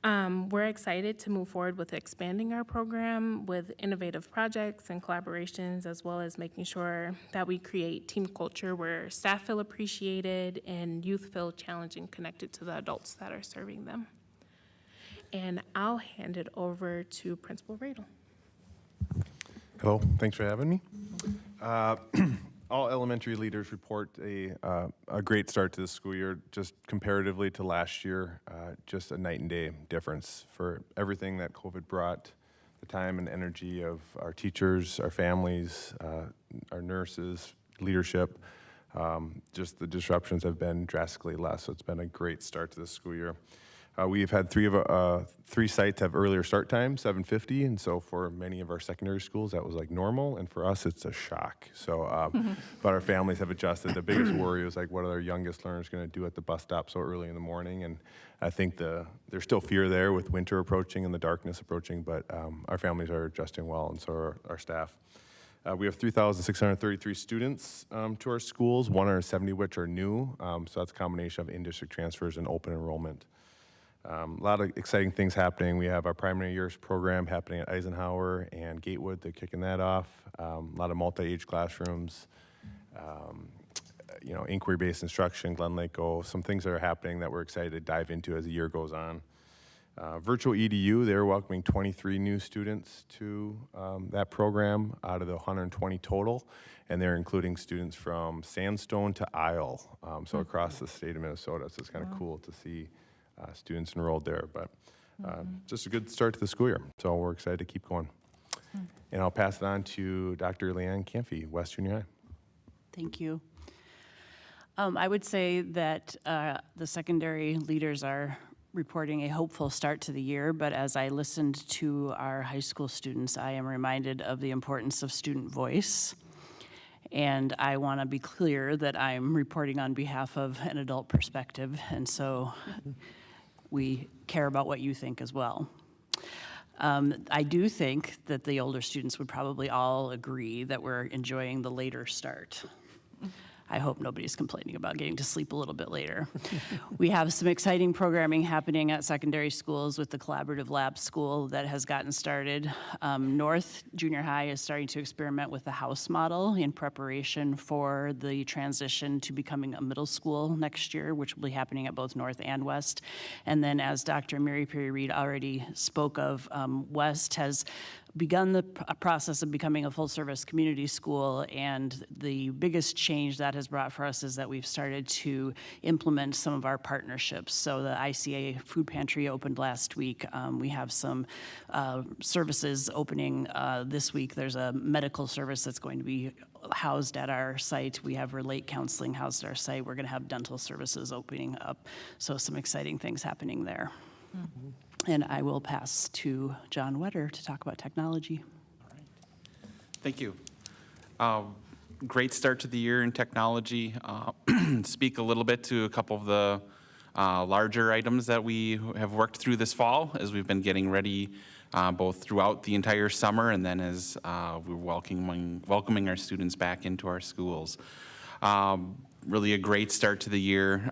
Speaker 8: We're excited to move forward with expanding our program with innovative projects and collaborations, as well as making sure that we create team culture where staff feel appreciated and youth feel challenged and connected to the adults that are serving them. And I'll hand it over to Principal Radel.
Speaker 22: Hello, thanks for having me. All elementary leaders report a great start to the school year, just comparatively to last year, just a night and day difference for everything that COVID brought, the time and energy of our teachers, our families, our nurses, leadership. Just the disruptions have been drastically less, so it's been a great start to the school year. We've had three sites have earlier start times, 7:50, and so for many of our secondary schools, that was like normal, and for us, it's a shock. So, but our families have adjusted. The biggest worry was like, what are our youngest learners going to do at the bus stop so early in the morning? And I think there's still fear there with winter approaching and the darkness approaching, but our families are adjusting well, and so are our staff. We have 3,633 students to our schools, 170 which are new, so that's a combination of in-district transfers and open enrollment. A lot of exciting things happening. We have our primary years program happening at Eisenhower and Gatewood. They're kicking that off. A lot of multi-age classrooms, inquiry-based instruction, Glen Lake Go, some things that are happening that we're excited to dive into as the year goes on. Virtual EDU, they're welcoming 23 new students to that program out of the 120 total, and they're including students from Sandstone to Isle, so across the state of Minnesota. So it's kind of cool to see students enrolled there, but just a good start to the school year. So we're excited to keep going. And I'll pass it on to Dr. Leanne Camphy, West Junior High.
Speaker 23: Thank you. I would say that the secondary leaders are reporting a hopeful start to the year, but as I listened to our high school students, I am reminded of the importance of student voice. And I want to be clear that I'm reporting on behalf of an adult perspective, and so we care about what you think as well. I do think that the older students would probably all agree that we're enjoying the later start. I hope nobody's complaining about getting to sleep a little bit later. We have some exciting programming happening at secondary schools with the Collaborative Lab School that has gotten started. North Junior High is starting to experiment with the house model in preparation for the transition to becoming a middle school next year, which will be happening at both North and West. And then, as Dr. Mary Perry Reed already spoke of, West has begun the process of becoming a full-service community school, and the biggest change that has brought for us is that we've started to implement some of our partnerships. So the ICA food pantry opened last week. We have some services opening this week. There's a medical service that's going to be housed at our site. We have Relate Counseling housed at our site. We're going to have dental services opening up. So some exciting things happening there. And I will pass to John Wetter to talk about technology.
Speaker 1: Thank you. Great start to the year in technology. Speak a little bit to a couple of the larger items that we have worked through this fall as we've been getting ready both throughout the entire summer and then as we're welcoming our students back into our schools. Really a great start to the year.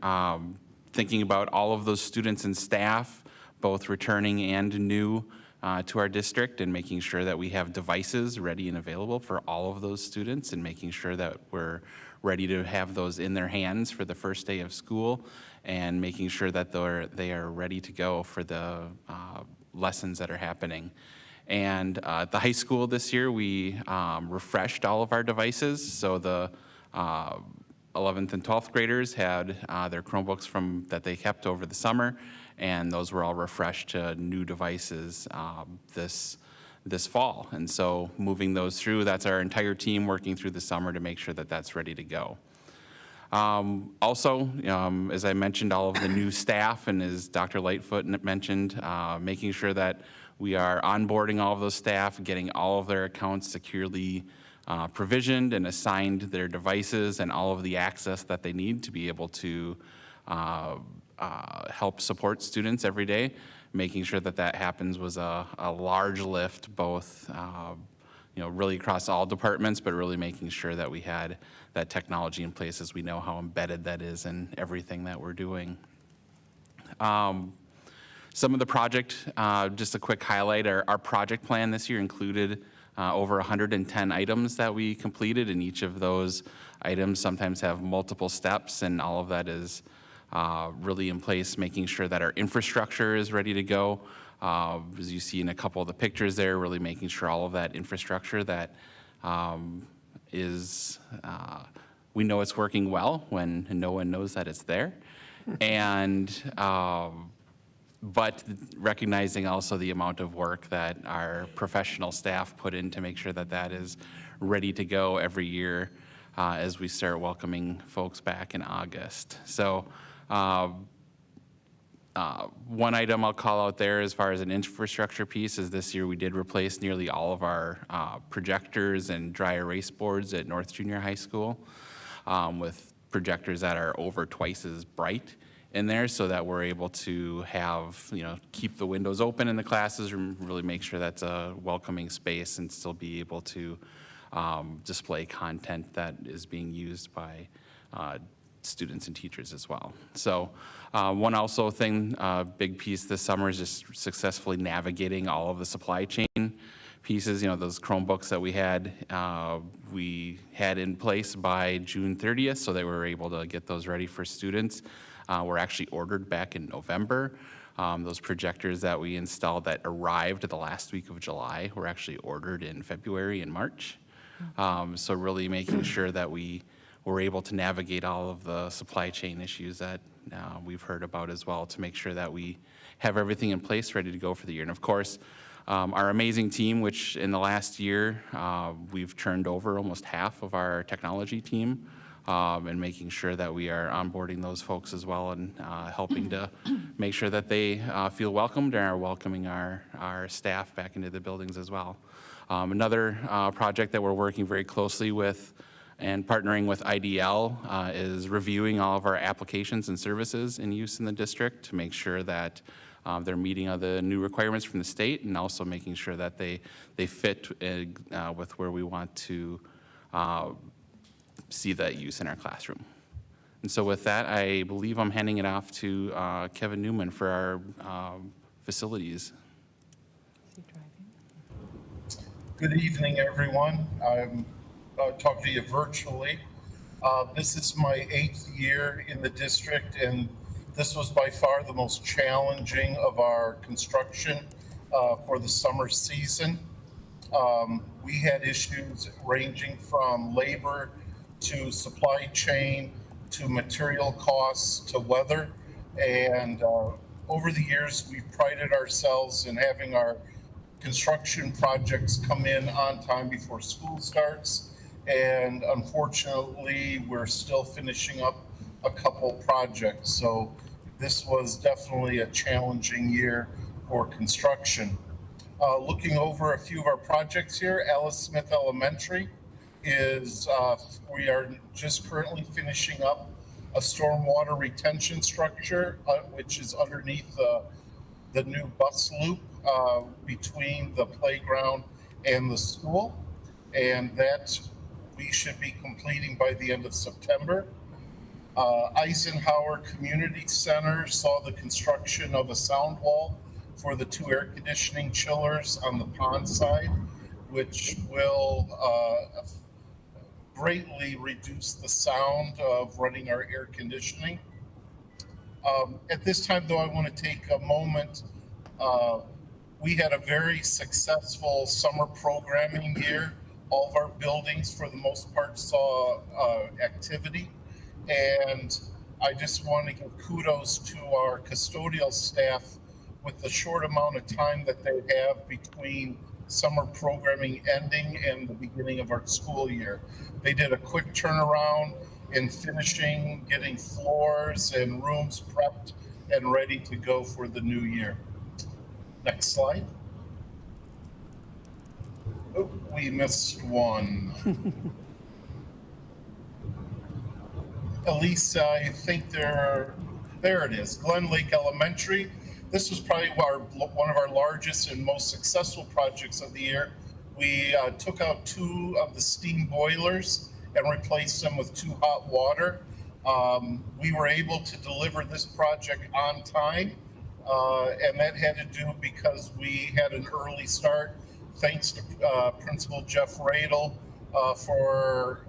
Speaker 1: Thinking about all of those students and staff, both returning and new to our district, and making sure that we have devices ready and available for all of those students, and making sure that we're ready to have those in their hands for the first day of school, and making sure that they are ready to go for the lessons that are happening. And at the high school this year, we refreshed all of our devices. So the 11th and 12th graders had their Chromebooks that they kept over the summer, and those were all refreshed to new devices this fall. And so moving those through, that's our entire team working through the summer to make sure that that's ready to go. Also, as I mentioned, all of the new staff, and as Dr. Lightfoot mentioned, making sure that we are onboarding all of those staff, getting all of their accounts securely provisioned and assigned their devices and all of the access that they need to be able to help support students every day. Making sure that that happens was a large lift, both really across all departments, but really making sure that we had that technology in place, as we know how embedded that is in everything that we're doing. Some of the project, just a quick highlight, our project plan this year included over 110 items that we completed, and each of those items sometimes have multiple steps, and all of that is really in place, making sure that our infrastructure is ready to go. As you see in a couple of the pictures there, really making sure all of that infrastructure that we know it's working well when no one knows that it's there. And but recognizing also the amount of work that our professional staff put in to make sure that that is ready to go every year as we start welcoming folks back in August. So one item I'll call out there as far as an infrastructure piece is this year we did replace nearly all of our projectors and dry erase boards at North Junior High School with projectors that are over twice as bright in there, so that we're able to have, keep the windows open in the classes and really make sure that's a welcoming space and still be able to display content that is being used by students and teachers as well. So one also thing, big piece this summer is just successfully navigating all of the supply chain pieces. Those Chromebooks that we had in place by June 30th, so that we were able to get those ready for students. Were actually ordered back in November. Those projectors that we installed that arrived the last week of July were actually ordered in February and March. So really making sure that we were able to navigate all of the supply chain issues that we've heard about as well, to make sure that we have everything in place ready to go for the year. And of course, our amazing team, which in the last year, we've turned over almost half of our technology team, and making sure that we are onboarding those folks as well, and helping to make sure that they feel welcomed and are welcoming our staff back into the buildings as well. Another project that we're working very closely with and partnering with IDL is reviewing all of our applications and services in use in the district to make sure that they're meeting the new requirements from the state, and also making sure that they fit with where we want to see that use in our classroom. And so with that, I believe I'm handing it off to Kevin Newman for our facilities.
Speaker 7: Good evening, everyone. I'm talking to you virtually. This is my 8th year in the district, and this was by far the most challenging of our construction for the summer season. We had issues ranging from labor to supply chain to material costs to weather, and over the years we've prided ourselves in having our construction projects come in on time before school starts, and unfortunately we're still finishing up a couple projects, so this was definitely a challenging year for construction. Looking over a few of our projects here, Alice Smith Elementary is we are just currently finishing up a stormwater retention structure which is underneath the new bus loop between the playground and the school, and that we should be completing by the end of September. Eisenhower Community Center saw the construction of a sound wall for the 2 air conditioning chillers on the pond side, which will greatly reduce the sound of running our air conditioning. At this time, though, I want to take a moment. We had a very successful summer programming year. All of our buildings, for the most part, saw activity. And I just want to give kudos to our custodial staff with the short amount of time that they have between summer programming ending and the beginning of our school year. They did a quick turnaround in finishing, getting floors and rooms prepped and ready to go for the new year. Next slide. Oh, we missed one. Elise, I think there it is, Glen Lake Elementary. This was probably one of our largest and most successful projects of the year. We took out 2 of the steam boilers and replaced them with 2 hot water. We were able to deliver this project on time, and that had to do because we had an early start. Thanks to Principal Jeff Radel for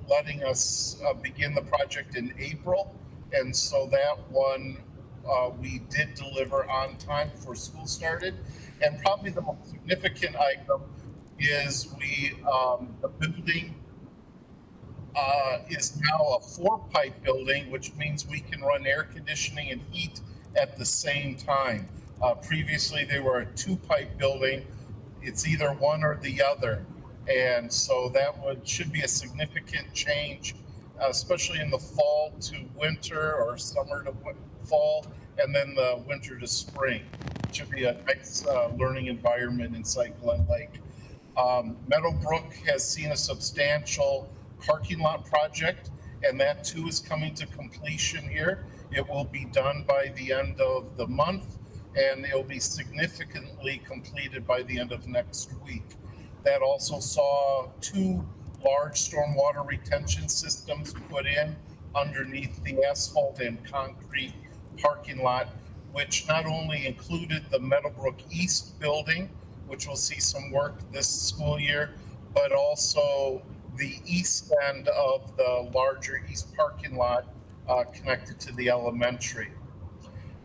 Speaker 7: letting us begin the project in April. And so that one we did deliver on time before school started. And probably the most significant item is the building is now a 4-pipe building, which means we can run air conditioning and heat at the same time. Previously, they were a 2-pipe building. It's either one or the other. And so that should be a significant change, especially in the fall to winter or summer to fall, and then the winter to spring. It should be a nice learning environment inside Glen Lake. Meadowbrook has seen a substantial parking lot project, and that too is coming to completion here. It will be done by the end of the month, and it will be significantly completed by the end of next week. That also saw 2 large stormwater retention systems put in underneath the asphalt and concrete parking lot, which not only included the Meadowbrook East building, which will see some work this school year, but also the east end of the larger east parking lot connected to the elementary.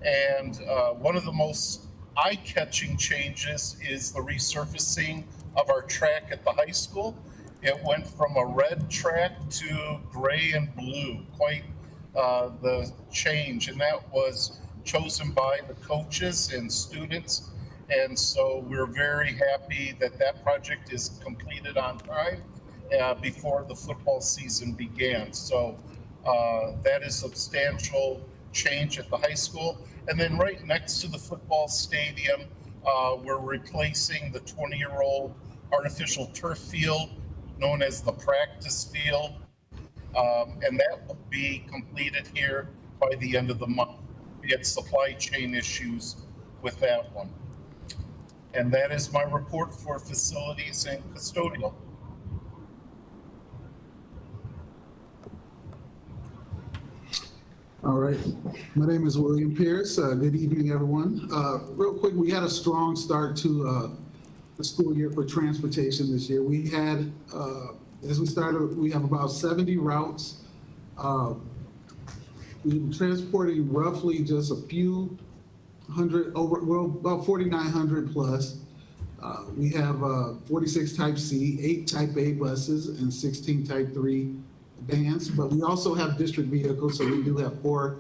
Speaker 7: And one of the most eye-catching changes is the resurfacing of our track at the high school. It went from a red track to gray and blue, quite the change, and that was chosen by the coaches and students. And so we're very happy that that project is completed on time before the football season began. So that is substantial change at the high school. And then right next to the football stadium, we're replacing the 20-year-old artificial turf field known as the practice field. And that will be completed here by the end of the month. We had supply chain issues with that one. And that is my report for facilities and custodial.
Speaker 5: All right. My name is William Pierce. Good evening, everyone. Real quick, we had a strong start to the school year for transportation this year. We had, as we started, we have about 70 routes. We were transporting roughly just a few hundred, about 4,900 plus. We have 46 Type C, 8 Type A buses, and 16 Type 3 vans, but we also have district vehicles, so we do have 4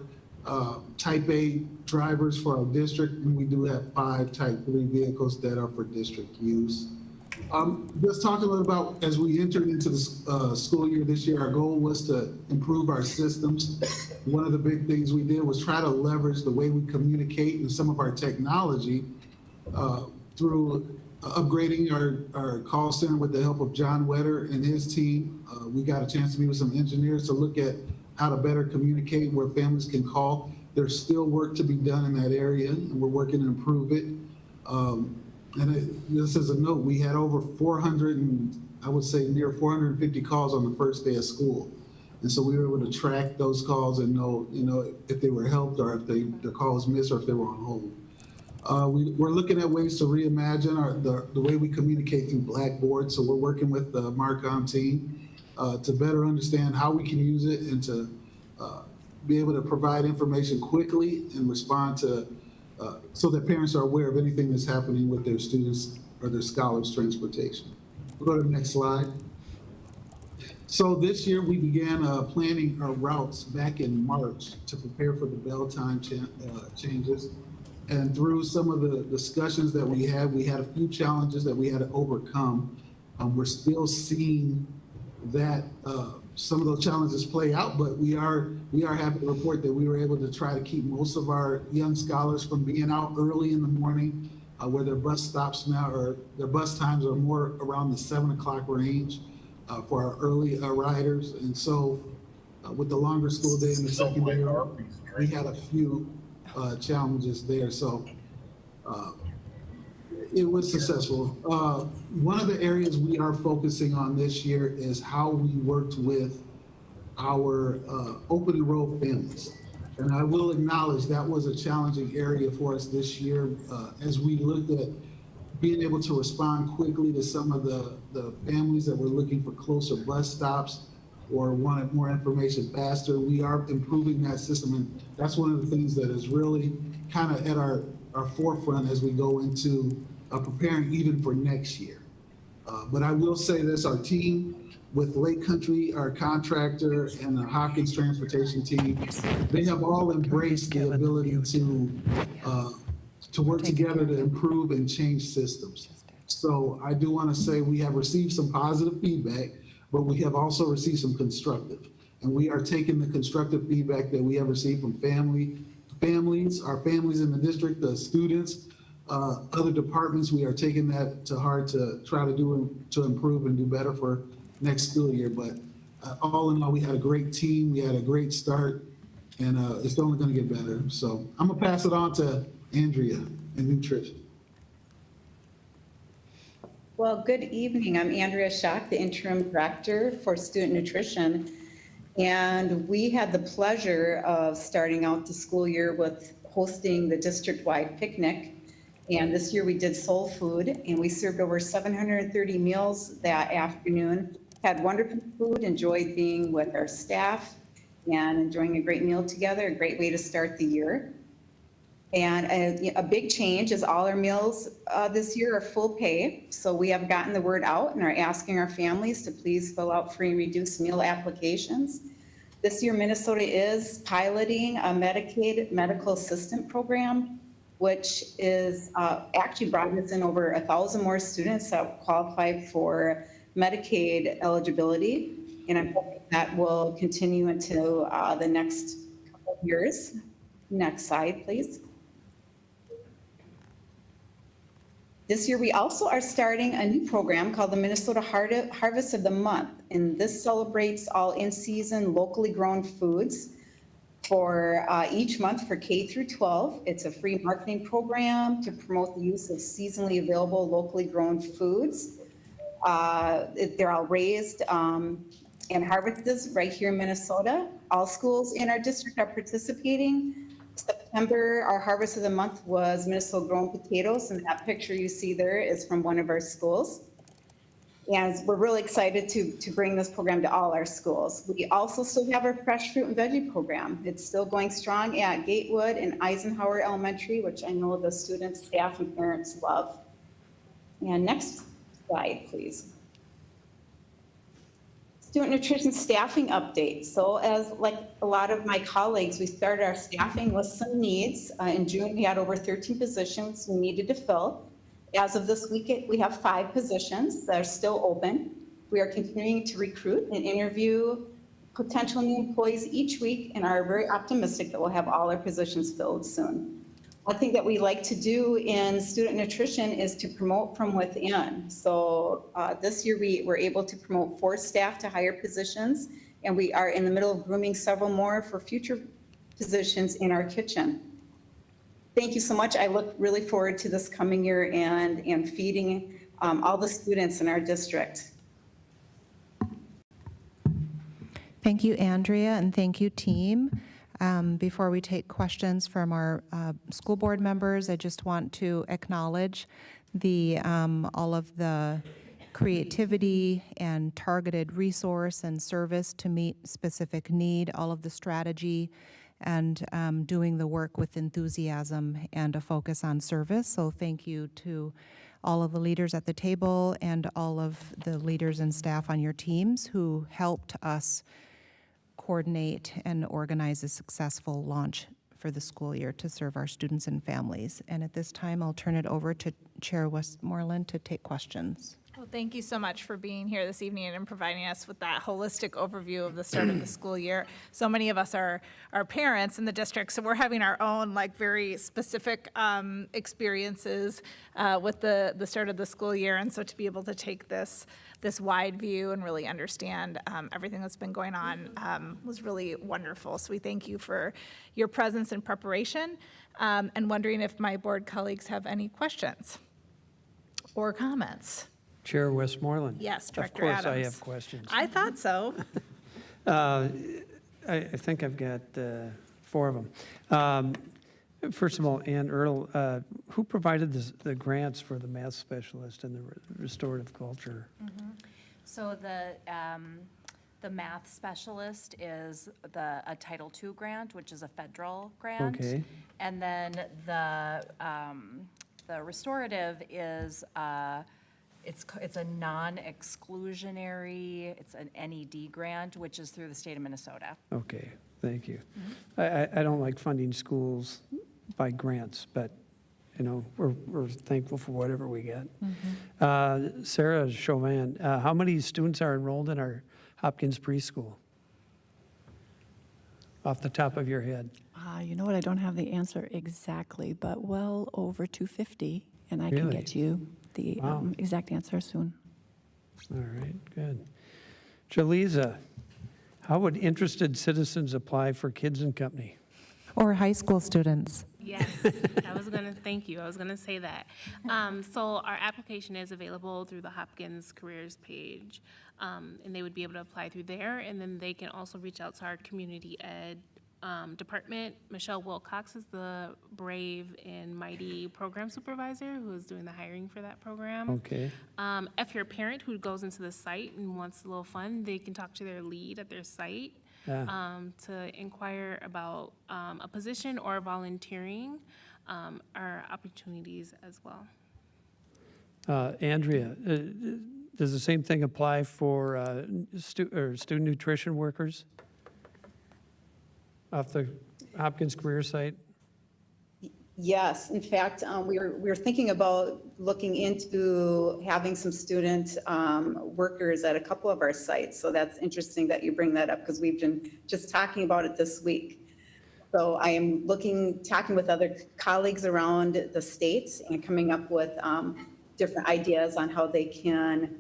Speaker 5: Type A drivers for our district, and we do have 5 Type 3 vehicles that are for district use. Just talking a little about, as we entered into the school year this year, our goal was to improve our systems. One of the big things we did was try to leverage the way we communicate and some of our technology through upgrading our call center with the help of John Wetter and his team. We got a chance to meet with some engineers to look at how to better communicate where families can call. There's still work to be done in that area, and we're working to improve it. Just as a note, we had over 400 and I would say near 450 calls on the first day of school. And so we were able to track those calls and know, if they were helped or if their call was missed or if they were on hold. We're looking at ways to reimagine the way we communicate through Blackboard. So we're working with the Marcom team to better understand how we can use it and to be able to provide information quickly and respond to, so that parents are aware of anything that's happening with their students or their scholars' transportation. We'll go to the next slide. So this year we began planning our routes back in March to prepare for the bell time changes. And through some of the discussions that we had a few challenges that we had to overcome. We're still seeing that some of those challenges play out, but we are happy to report that we were able to try to keep most of our young scholars from being out early in the morning, where their bus stops now, or their bus times are more around the 7 o'clock range for our early riders. And so with the longer school day in the secondary, we had a few challenges there. So it was successful. One of the areas we are focusing on this year is how we worked with our open enrolled families. And I will acknowledge that was a challenging area for us this year as we looked at being able to respond quickly to some of the families that were looking for closer bus stops or wanted more information faster. We are improving that system, and that's one of the things that is really kind of at our forefront as we go into preparing even for next year. But I will say this, our team with Lake Country, our contractor, and the Hopkins transportation team, they have all embraced the ability to work together to improve and change systems. So I do want to say we have received some positive feedback, but we have also received some constructive. And we are taking the constructive feedback that we have received from families, our families in the district, the students, other departments. We are taking that to heart to try to improve and do better for next school year. But all in all, we had a great team. We had a great start, and it's only going to get better. So I'm going to pass it on to Andrea in nutrition.
Speaker 13: Well, good evening. I'm Andrea Schock, the interim director for student nutrition. And we had the pleasure of starting out the school year with hosting the district-wide picnic. And this year we did soul food, and we served over 730 meals that afternoon. Had wonderful food, enjoyed being with our staff and enjoying a great meal together, a great way to start the year. And a big change is all our meals this year are full pay. So we have gotten the word out and are asking our families to please fill out free and reduced meal applications. This year, Minnesota is piloting a Medicaid medical assistant program, which is actually brought us in over 1,000 more students that qualify for Medicaid eligibility. And I'm hoping that will continue into the next couple of years. Next slide, please. This year, we also are starting a new program called the Minnesota Harvest of the Month, and this celebrates all in-season locally grown foods. for each month for K through 12. It's a free marketing program to promote the use of seasonally available locally grown foods. They're all raised and harvested right here in Minnesota. All schools in our district are participating. September, our harvest of the month was Minnesota grown potatoes, and that picture you see there is from one of our schools. And we're really excited to bring this program to all our schools. We also still have our fresh fruit and veggie program. It's still going strong at Gatewood and Eisenhower Elementary, which I know the students, staff, and parents love. And next slide, please. Student nutrition staffing update. So as like a lot of my colleagues, we started our staffing with some needs. In June, we had over 13 positions we needed to fill. As of this week, we have 5 positions that are still open. We are continuing to recruit and interview potential new employees each week and are very optimistic that we'll have all our positions filled soon. One thing that we like to do in student nutrition is to promote from within. So this year we were able to promote 4 staff to higher positions, and we are in the middle of grooming several more for future positions in our kitchen. Thank you so much. I look really forward to this coming year and feeding all the students in our district.
Speaker 3: Thank you, Andrea, and thank you, team. Before we take questions from our school board members, I just want to acknowledge all of the creativity and targeted resource and service to meet specific need, all of the strategy, and doing the work with enthusiasm and a focus on service. So thank you to all of the leaders at the table and all of the leaders and staff on your teams who helped us coordinate and organize a successful launch for the school year to serve our students and families. And at this time, I'll turn it over to Chair Westmoreland to take questions.
Speaker 2: Well, thank you so much for being here this evening and providing us with that holistic overview of the start of the school year. So many of us are parents in the district, so we're having our own very specific experiences with the start of the school year. And so to be able to take this wide view and really understand everything that's been going on was really wonderful. So we thank you for your presence and preparation, and wondering if my board colleagues have any questions or comments.
Speaker 4: Chair Westmoreland.
Speaker 2: Yes, Director Adams.
Speaker 4: Of course I have questions.
Speaker 2: I thought so.
Speaker 4: I think I've got 4 of them. First of all, Ann Earl, who provided the grants for the math specialist and the restorative culture?
Speaker 20: So the math specialist is a Title II grant, which is a federal grant.
Speaker 4: Okay.
Speaker 20: And then the restorative is it's a non-exclusionary, it's an NED grant, which is through the state of Minnesota.
Speaker 4: Okay, thank you. I don't like funding schools by grants, but we're thankful for whatever we get. Sarah Chauvin, how many students are enrolled in our Hopkins preschool? Off the top of your head.
Speaker 21: You know what, I don't have the answer exactly, but well over 250, and I can
Speaker 4: Really?
Speaker 21: get you the exact answer soon.
Speaker 4: All right, good. Jaleesa, how would interested citizens apply for Kids and Company?
Speaker 3: Or high school students.
Speaker 8: Yes, thank you. I was gonna say that. So our application is available through the Hopkins careers page, and they would be able to apply through there. And then they can also reach out to our community ed department. Michelle Wilcox is the brave and mighty program supervisor who is doing the hiring for that program.
Speaker 4: Okay.
Speaker 8: If you're a parent who goes into the site and wants a little fun, they can talk to their lead at their site. To inquire about a position or volunteering are opportunities as well.
Speaker 4: Andrea, does the same thing apply for student nutrition workers off the Hopkins career site?
Speaker 13: Yes, in fact, we were thinking about looking into having some student workers at a couple of our sites. So that's interesting that you bring that up because we've been just talking about it this week. So I am talking with other colleagues around the state and coming up with different ideas on how they can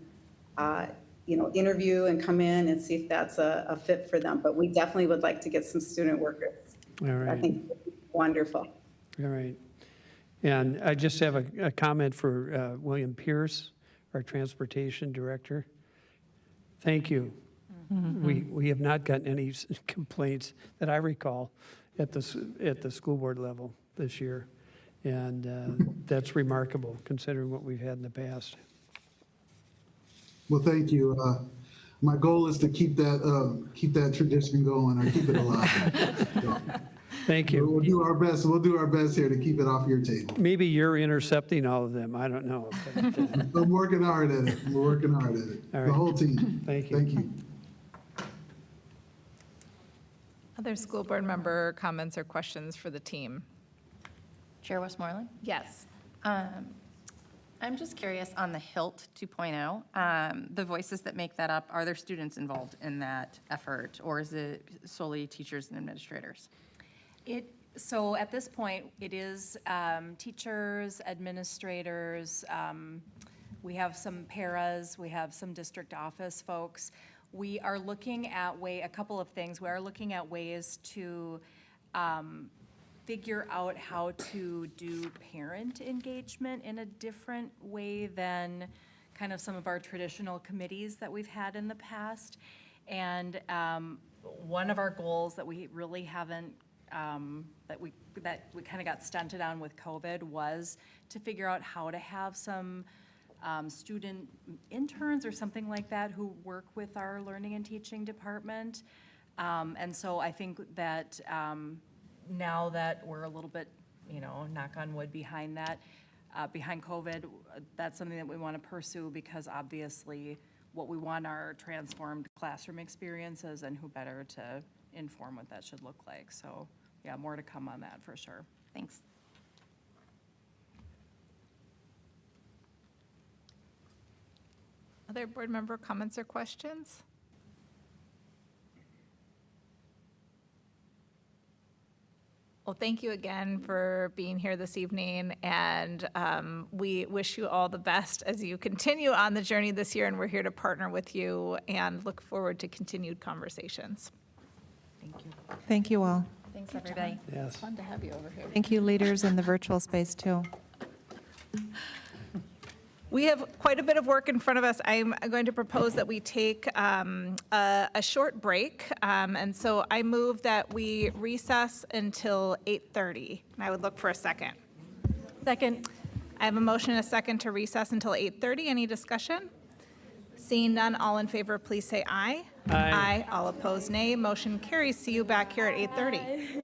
Speaker 13: interview and come in and see if that's a fit for them. But we definitely would like to get some student workers.
Speaker 4: All
Speaker 13: I
Speaker 4: right,
Speaker 13: think it'd be wonderful.
Speaker 4: all right. And I just have a comment for William Pierce, our Transportation Director. Thank you. We have not gotten any complaints that I recall at the school board level this year. And that's remarkable considering what we've had in the past.
Speaker 5: Well, thank you. My goal is to keep that tradition going, or keep it alive.
Speaker 4: Thank you.
Speaker 5: We'll do our best. We'll do our best here to keep it off your table.
Speaker 4: Maybe you're intercepting all of them. I don't know. But,
Speaker 5: I'm working hard at it. We're working hard at it.
Speaker 4: All
Speaker 5: The
Speaker 4: right.
Speaker 5: whole team.
Speaker 4: Thank you.
Speaker 5: Thank you.
Speaker 2: Other school board member comments or questions for the team?
Speaker 15: Chair Westmoreland?
Speaker 2: Yes.
Speaker 15: I'm just curious on the HILT 2.0, the voices that make that up, are there students involved in that effort, or is it solely teachers and administrators?
Speaker 19: So at this point, it is teachers, administrators, we have some paras, we have some district office folks. We are looking at a couple of things. We are looking at ways to figure out how to do parent engagement in a different way than kind of some of our traditional committees that we've had in the past. And one of our goals that we really haven't, that we kind of got stunted on with COVID was to figure out how to have some student interns or something like that who work with our learning and teaching department. And so I think that now that we're a little bit, knock on wood behind that, behind COVID, that's something that we want to pursue because obviously what we want are transformed classroom experiences, and who better to inform what that should look like. So yeah, more to come on that for sure.
Speaker 15: Thanks.
Speaker 2: Other board member comments or questions? Well, thank you again for being here this evening, and we wish you all the best as you continue on the journey this year, and we're here to partner with you and look forward to continued conversations.
Speaker 19: Thank you.
Speaker 3: Thank you all.
Speaker 15: Thanks, everybody.
Speaker 4: Yes.
Speaker 2: Fun to have you over here.
Speaker 3: Thank you, leaders in the virtual space, too.
Speaker 2: We have quite a bit of work in front of us. I'm going to propose that we take a short break. And so I move that we recess until 8:30. And I would look for a second.
Speaker 12: Second.
Speaker 2: I have a motion and a second to recess until 8:30. Any discussion? Seeing none, all in favor, please say aye.
Speaker 4: Aye.
Speaker 2: All opposed, nay. Motion carries. See you back here at 8:30.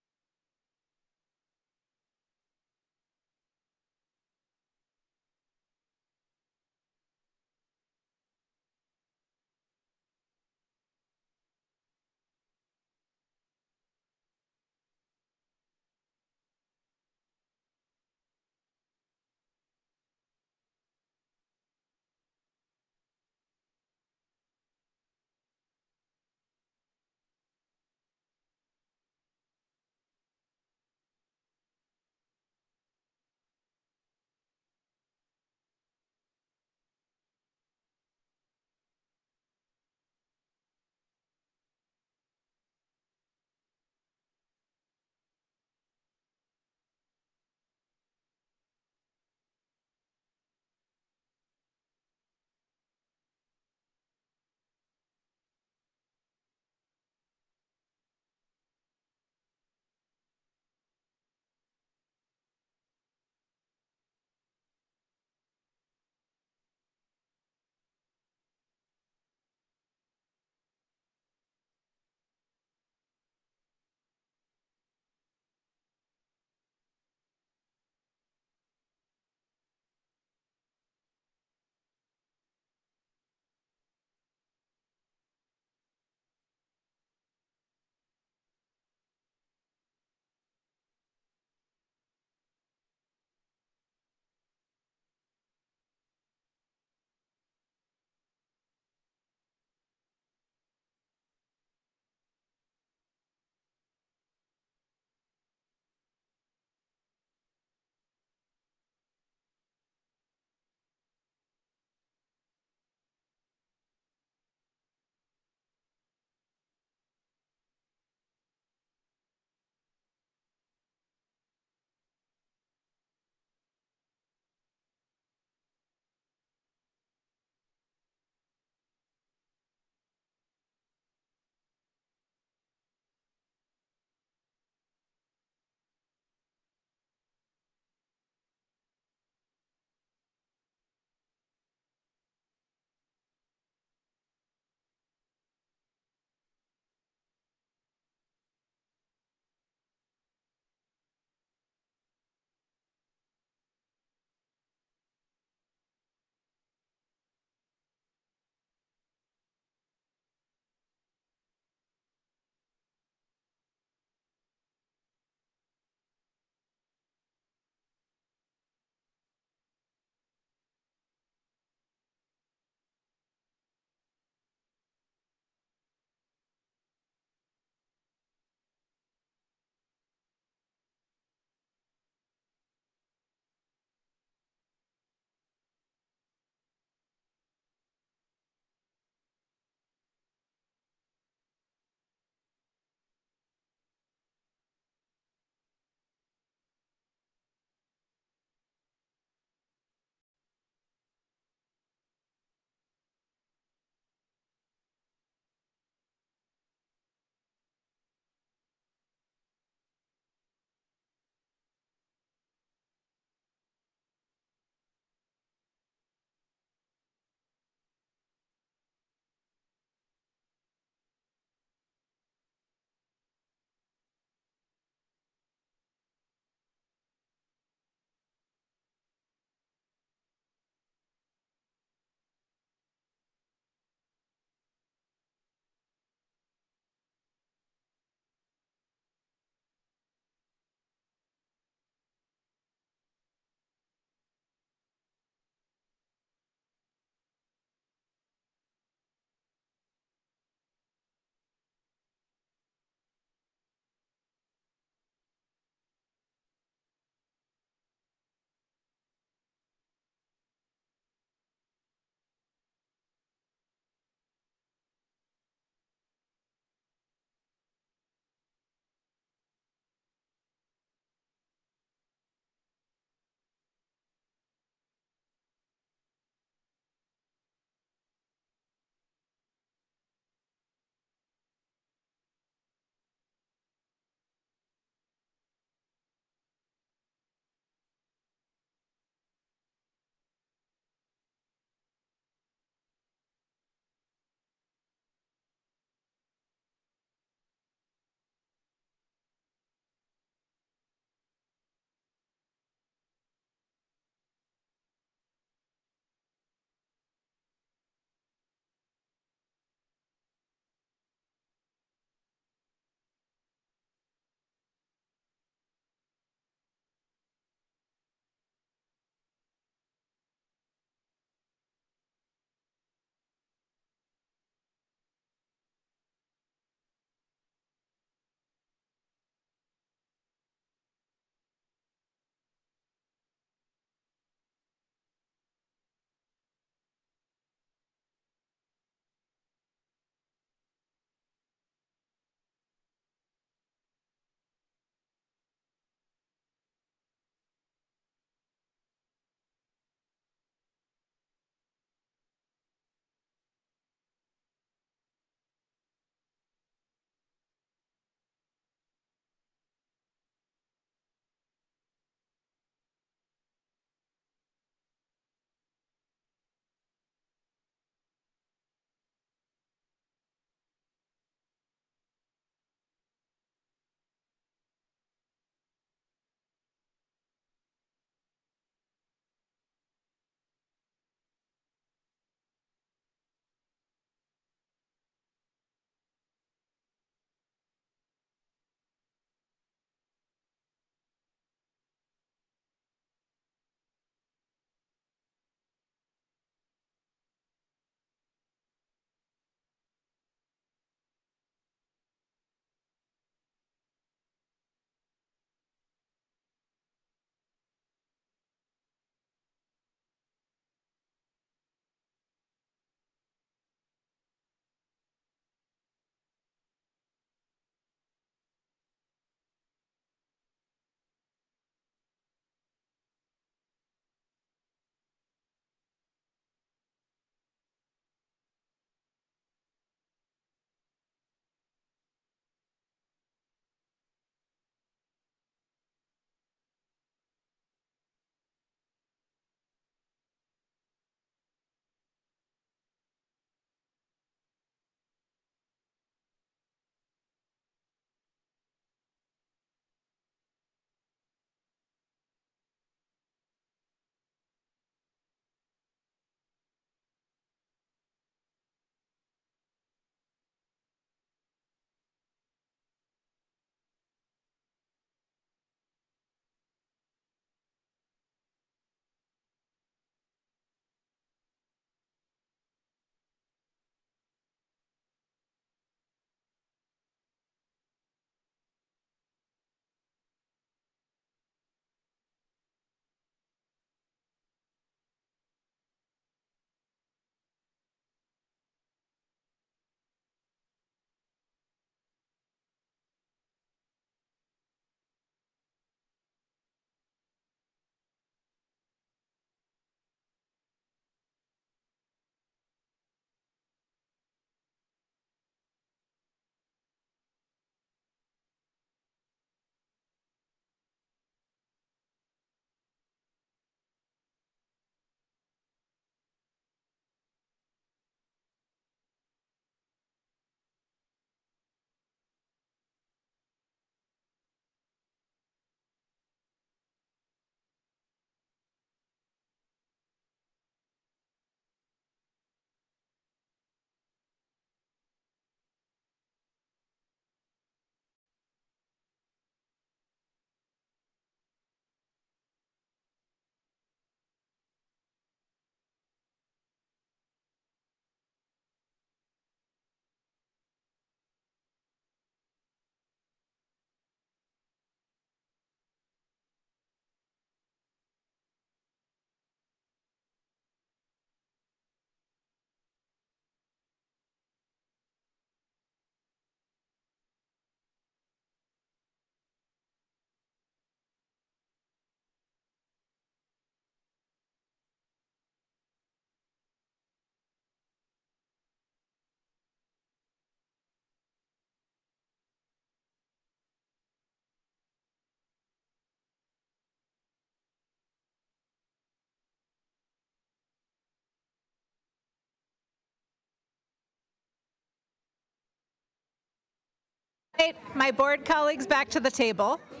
Speaker 2: Right, my board colleagues back to the table.
Speaker 10: I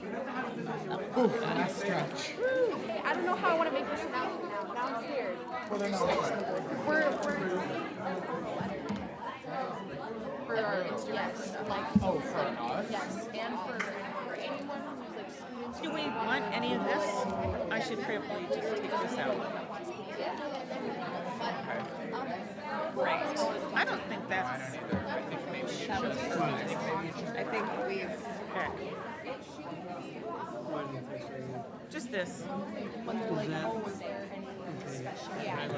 Speaker 10: don't know how I want to make this announcement now. Now I'm scared. We're for our yes, like
Speaker 11: Oh, for us?
Speaker 10: yes, and for anyone who's like students.
Speaker 11: Do we want any of this? I should probably just take this out. Right. I don't think that's. I think we've. Just this.
Speaker 10: When they're like, oh, was there any special? Yeah.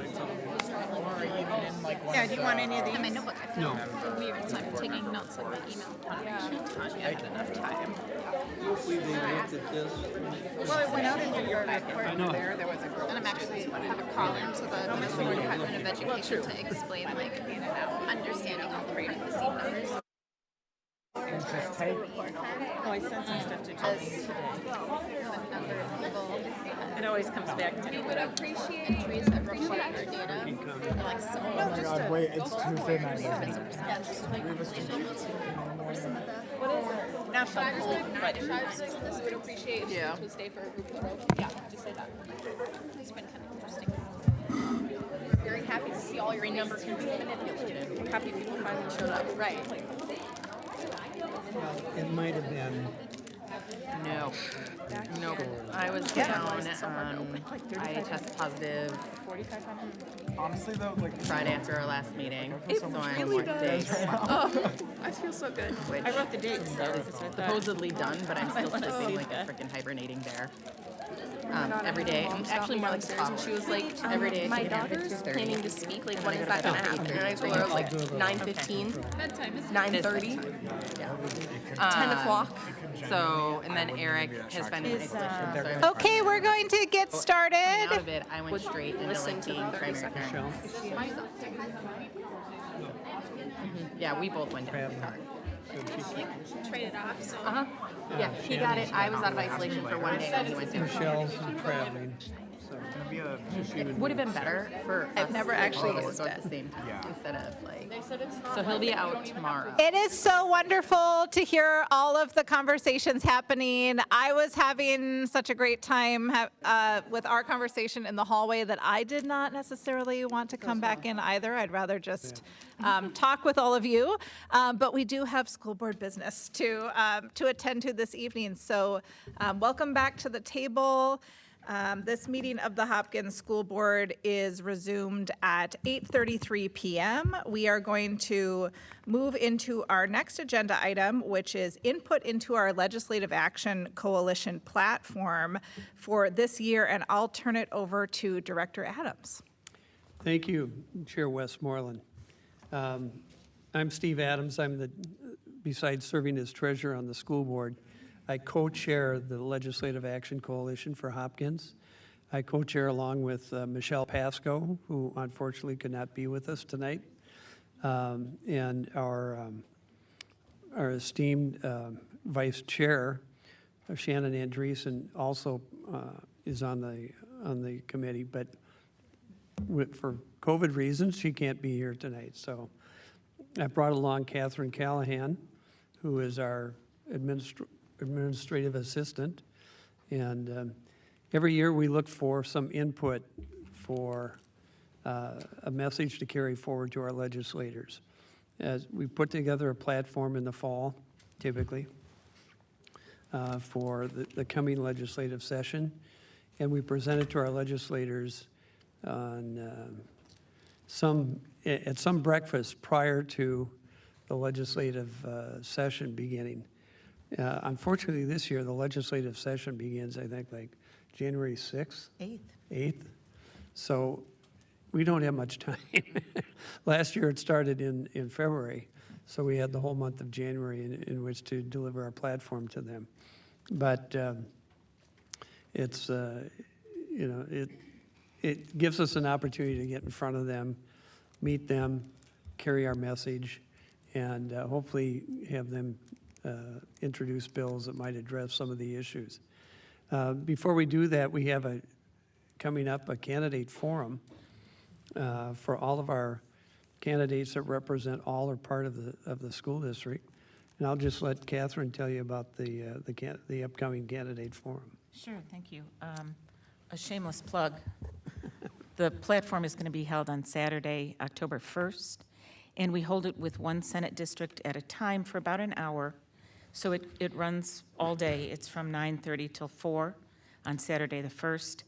Speaker 11: Yeah, do you want any of these?
Speaker 14: In my notebook, I feel weird, so I'm taking notes like my email. Tanya had enough time.
Speaker 4: Hopefully they looked at this.
Speaker 11: Well, it went out into your report.
Speaker 4: I know.
Speaker 14: There was a group. And I'm actually have a call into the Missouri Department of Education to explain like understanding all the pregnancy numbers.
Speaker 11: Oh, I sent some stuff to Jesse today. It always comes back to me.
Speaker 14: We would appreciate entries that report our data. Like so.
Speaker 11: Oh my God, wait, it's Tuesday night.
Speaker 14: What is it?
Speaker 11: Not the whole, but.
Speaker 10: This would appreciate if students would stay for a group photo. Yeah, just say that.
Speaker 14: It's been kind of interesting.
Speaker 10: Very happy to see all your numbers can be manipulated. Happy people finally showed up. Right.
Speaker 4: It might have been.
Speaker 15: No. Nope. I was down. I tested positive.
Speaker 11: Honestly, though, like
Speaker 15: Friday after our last meeting.
Speaker 11: It
Speaker 15: so I'm
Speaker 11: really
Speaker 15: working
Speaker 11: does.
Speaker 15: days.
Speaker 11: Oh, I feel so good.
Speaker 15: Which
Speaker 11: I wrote the dates, so
Speaker 15: supposedly done, but I'm still sleeping like a freaking hibernating bear. Every day. I'm actually more like a
Speaker 10: and she was like,
Speaker 15: every day.
Speaker 10: my daughter's planning to speak. Like, when is that gonna happen? And I told her I was like 9:15,
Speaker 14: Bedtime is
Speaker 10: 9:30,
Speaker 15: Yeah.
Speaker 10: 10 o'clock.
Speaker 15: So, and then Eric has been in isolation. So I'm
Speaker 2: Okay, we're going to get
Speaker 15: coming
Speaker 2: started.
Speaker 15: out of it. I went straight into
Speaker 10: Listen
Speaker 15: like
Speaker 10: to the
Speaker 15: being
Speaker 10: 30
Speaker 15: primary
Speaker 10: seconds.
Speaker 15: care. Yeah, we both went down.
Speaker 14: Trade it off. So
Speaker 15: Yeah, he got it. I was out of isolation for one day and he went down.
Speaker 4: Michelle's traveling. So.
Speaker 15: It would have been better for
Speaker 2: I've
Speaker 15: us
Speaker 2: never
Speaker 15: to
Speaker 2: actually
Speaker 15: both
Speaker 2: used
Speaker 15: go
Speaker 2: it.
Speaker 15: at the same time instead of like. So he'll be out tomorrow.
Speaker 2: It is so wonderful to hear all of the conversations happening. I was having such a great time with our conversation in the hallway that I did not necessarily want to come back in either. I'd rather just talk with all of you. But we do have school board business to attend to this evening. So welcome back to the table. This meeting of the Hopkins School Board is resumed at 8:33 p.m. We are going to move into our next agenda item, which is input into our Legislative Action Coalition platform for this year, and I'll turn it over to Director Adams.
Speaker 4: Thank you, Chair Westmoreland. I'm Steve Adams. Besides serving as treasurer on the school board, I co-chair the Legislative Action Coalition for Hopkins. I co-chair along with Michelle Pasco, who unfortunately could not be with us tonight, and our esteemed vice chair, Shannon Andreessen, also is on the committee, but for COVID reasons, she can't be here tonight. So I brought along Catherine Callahan, who is our administrative assistant, and every year we look for some input for a message to carry forward to our legislators. As we put together a platform in the fall, typically, for the coming legislative session, and we present it to our legislators on at some breakfast prior to the legislative session beginning. Unfortunately, this year, the legislative session begins, I think, like January 6th? 8th. So we don't have much time. Last year, it started in February, so we had the whole month of January in which to deliver our platform to them. But it's, it gives us an opportunity to get in front of them, meet them, carry our message, and hopefully have them introduce bills that might address some of the issues. Before we do that, we have coming up a candidate forum for all of our candidates that represent all or part of the school district. And I'll just let Catherine tell you about the upcoming candidate forum.
Speaker 9: Sure, thank you. A shameless plug. The platform is going to be held on Saturday, October 1st, and we hold it with one Senate district at a time for about an hour. So it runs all day. It's from 9:30 till 4 on Saturday the 1st.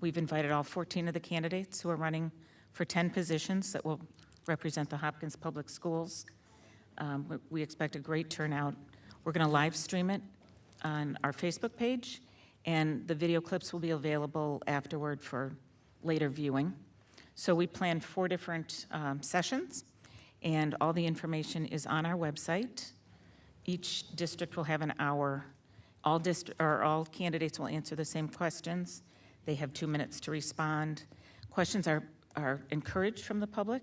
Speaker 9: We've invited all 14 of the candidates who are running for 10 positions that will represent the Hopkins Public Schools. We expect a great turnout. We're going to live stream it on our Facebook page, and the video clips will be available afterward for later viewing. So we planned 4 different sessions, and all the information is on our website. Each district will have an hour. All candidates will answer the same questions. They have 2 minutes to respond. Questions are encouraged from the public,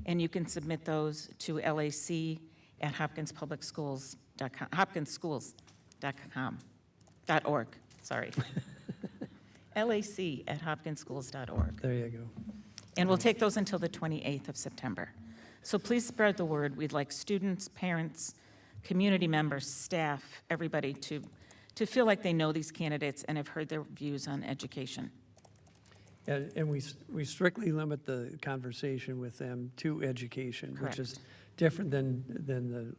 Speaker 9: and you can submit those to lac@hopkinsschools.com, hopkinsschools.org, sorry. lac@hopkinsschools.org.
Speaker 4: There you go.
Speaker 9: And we'll take those until the 28th of September. So please spread the word. We'd like students, parents, community members, staff, everybody to feel like they know these candidates and have heard their views on education.
Speaker 4: And we strictly limit the conversation with them to education,
Speaker 9: Correct.
Speaker 4: which is different than the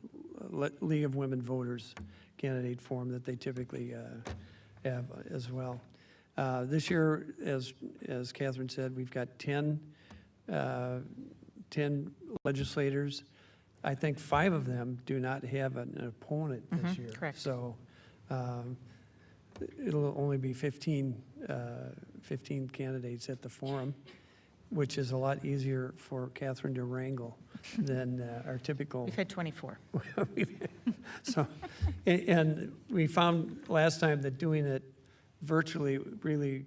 Speaker 4: League of Women Voters candidate forum that they typically have as well. This year, as Catherine said, we've got 10 legislators. I think 5 of them do not have an opponent this year.
Speaker 9: Correct.
Speaker 4: So it'll only be 15 candidates at the forum, which is a lot easier for Catherine to wrangle than our typical.
Speaker 9: We've had 24.
Speaker 4: So, and we found last time that doing it virtually really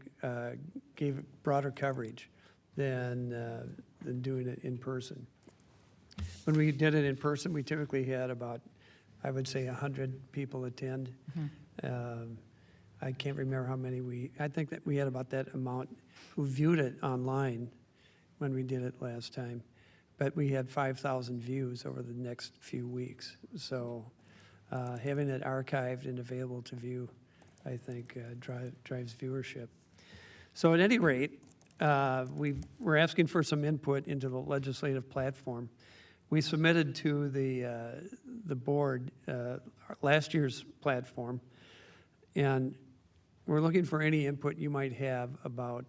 Speaker 4: gave broader coverage than doing it in person. When we did it in person, we typically had about, I would say, 100 people attend. I can't remember how many I think that we had about that amount who viewed it online when we did it last time. But we had 5,000 views over the next few weeks. So having it archived and available to view, I think, drives viewership. So at any rate, we're asking for some input into the legislative platform. We submitted to the board last year's platform, and we're looking for any input you might have about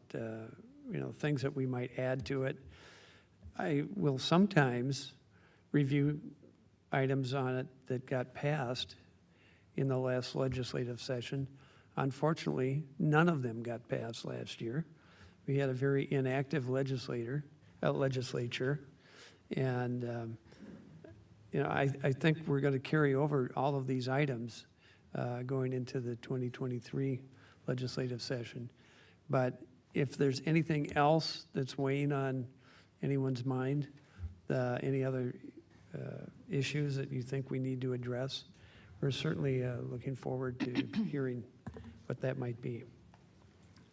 Speaker 4: things that we might add to it. I will sometimes review items on it that got passed in the last legislative session. Unfortunately, none of them got passed last year. We had a very inactive legislature, and I think we're going to carry over all of these items going into the 2023 legislative session. But if there's anything else that's weighing on anyone's mind, any other issues that you think we need to address, we're certainly looking forward to hearing what that might be.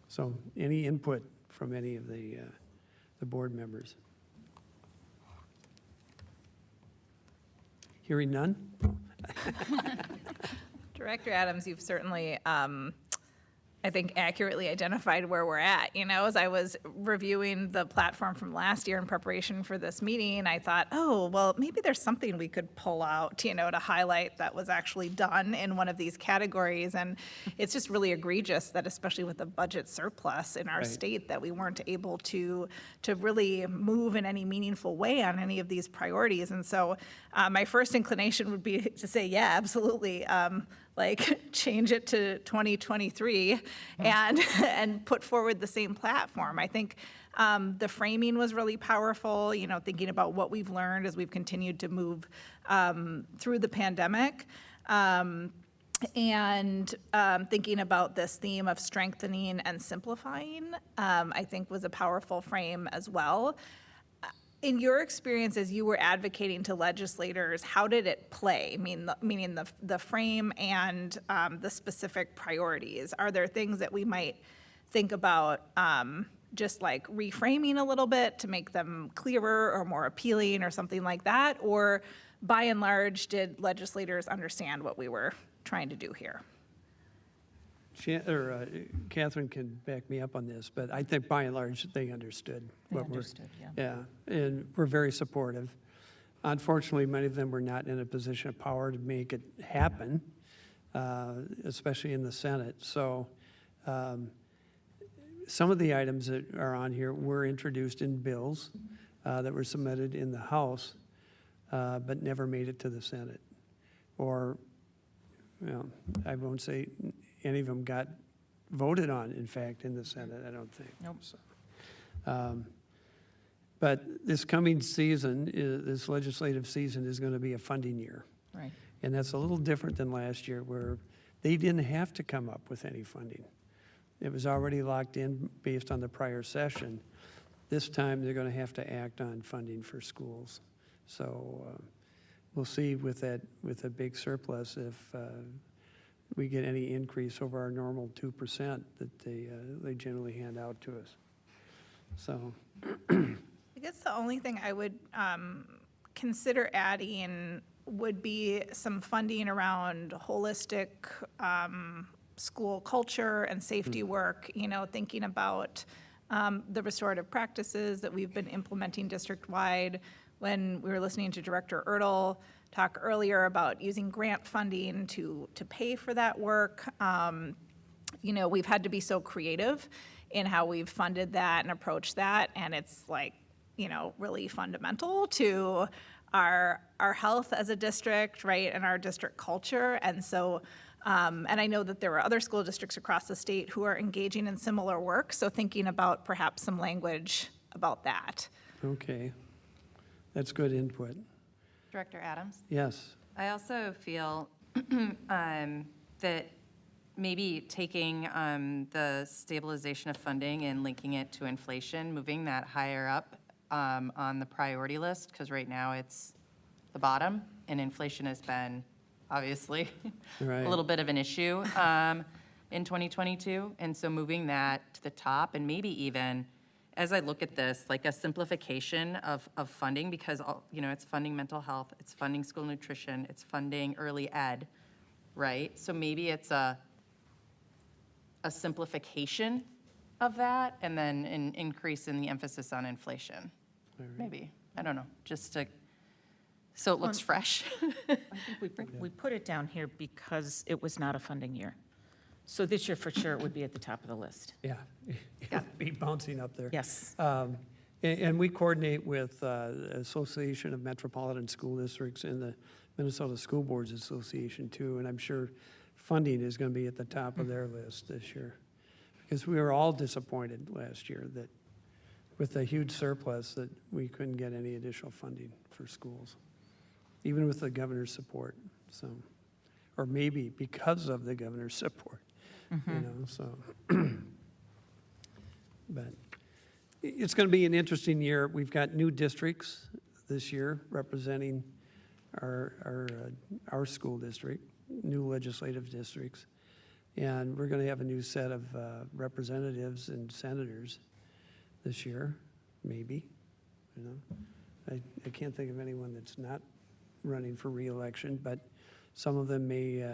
Speaker 4: So any input from any of the board members? Hearing none?
Speaker 2: Director Adams, you've certainly, I think, accurately identified where we're at. As I was reviewing the platform from last year in preparation for this meeting, I thought, oh, well, maybe there's something we could pull out, to highlight that was actually done in one of these categories. And it's just really egregious that, especially with the budget surplus in our state, that we weren't able to really move in any meaningful way on any of these priorities. And so my first inclination would be to say, yeah, absolutely. Change it to 2023 and put forward the same platform. I think the framing was really powerful, thinking about what we've learned as we've continued to move through the pandemic. And thinking about this theme of strengthening and simplifying, I think was a powerful frame as well. In your experience as you were advocating to legislators, how did it play? Meaning the frame and the specific priorities. Are there things that we might think about just like reframing a little bit to make them clearer or more appealing or something like that? Or by and large, did legislators understand what we were trying to do here?
Speaker 4: Catherine can back me up on this, but I think by and large, they understood.
Speaker 9: They
Speaker 4: what we're-
Speaker 9: understood, yeah.
Speaker 4: Yeah, and we're very supportive. Unfortunately, many of them were not in a position of power to make it happen, especially in the Senate. So some of the items that are on here were introduced in bills that were submitted in the House, but never made it to the Senate. Or, I won't say any of them got voted on, in fact, in the Senate, I don't think.
Speaker 9: Nope.
Speaker 4: So, but this coming season, this legislative season is going to be a funding year.
Speaker 9: Right.
Speaker 4: And that's a little different than last year where they didn't have to come up with any funding. It was already locked in based on the prior session. This time, they're going to have to act on funding for schools. So we'll see with a big surplus if we get any increase over our normal 2% that they generally hand out to us. So.
Speaker 2: I guess the only thing I would consider adding would be some funding around holistic school culture and safety work, thinking about the restorative practices that we've been implementing district-wide. When we were listening to Director Ertl talk earlier about using grant funding to pay for that work, we've had to be so creative in how we've funded that and approached that, and it's like, really fundamental to our health as a district, right, and our district culture. And so, and I know that there are other school districts across the state who are engaging in similar work, so thinking about perhaps some language about that.
Speaker 4: Okay, that's good input.
Speaker 15: Director Adams?
Speaker 4: Yes.
Speaker 15: I also feel that maybe taking the stabilization of funding and linking it to inflation, moving that higher up on the priority list, because right now it's the bottom, and inflation has been obviously
Speaker 4: Right.
Speaker 15: a little bit of an issue in 2022. And so moving that to the top, and maybe even, as I look at this, like a simplification of funding, because, it's funding mental health, it's funding school nutrition, it's funding early ed, right? So maybe it's a simplification of that, and then an increase in the emphasis on inflation. Maybe, I don't know, just to, so it looks fresh.
Speaker 9: I think we put it down here because it was not a funding year. So this year, for sure, it would be at the top of the list.
Speaker 4: Yeah, it'd be bouncing up there.
Speaker 9: Yes.
Speaker 4: And we coordinate with the Association of Metropolitan School Districts and the Minnesota School Boards Association too, and I'm sure funding is going to be at the top of their list this year. Because we were all disappointed last year that with the huge surplus that we couldn't get any additional funding for schools, even with the governor's support. So, or maybe because of the governor's support, so. But it's going to be an interesting year. We've got new districts this year representing our school district, new legislative districts. And we're going to have a new set of representatives and senators this year, maybe, I can't think of anyone that's not running for reelection, but some of them may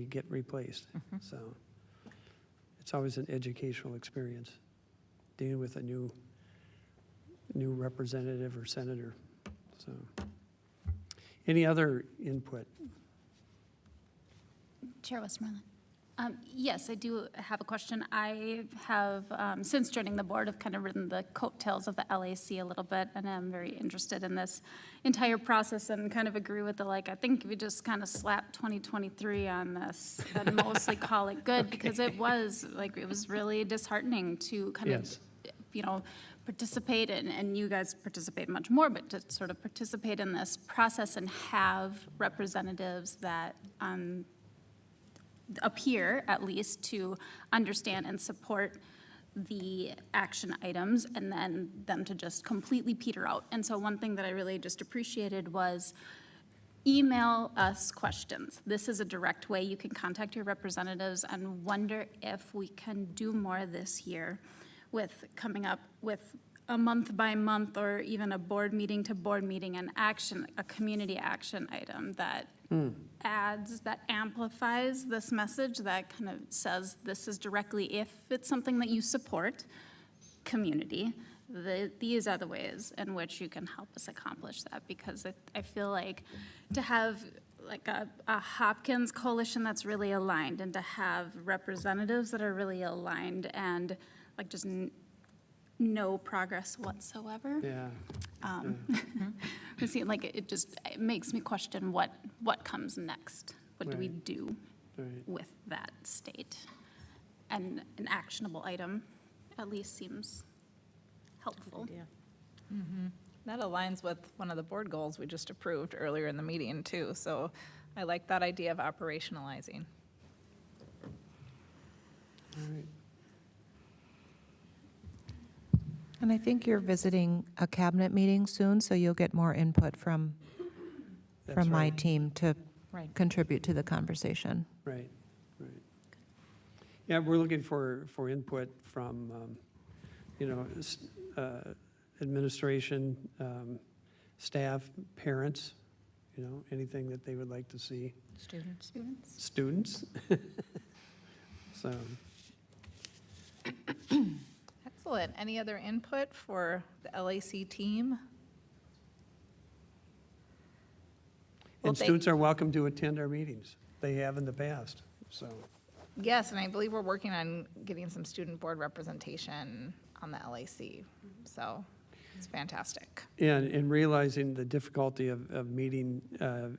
Speaker 4: get replaced. So it's always an educational experience dealing with a new representative or senator. So any other input?
Speaker 16: Chair Westmoreland. Yes, I do have a question. I have, since joining the board, have kind of ridden the coattails of the LAC a little bit, and I'm very interested in this entire process and kind of agree with I think we just kind of slapped 2023 on this and mostly call it good, because it was really disheartening to kind of, participate, and you guys participate much more, but to sort of participate in this process and have representatives that appear at least to understand and support the action items, and then them to just completely peter out. And so one thing that I really just appreciated was email us questions. This is a direct way you can contact your representatives, and wonder if we can do more this year with coming up with a month by month or even a board meeting to board meeting an action, a community action item that adds, that amplifies this message, that kind of says this is directly, if it's something that you support, community, these are the ways in which you can help us accomplish that, because I feel like to have like a Hopkins coalition that's really aligned, and to have representatives that are really aligned and like just no progress whatsoever.
Speaker 4: Yeah.
Speaker 16: It seems like it makes me question what comes next. What do we do with that state? And an actionable item at least seems helpful.
Speaker 2: That aligns with one of the board goals we just approved earlier in the meeting too. So I like that idea of operationalizing.
Speaker 4: All right.
Speaker 3: And I think you're visiting a cabinet meeting soon, so you'll get more input from
Speaker 4: That's
Speaker 3: my
Speaker 4: right.
Speaker 3: team to contribute to the conversation.
Speaker 4: Right, right. Yeah, we're looking for input from, administration, staff, parents, anything that they would like to see.
Speaker 9: Students.
Speaker 4: Students. So,
Speaker 2: Excellent. Any other input for the LAC team?
Speaker 4: and students are welcome to attend our meetings. They have in the past, so.
Speaker 2: Yes, and I believe we're working on getting some student board representation on the LAC. So it's fantastic.
Speaker 4: And realizing the difficulty of meeting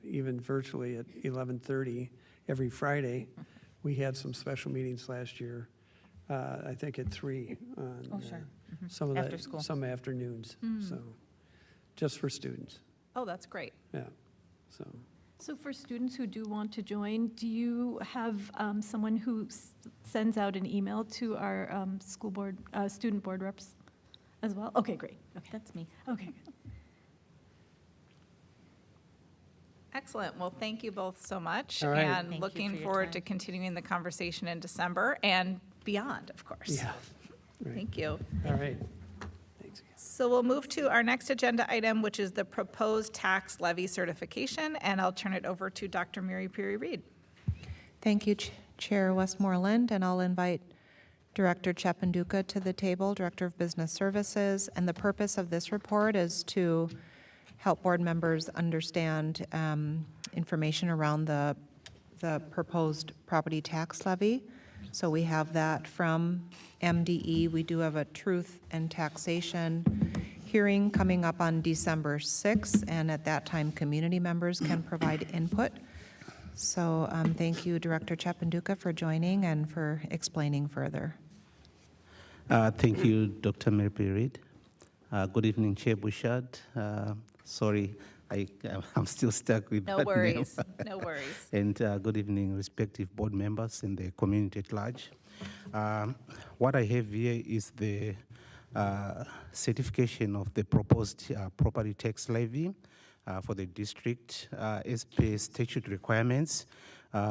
Speaker 4: even virtually at 11:30 every Friday, we had some special meetings last year, I think at 3 on
Speaker 9: Oh, sure.
Speaker 4: some of
Speaker 9: After school.
Speaker 4: some afternoons, so, just for students,
Speaker 2: Oh, that's great.
Speaker 4: yeah, so.
Speaker 12: So for students who do want to join, do you have someone who sends out an email to our school board, student board reps as well? Okay, great. Okay.
Speaker 9: That's me.
Speaker 12: Okay.
Speaker 2: Excellent. Well, thank you both so much.
Speaker 4: All right.
Speaker 2: And
Speaker 9: Thank you
Speaker 2: looking
Speaker 9: for your
Speaker 2: forward
Speaker 9: time.
Speaker 2: to continuing the conversation in December and beyond, of course.
Speaker 4: Yeah. Right.
Speaker 2: Thank you.
Speaker 4: All right. Thanks.
Speaker 2: So we'll move to our next agenda item, which is the proposed tax levy certification, and I'll turn it over to Dr. Mary Perry-Reed.
Speaker 3: Thank you, Chair Westmoreland, and I'll invite Director Chepanduka to the table, Director of Business Services. And the purpose of this report is to help board members understand information around the proposed property tax levy. So we have that from MDE. We do have a truth and taxation hearing coming up on December 6th, and at that time, community members can provide input. So thank you, Director Chepanduka, for joining and for explaining further.
Speaker 6: Thank you, Dr. Mary Reid. Good evening, Chair Bouchard. Sorry, I'm still stuck with
Speaker 2: No
Speaker 6: that
Speaker 2: worries.
Speaker 6: name.
Speaker 2: No worries.
Speaker 6: And good evening, respective board members and the community at large. What I have here is the certification of the proposed property tax levy for the district. As per statute requirements,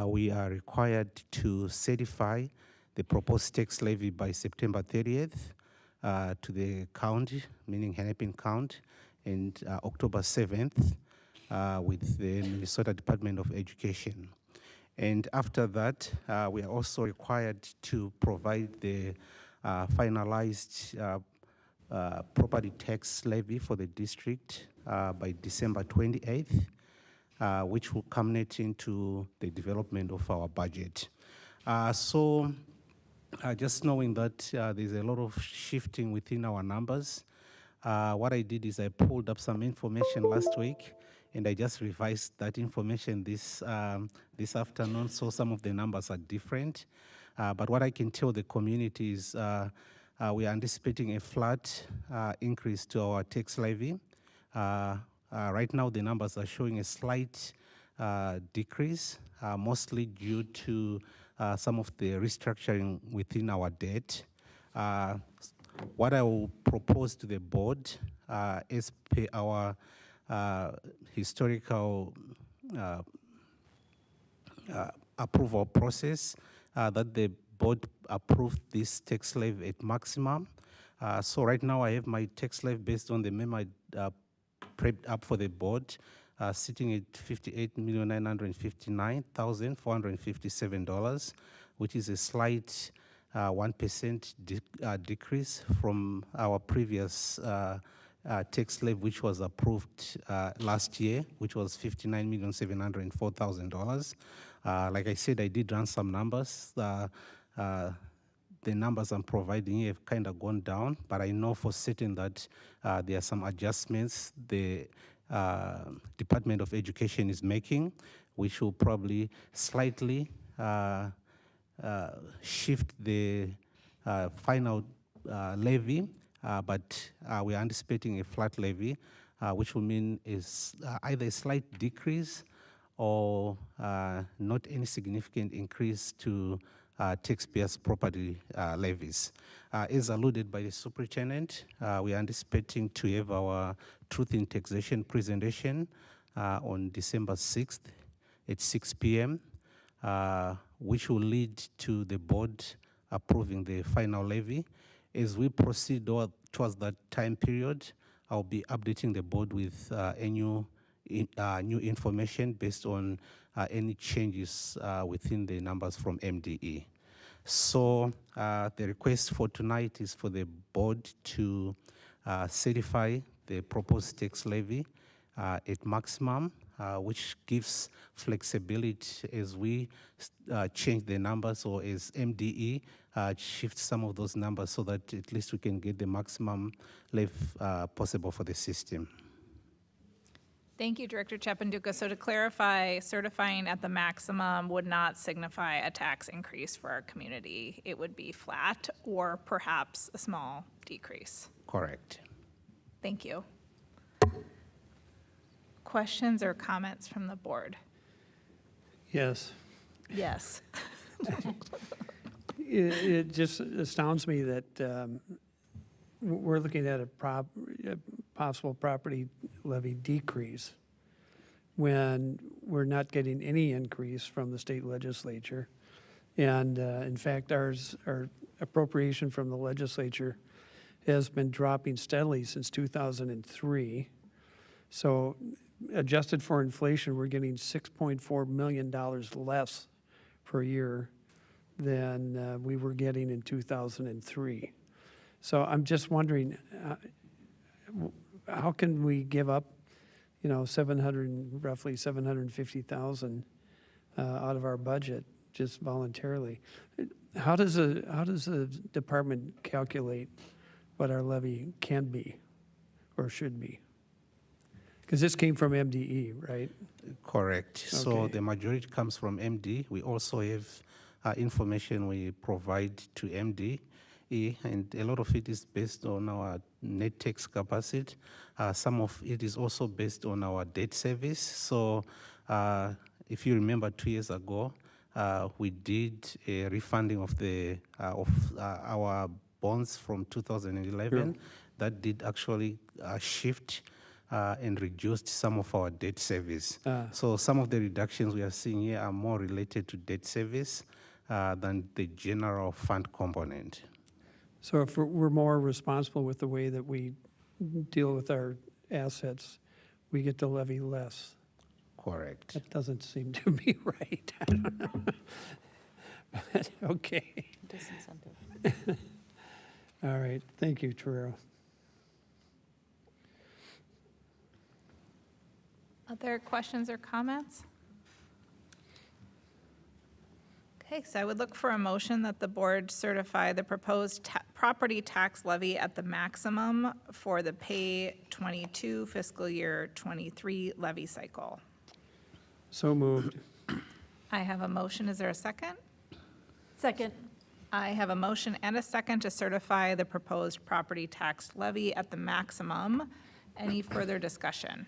Speaker 6: we are required to certify the proposed tax levy by September 30th to the county, meaning Hennepin County, and October 7th with the Minnesota Department of Education. And after that, we are also required to provide the finalized property tax levy for the district by December 28th, which will culminate into the development of our budget. Just knowing that there's a lot of shifting within our numbers, what I did is I pulled up some information last week, and I just revised that information this afternoon, so some of the numbers are different. But what I can tell the community is we are anticipating a flat increase to our tax levy. Right now, the numbers are showing a slight decrease, mostly due to some of the restructuring within our debt. What I will propose to the board is per our historical approval process that the board approved this tax levy at maximum So right now I have my tax levy based on the memo I prepped up for the board, sitting at $58,959,457, which is a slight 1% decrease from our previous tax levy, which was approved last year, which was $59,704,000. Like I said, I did run some numbers. The numbers I'm providing have kind of gone down, but I know for certain that there are some adjustments the Department of Education is making, which will probably slightly shift the final levy, but we are anticipating a flat levy, which will mean is either a slight decrease or not any significant increase to taxpayers' property levies. As alluded by the superintendent, we are anticipating to have our Truth in Taxation presentation on December 6th at 6 p.m., which will lead to the board approving the final levy. As we proceed towards that time period, I'll be updating the board with new information based on any changes within the numbers from MDE. So the request for tonight is for the board to certify the proposed tax levy at maximum, which gives flexibility as we change the numbers, or as MDE shifts some of those numbers, so that at least we can get the maximum levy possible for the system.
Speaker 2: Thank you, Director Chapanduka. So to clarify, certifying at the maximum would not signify a tax increase for our community. It would be flat or perhaps a small decrease.
Speaker 6: Correct.
Speaker 2: Thank you. Questions or comments from the board?
Speaker 4: Yes.
Speaker 2: Yes.
Speaker 4: It just astounds me that we're looking at a possible property levy decrease when we're not getting any increase from the state legislature. And in fact, our appropriation from the legislature has been dropping steadily since 2003. So adjusted for inflation, we're getting $6.4 million less per year than we were getting in 2003. So I'm just wondering, how can we give up, roughly $750,000 out of our budget just voluntarily? How does the department calculate what our levy can be or should be? Because this came from MDE, right?
Speaker 6: Correct.
Speaker 4: Okay.
Speaker 6: So the majority comes from MD. We also have information we provide to MD, and a lot of it is based on our net tax capacity. Some of it is also based on our debt service. So if you remember 2 years ago, we did a refunding of our bonds from 2011.
Speaker 4: Sure.
Speaker 6: That did actually shift and reduced some of our debt service. So some of the reductions we are seeing here are more related to debt service than the general fund component.
Speaker 4: So if we're more responsible with the way that we deal with our assets, we get to levy less.
Speaker 6: Correct.
Speaker 4: That doesn't seem to be right. I don't know. But, okay.
Speaker 9: Disincentive.
Speaker 4: All right. Thank you, Torero.
Speaker 2: Other questions or comments? Okay, so I would look for a motion that the board certify the proposed property tax levy at the maximum for the pay 22 fiscal year 23 levy cycle.
Speaker 4: So moved.
Speaker 2: I have a motion. Is there a second?
Speaker 12: Second.
Speaker 2: I have a motion and a second to certify the proposed property tax levy at the maximum. Any further discussion?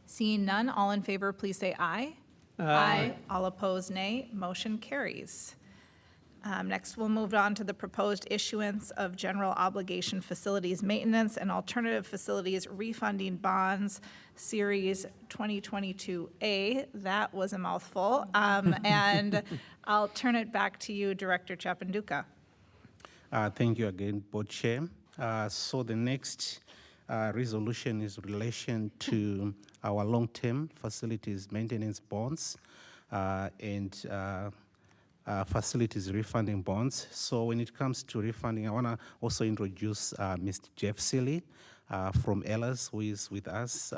Speaker 2: Seeing none, all in favor, please say aye. Aye. All opposed, nay. Motion carries. Next, we'll move on to the proposed issuance of general obligation facilities maintenance and alternative facilities refunding bonds, Series 2022A. That was a mouthful. And I'll turn it back to you, Director Chapanduka.
Speaker 6: Thank you again, Board Chair. So the next resolution is relation to our long-term facilities maintenance bonds and facilities refunding bonds. So when it comes to refunding, I want to also introduce Mr. Jeff Seeley from Ellis, who is with us.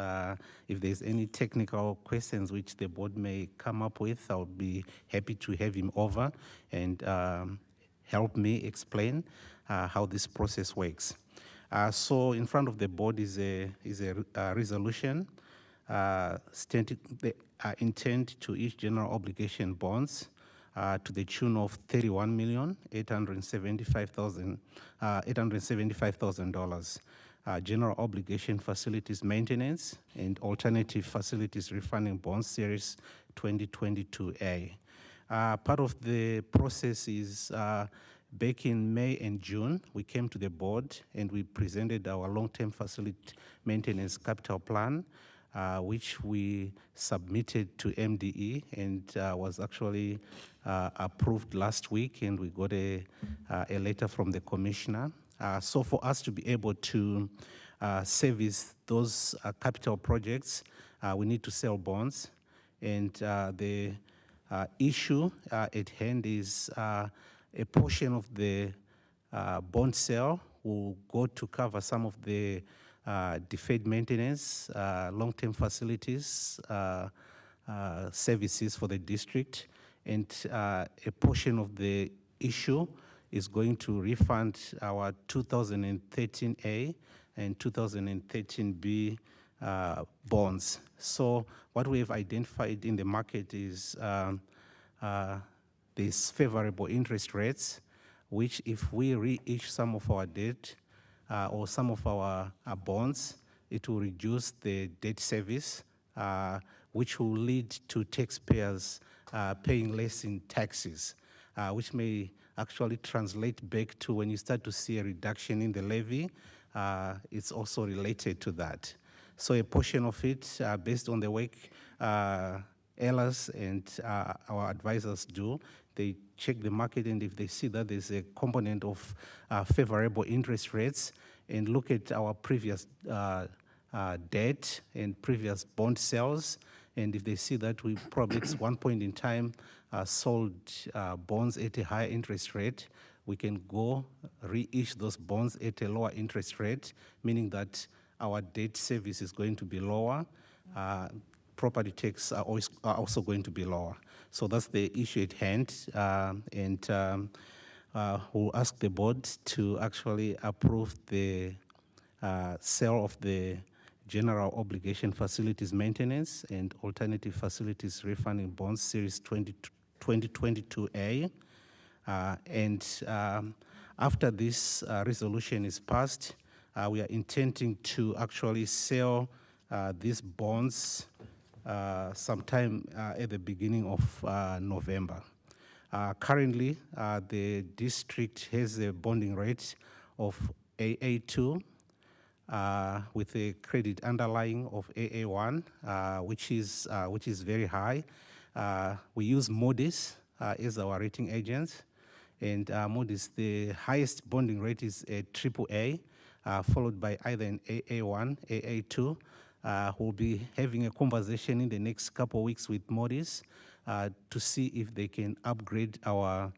Speaker 6: If there's any technical questions which the board may come up with, I'll be happy to have him over and help me explain how this process works. So in front of the board is a resolution stating the intent to issue general obligation bonds to the tune of $31,875,000. General obligation facilities maintenance and alternative facilities refunding bonds series 2022A. Part of the process is back in May and June, we came to the board and we presented our long-term facility maintenance capital plan, which we submitted to MDE and was actually approved last week, and we got a letter from the commissioner. So for us to be able to service those capital projects, we need to sell bonds, and the issue at hand is a portion of the bond sale will go to cover some of the deferred maintenance, long-term facilities, services for the district, and a portion of the issue is going to refund our 2013A and 2013B bonds. So what we have identified in the market is these favorable interest rates, which if we reissue some of our debt or some of our bonds, it will reduce the debt service, which will lead to taxpayers paying less in taxes, which may actually translate back to when you start to see a reduction in the levy, it's also related to that. So a portion of it, based on the work Ellis and our advisors do, they check the market, and if they see that there's a component of favorable interest rates and look at our previous debt and previous bond sales, and if they see that we probably at one point in time sold bonds at a higher interest rate, we can go reissue those bonds at a lower interest rate, meaning that our debt service is going to be lower. Property tax are also going to be lower. So that's the issue at hand, and we'll ask the board to actually approve the sale of the general obligation facilities maintenance and alternative facilities refunding bonds series 2022A. And after this resolution is passed, we are intending to actually sell these bonds sometime at the beginning of November. Currently, the district has a bonding rate of AA2 with a credit underlying of AA1, which is very high. We use Moody's as our rating agent, and Moody's, the highest bonding rate is a AAA, followed by either an AA1, AA2. We'll be having a conversation in the next couple of weeks with Moody's to see if they can upgrade our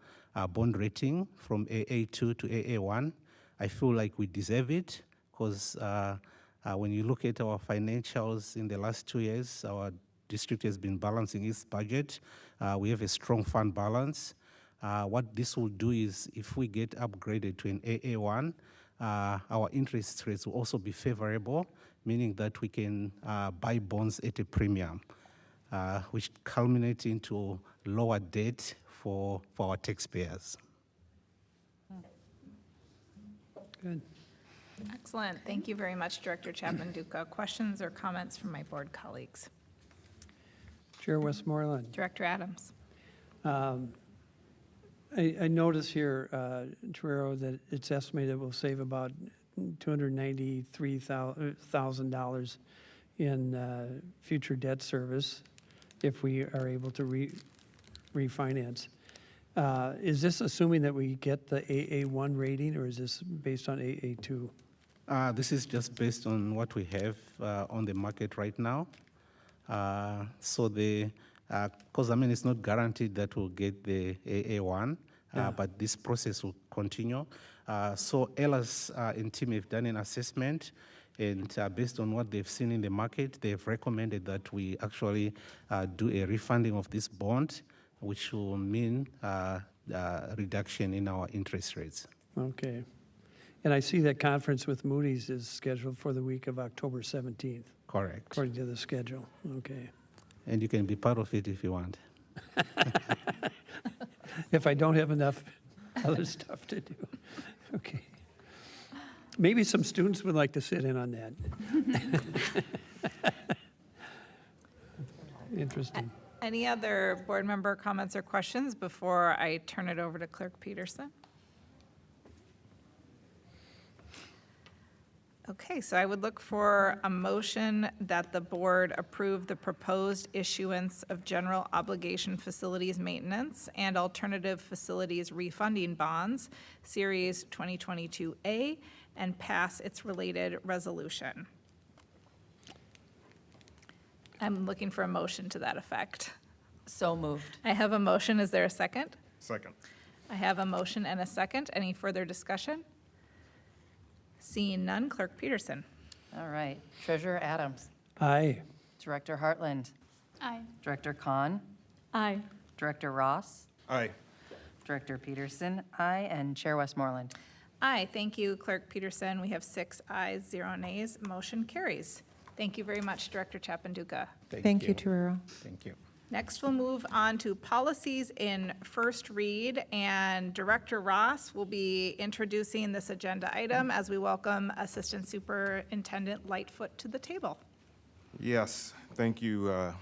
Speaker 6: bond rating from AA2 to AA1. I feel like we deserve it because when you look at our financials in the last 2 years, our district has been balancing its budget. We have a strong fund balance. What this will do is if we get upgraded to an AA1, our interest rates will also be favorable, meaning that we can buy bonds at a premium, which culminates into lower debt for our taxpayers.
Speaker 4: Good.
Speaker 2: Excellent. Thank you very much, Director Chapman-Duca. Questions or comments from my board colleagues?
Speaker 4: Chair Westmoreland.
Speaker 2: Director Adams.
Speaker 4: I notice here, Torero, that it's estimated we'll save about $293,000 in future debt service if we are able to refinance. Is this assuming that we get the AA1 rating, or is this based on AA2?
Speaker 6: This is just based on what we have on the market right now. So the, because I mean, it's not guaranteed that we'll get the AA1,
Speaker 4: Yeah.
Speaker 6: but this process will continue. So Ella's and team have done an assessment, and based on what they've seen in the market, they've recommended that we actually do a refunding of this bond, which will mean reduction in our interest rates.
Speaker 4: Okay. And I see that conference with Moody's is scheduled for the week of October 17th,
Speaker 6: Correct.
Speaker 4: according to the schedule. Okay.
Speaker 6: And you can be part of it if you want.
Speaker 4: If I don't have enough other stuff to do. Okay. Maybe some students would like to sit in on that. Interesting.
Speaker 2: Any other board member comments or questions before I turn it over to Clerk Peterson? Okay, so I would look for a motion that the board approve the proposed issuance of general obligation facilities maintenance and alternative facilities refunding bonds, Series 2022A, and pass its related resolution. I'm looking for a motion to that effect.
Speaker 15: So moved.
Speaker 2: I have a motion. Is there a second?
Speaker 17: Second.
Speaker 2: I have a motion and a second. Any further discussion? Seeing none, Clerk Peterson.
Speaker 15: All right. Treasurer Adams.
Speaker 4: Aye.
Speaker 15: Director Hartland.
Speaker 16: Aye.
Speaker 15: Director Kahn.
Speaker 12: Aye.
Speaker 15: Director Ross.
Speaker 17: Aye.
Speaker 15: Director Peterson. Aye. And Chair Westmoreland.
Speaker 2: Aye, thank you, Clerk Peterson. We have 6 ayes, 0 nays. Motion carries. Thank you very much, Director Chapanduka.
Speaker 3: Thank you, Torero.
Speaker 6: Thank you.
Speaker 2: Next, we'll move on to policies in first read, and Director Ross will be introducing this agenda item as we welcome Assistant Superintendent Lightfoot to the table.
Speaker 17: Yes, thank you,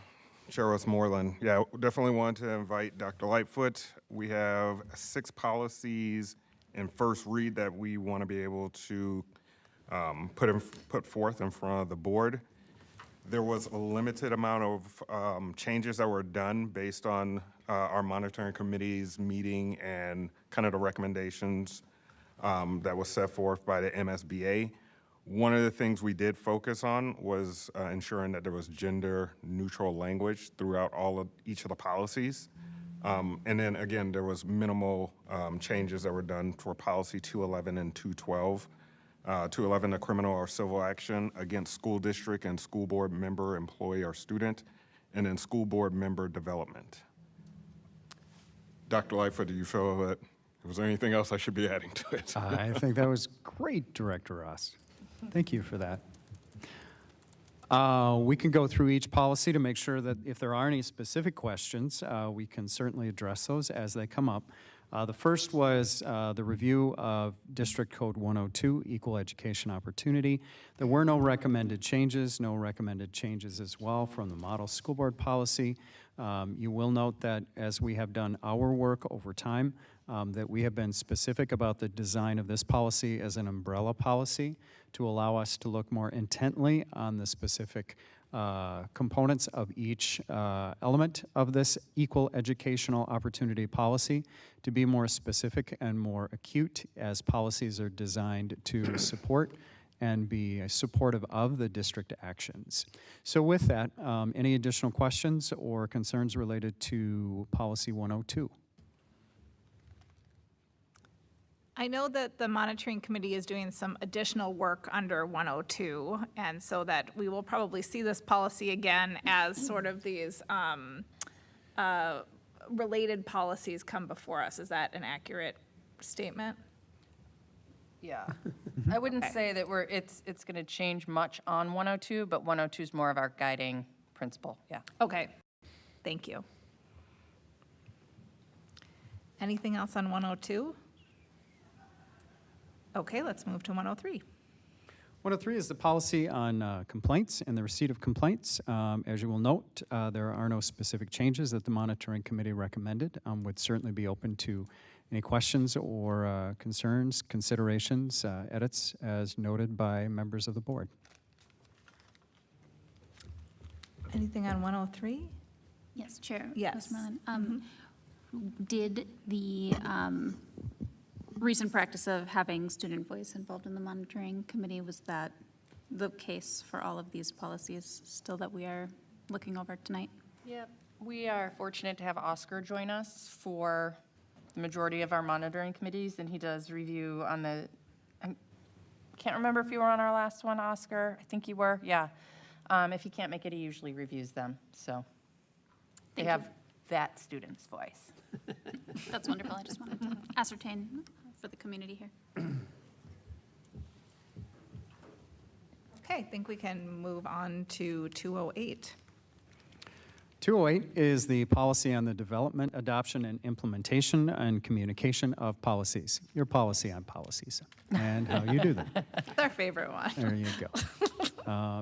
Speaker 17: Chair Westmoreland. Yeah, definitely want to invite Dr. Lightfoot. We have 6 policies in first read that we want to be able to put forth in front of the board. There was a limited amount of changes that were done based on our monitoring committee's meeting and kind of the recommendations that was set forth by the MSBA. One of the things we did focus on was ensuring that there was gender-neutral language throughout each of the policies. And then again, there was minimal changes that were done for policy 211 and 212. 211, the criminal or civil action against school district and school board member, employee, or student, and then school board member development. Dr. Lightfoot, do you feel that, was there anything else I should be adding to it?
Speaker 18: I think that was great, Director Ross. Thank you for that. We can go through each policy to make sure that if there are any specific questions, we can certainly address those as they come up. The first was the review of District Code 102, Equal Education Opportunity. There were no recommended changes as well from the model school board policy. You will note that as we have done our work over time, that we have been specific about the design of this policy as an umbrella policy to allow us to look more intently on the specific components of each element of this equal educational opportunity policy to be more specific and more acute as policies are designed to support and be supportive of the district actions. So with that, any additional questions or concerns related to policy 102?
Speaker 2: I know that the monitoring committee is doing some additional work under 102, and so that we will probably see this policy again as sort of these related policies come before us. Is that an accurate statement?
Speaker 15: Yeah. I wouldn't say that it's going to change much on 102, but 102 is more of our guiding principle. Yeah.
Speaker 2: Okay, thank you. Anything else on 102? Okay, let's move to 103.
Speaker 18: 103 is the policy on complaints and the receipt of complaints. As you will note, there are no specific changes that the monitoring committee recommended. Would certainly be open to any questions or concerns, considerations, edits as noted by members of the board.
Speaker 2: Anything on 103?
Speaker 16: Yes, Chair.
Speaker 2: Yes.
Speaker 16: Westmoreland. did the recent practice of having student voice involved in the monitoring committee, was that the case for all of these policies still that we are looking over tonight?
Speaker 15: Yep. We are fortunate to have Oscar join us for the majority of our monitoring committees, and he does review on the, I can't remember if you were on our last one, Oscar. I think you were, yeah. If he can't make it, he usually reviews them, so. They have that student's voice.
Speaker 16: That's wonderful. I just wanted to ascertain for the community here.
Speaker 2: Okay, I think we can move on to 208.
Speaker 18: 208 is the policy on the development, adoption, and implementation and communication of policies. Your policy on policies and how you do them.
Speaker 2: That's our favorite one.
Speaker 18: There you go.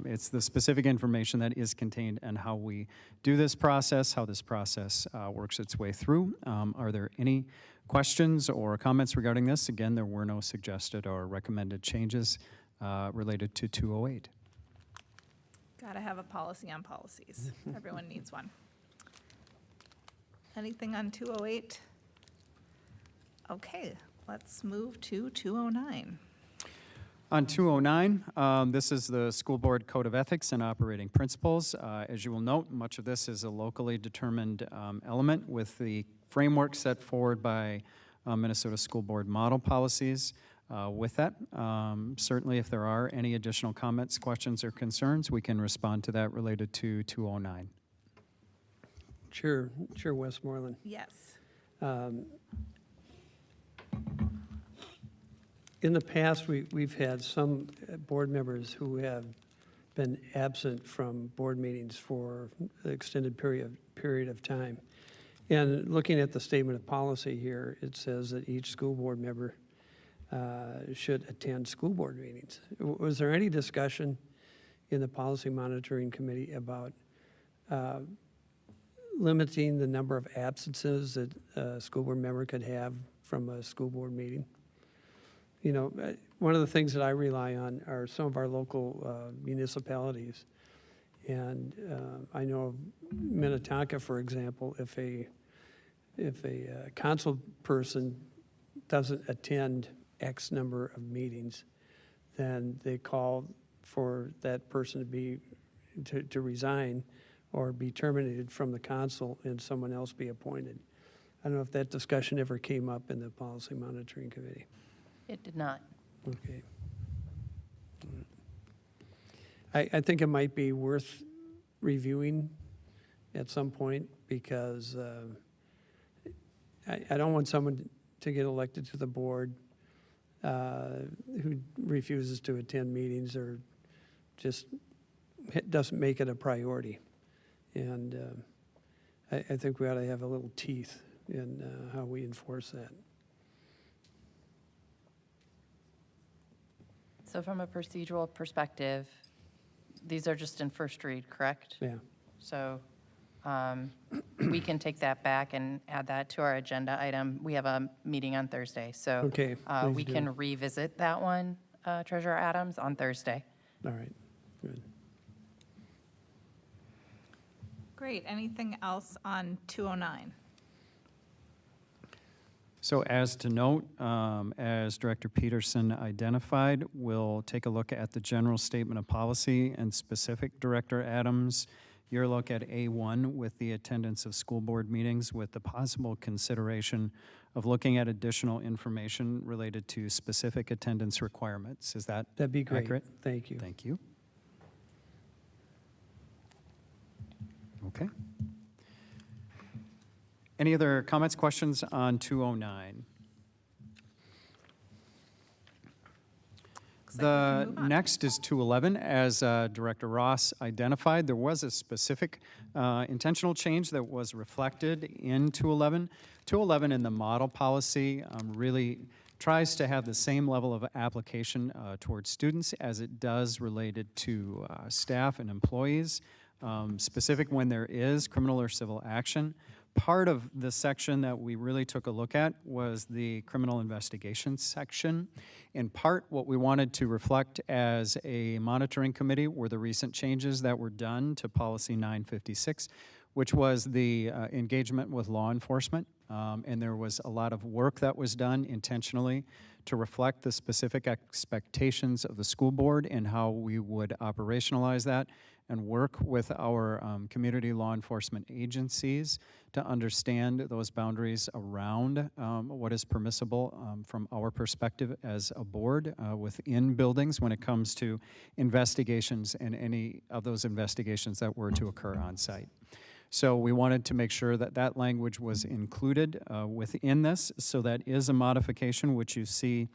Speaker 18: It's the specific information that is contained and how we do this process, how this process works its way through. Are there any questions or comments regarding this? Again, there were no suggested or recommended changes related to 208.
Speaker 2: Got to have a policy on policies. Everyone needs one. Anything on 208? Okay, let's move to 209.
Speaker 18: On 209, this is the School Board Code of Ethics and Operating Principles. As you will note, much of this is a locally determined element with the framework set forward by Minnesota School Board model policies. With that, certainly if there are any additional comments, questions, or concerns, we can respond to that related to 209.
Speaker 4: Chair Westmoreland.
Speaker 2: Yes.
Speaker 4: In the past, we've had some board members who have been absent from board meetings for an extended period of time. And looking at the statement of policy here, it says that each school board member should attend school board meetings. Was there any discussion in the Policy Monitoring Committee about limiting the number of absences that a school board member could have from a school board meeting? You know, one of the things that I rely on are some of our local municipalities. And I know of Minnetonka, for example, if a council person doesn't attend X number of meetings, then they call for that person to resign or be terminated from the council and someone else be appointed. I don't know if that discussion ever came up in the Policy Monitoring Committee.
Speaker 15: It did not.
Speaker 4: Okay. I think it might be worth reviewing at some point because I don't want someone to get elected to the board who refuses to attend meetings or just doesn't make it a priority. And I think we ought to have a little teeth in how we enforce that.
Speaker 15: So from a procedural perspective, these are just in first read, correct?
Speaker 4: Yeah.
Speaker 15: So we can take that back and add that to our agenda item. We have a meeting on Thursday, so
Speaker 4: Okay,
Speaker 15: we
Speaker 4: please do.
Speaker 15: can revisit that one, Treasurer Adams, on Thursday.
Speaker 4: All right, good.
Speaker 2: Great. Anything else on 209?
Speaker 18: So as to note, as Director Peterson identified, we'll take a look at the general statement of policy and specific, Director Adams, your look at A1 with the attendance of school board meetings with the possible consideration of looking at additional information related to specific attendance requirements. Is that
Speaker 4: That'd be great.
Speaker 18: accurate?
Speaker 4: Thank you.
Speaker 18: Thank you. Okay. Any other comments, questions on 209? The next is 211. As Director Ross identified, there was a specific intentional change that was reflected in 211. 211 in the model policy really tries to have the same level of application towards students as it does related to staff and employees, specific when there is criminal or civil action. Part of the section that we really took a look at was the criminal investigation section. In part, what we wanted to reflect as a monitoring committee were the recent changes that were done to Policy 956, which was the engagement with law enforcement and there was a lot of work that was done intentionally to reflect the specific expectations of the school board and how we would operationalize that and work with our community law enforcement agencies to understand those boundaries around what is permissible from our perspective as a board within buildings when it comes to investigations and any of those investigations that were to occur on site. So we wanted to make sure that that language was included within this. So that is a modification which you see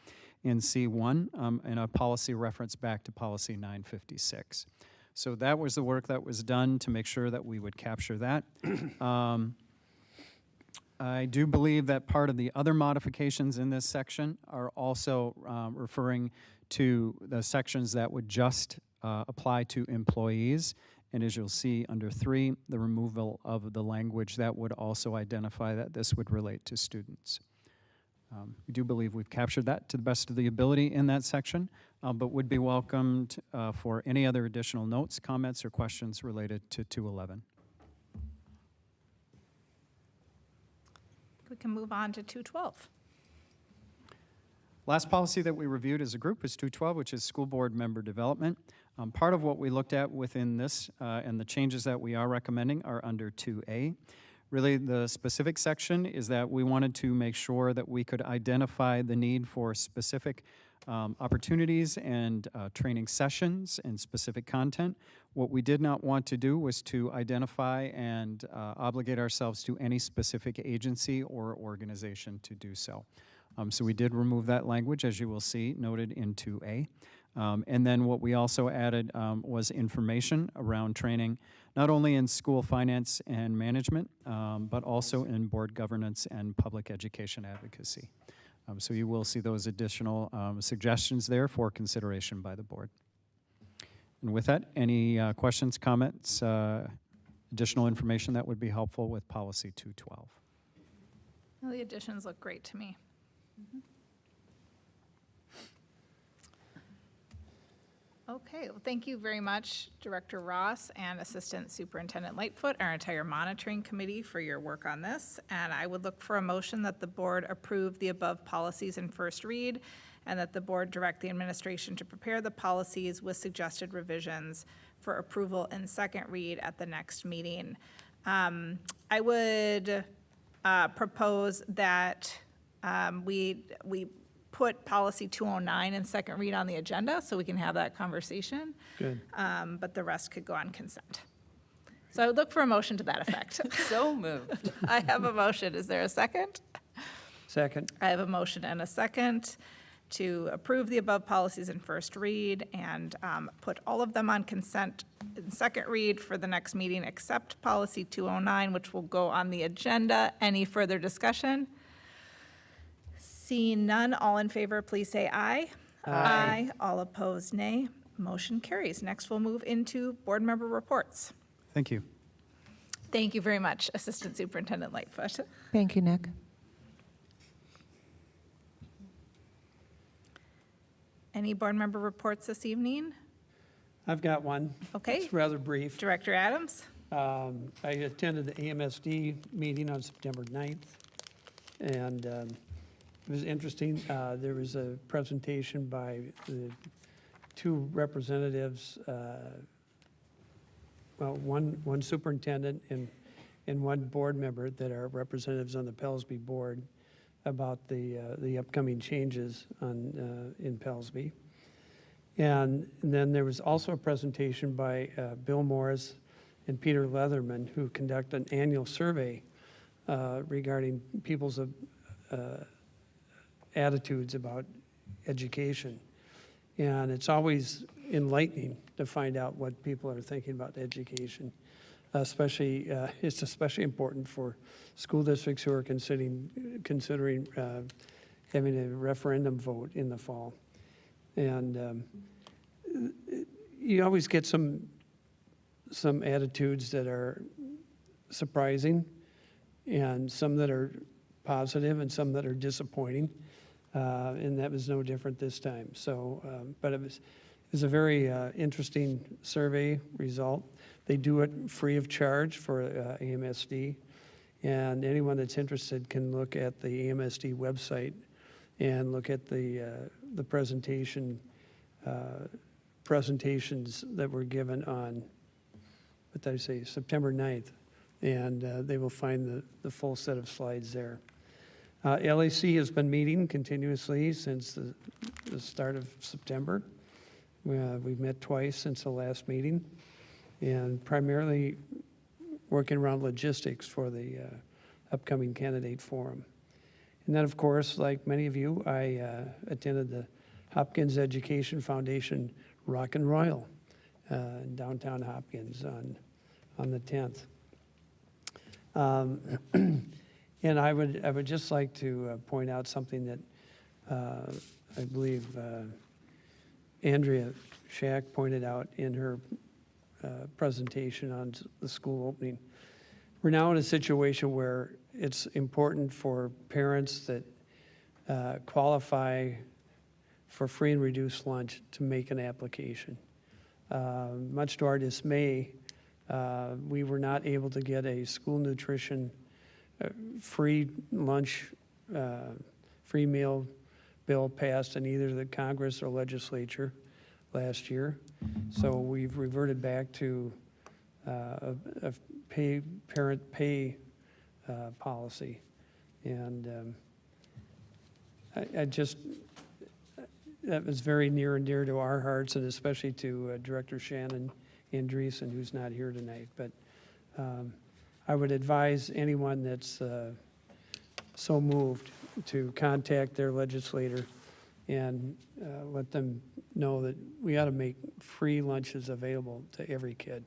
Speaker 18: in C1 and a policy reference back to policy 956. So that was the work that was done to make sure that we would capture that. I do believe that part of the other modifications in this section are also referring to the sections that would just apply to employees. And as you'll see under 3, the removal of the language that would also identify that this would relate to students. We do believe we've captured that to the best of the ability in that section, but would be welcomed for any other additional notes, comments, or questions related to 211.
Speaker 2: We can move on to 212.
Speaker 18: Last policy that we reviewed as a group is 212, which is school board member development. Part of what we looked at within this and the changes that we are recommending are under 2A. Really, the specific section is that we wanted to make sure that we could identify the need for specific opportunities and training sessions and specific content. What we did not want to do was to identify and obligate ourselves to any specific agency or organization to do so. So we did remove that language, as you will see, noted in 2A. And then what we also added was information around training, not only in school finance and management, but also in board governance and public education advocacy. So you will see those additional suggestions there for consideration by the board. And with that, any questions, comments, additional information that would be helpful with policy 212?
Speaker 2: Well, the additions look great to me. Okay, well, thank you very much, Director Ross and Assistant Superintendent Lightfoot, our entire monitoring committee for your work on this. And I would look for a motion that the board approve the above policies in first read and that the board direct the administration to prepare the policies with suggested revisions for approval in second read at the next meeting. I would propose that we put policy 209 in second read on the agenda so we can have that conversation.
Speaker 4: Good.
Speaker 2: But the rest could go on consent. So I would look for a motion to that effect.
Speaker 15: So moved.
Speaker 2: I have a motion. Is there a second?
Speaker 4: Second.
Speaker 2: I have a motion and a second to approve the above policies in first read and put all of them on consent in second read for the next meeting except policy 209, which will go on the agenda. Any further discussion? Seeing none, all in favor, please say aye. Aye. All opposed, nay. Motion carries. Next, we'll move into board member reports.
Speaker 18: Thank you.
Speaker 2: Thank you very much, Assistant Superintendent Lightfoot.
Speaker 3: Thank you, Nick.
Speaker 2: Any board member reports this evening?
Speaker 4: I've got one.
Speaker 2: Okay.
Speaker 4: It's rather brief.
Speaker 2: Director Adams?
Speaker 4: I attended the AMSD meeting on September 9th, and it was interesting. There was a presentation by the 2 representatives, well, one superintendent and 1 board member that are representatives on the Pellsby board about the upcoming changes in Pellsby. And then there was also a presentation by Bill Morris and Peter Leatherman, who conduct an annual survey regarding people's attitudes about education. And it's always enlightening to find out what people are thinking about education. Especially, it's especially important for school districts who are considering having a referendum vote in the fall. And you always get some attitudes that are surprising, and some that are positive, and some that are disappointing. And that was no different this time. So, but it was a very interesting survey result. They do it free of charge for AMSD, And anyone that's interested can look at the AMSD website and look at the presentations that were given on, what did I say, September 9th. And they will find the full set of slides there. LAC has been meeting continuously since the start of September. We've met twice since the last meeting, and primarily working around logistics for the upcoming candidate forum. And then, of course, like many of you, I attended the Hopkins Education Foundation Rock and Royal in downtown Hopkins on the 10th. And I would just like to point out something that I believe Andrea Schack pointed out in her presentation on the school opening. We're now in a situation where it's important for parents that qualify for free and reduced lunch to make an application. Much to our dismay, we were not able to get a school nutrition free lunch, free meal bill passed in either the Congress or legislature last year. So we've reverted back to a parent pay policy. And that was very near and dear to our hearts, and especially to Director Shannon Andreessen, who's not here tonight. But I would advise anyone that's so moved to contact their legislator and let them know that we ought to make free lunches available to every kid,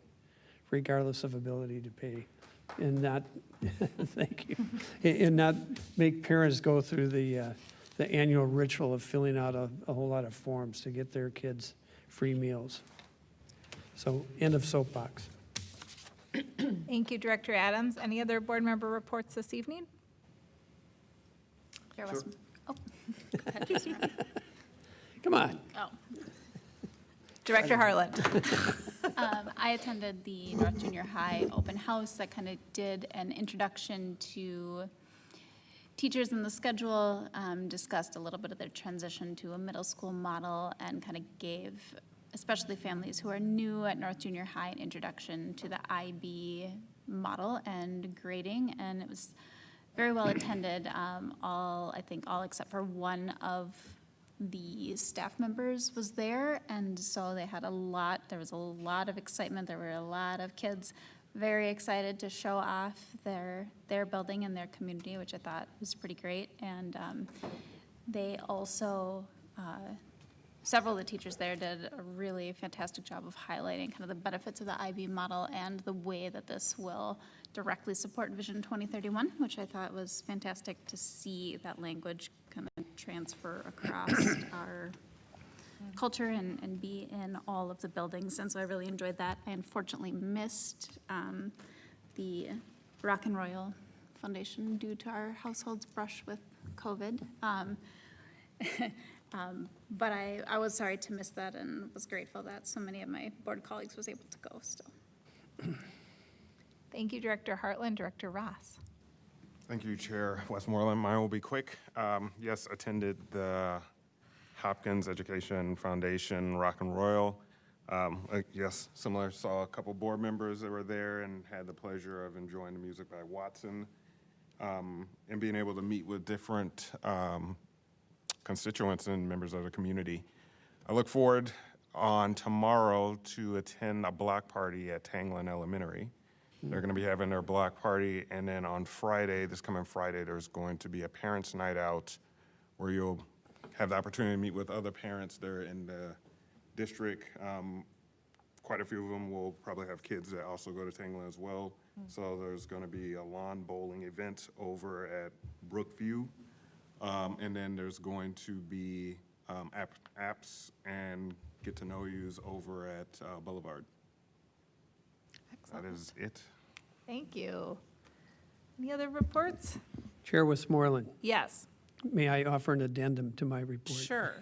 Speaker 4: regardless of ability to pay, and not, thank you, and not make parents go through the annual ritual of filling out a whole lot of forms to get their kids free meals. So, end of soapbox.
Speaker 2: Thank you, Director Adams. Any other board member reports this evening?
Speaker 16: Chair Westmoreland. Oh, go ahead.
Speaker 4: Come on.
Speaker 2: Oh. Director Harlan.
Speaker 16: I attended the North Junior High open house that kind of did an introduction to teachers in the schedule, discussed a little bit of their transition to a middle school model, and kind of gave, especially families who are new at North Junior High, an introduction to the IB model and grading, and it was very well attended. I think all except for one of the staff members was there, and so there was a lot of excitement. There were a lot of kids very excited to show off their building and their community, which I thought was pretty great. And they also, several of the teachers there did a really fantastic job of highlighting kind of the benefits of the IB model and the way that this will directly support Vision 2031, which I thought was fantastic to see that language kind of transfer across our culture and be in all of the buildings. And so I really enjoyed that. I unfortunately missed the Rock and Royal Foundation due to our household's brush with COVID. But I was sorry to miss that and was grateful that so many of my board colleagues was able to go still.
Speaker 2: Thank you, Director Hartland. Director Ross.
Speaker 17: Thank you, Chair Westmoreland. Mine will be quick. Yes, attended the Hopkins Education Foundation Rock and Royal. Yes, similar, saw a couple board members that were there and had the pleasure of enjoying the music by Watson, and being able to meet with different constituents and members of the community. I look forward on tomorrow to attend a block party at Tanglin Elementary. They're going to be having their block party, and then on Friday, this coming Friday, there's going to be a parents' night out where you'll have the opportunity to meet with other parents there in the district. Quite a few of them will probably have kids that also go to Tanglin as well. So there's going to be a lawn bowling event over at Brookview. And then there's going to be apps and get-to-know-yous over at Boulevard.
Speaker 2: Excellent.
Speaker 17: That is it.
Speaker 2: Thank you. Any other reports?
Speaker 4: Chair Westmoreland,
Speaker 2: Yes.
Speaker 4: may I offer an addendum to my report?
Speaker 2: Sure.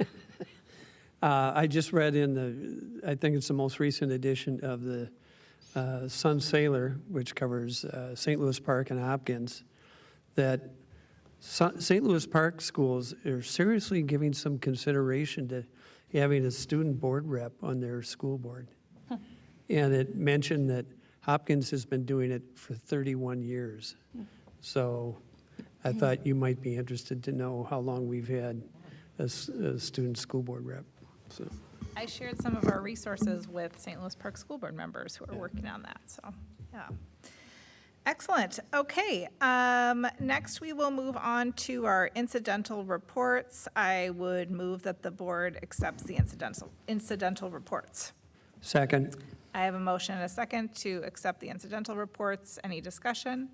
Speaker 4: I just read in I think it's the most recent edition of the Sun Sailor, which covers St. Louis Park and Hopkins, that St. Louis Park schools are seriously giving some consideration to having a student board rep on their school board. And it mentioned that Hopkins has been doing it for 31 years. So I thought you might be interested to know how long we've had a student school board rep. So.
Speaker 2: I shared some of our resources with St. Louis Park School Board members who are working on that, so, yeah. Excellent, okay. Next, we will move on to our incidental reports. I would move that the board accepts the incidental reports.
Speaker 4: Second.
Speaker 2: I have a motion and a second to accept the incidental reports. Any discussion?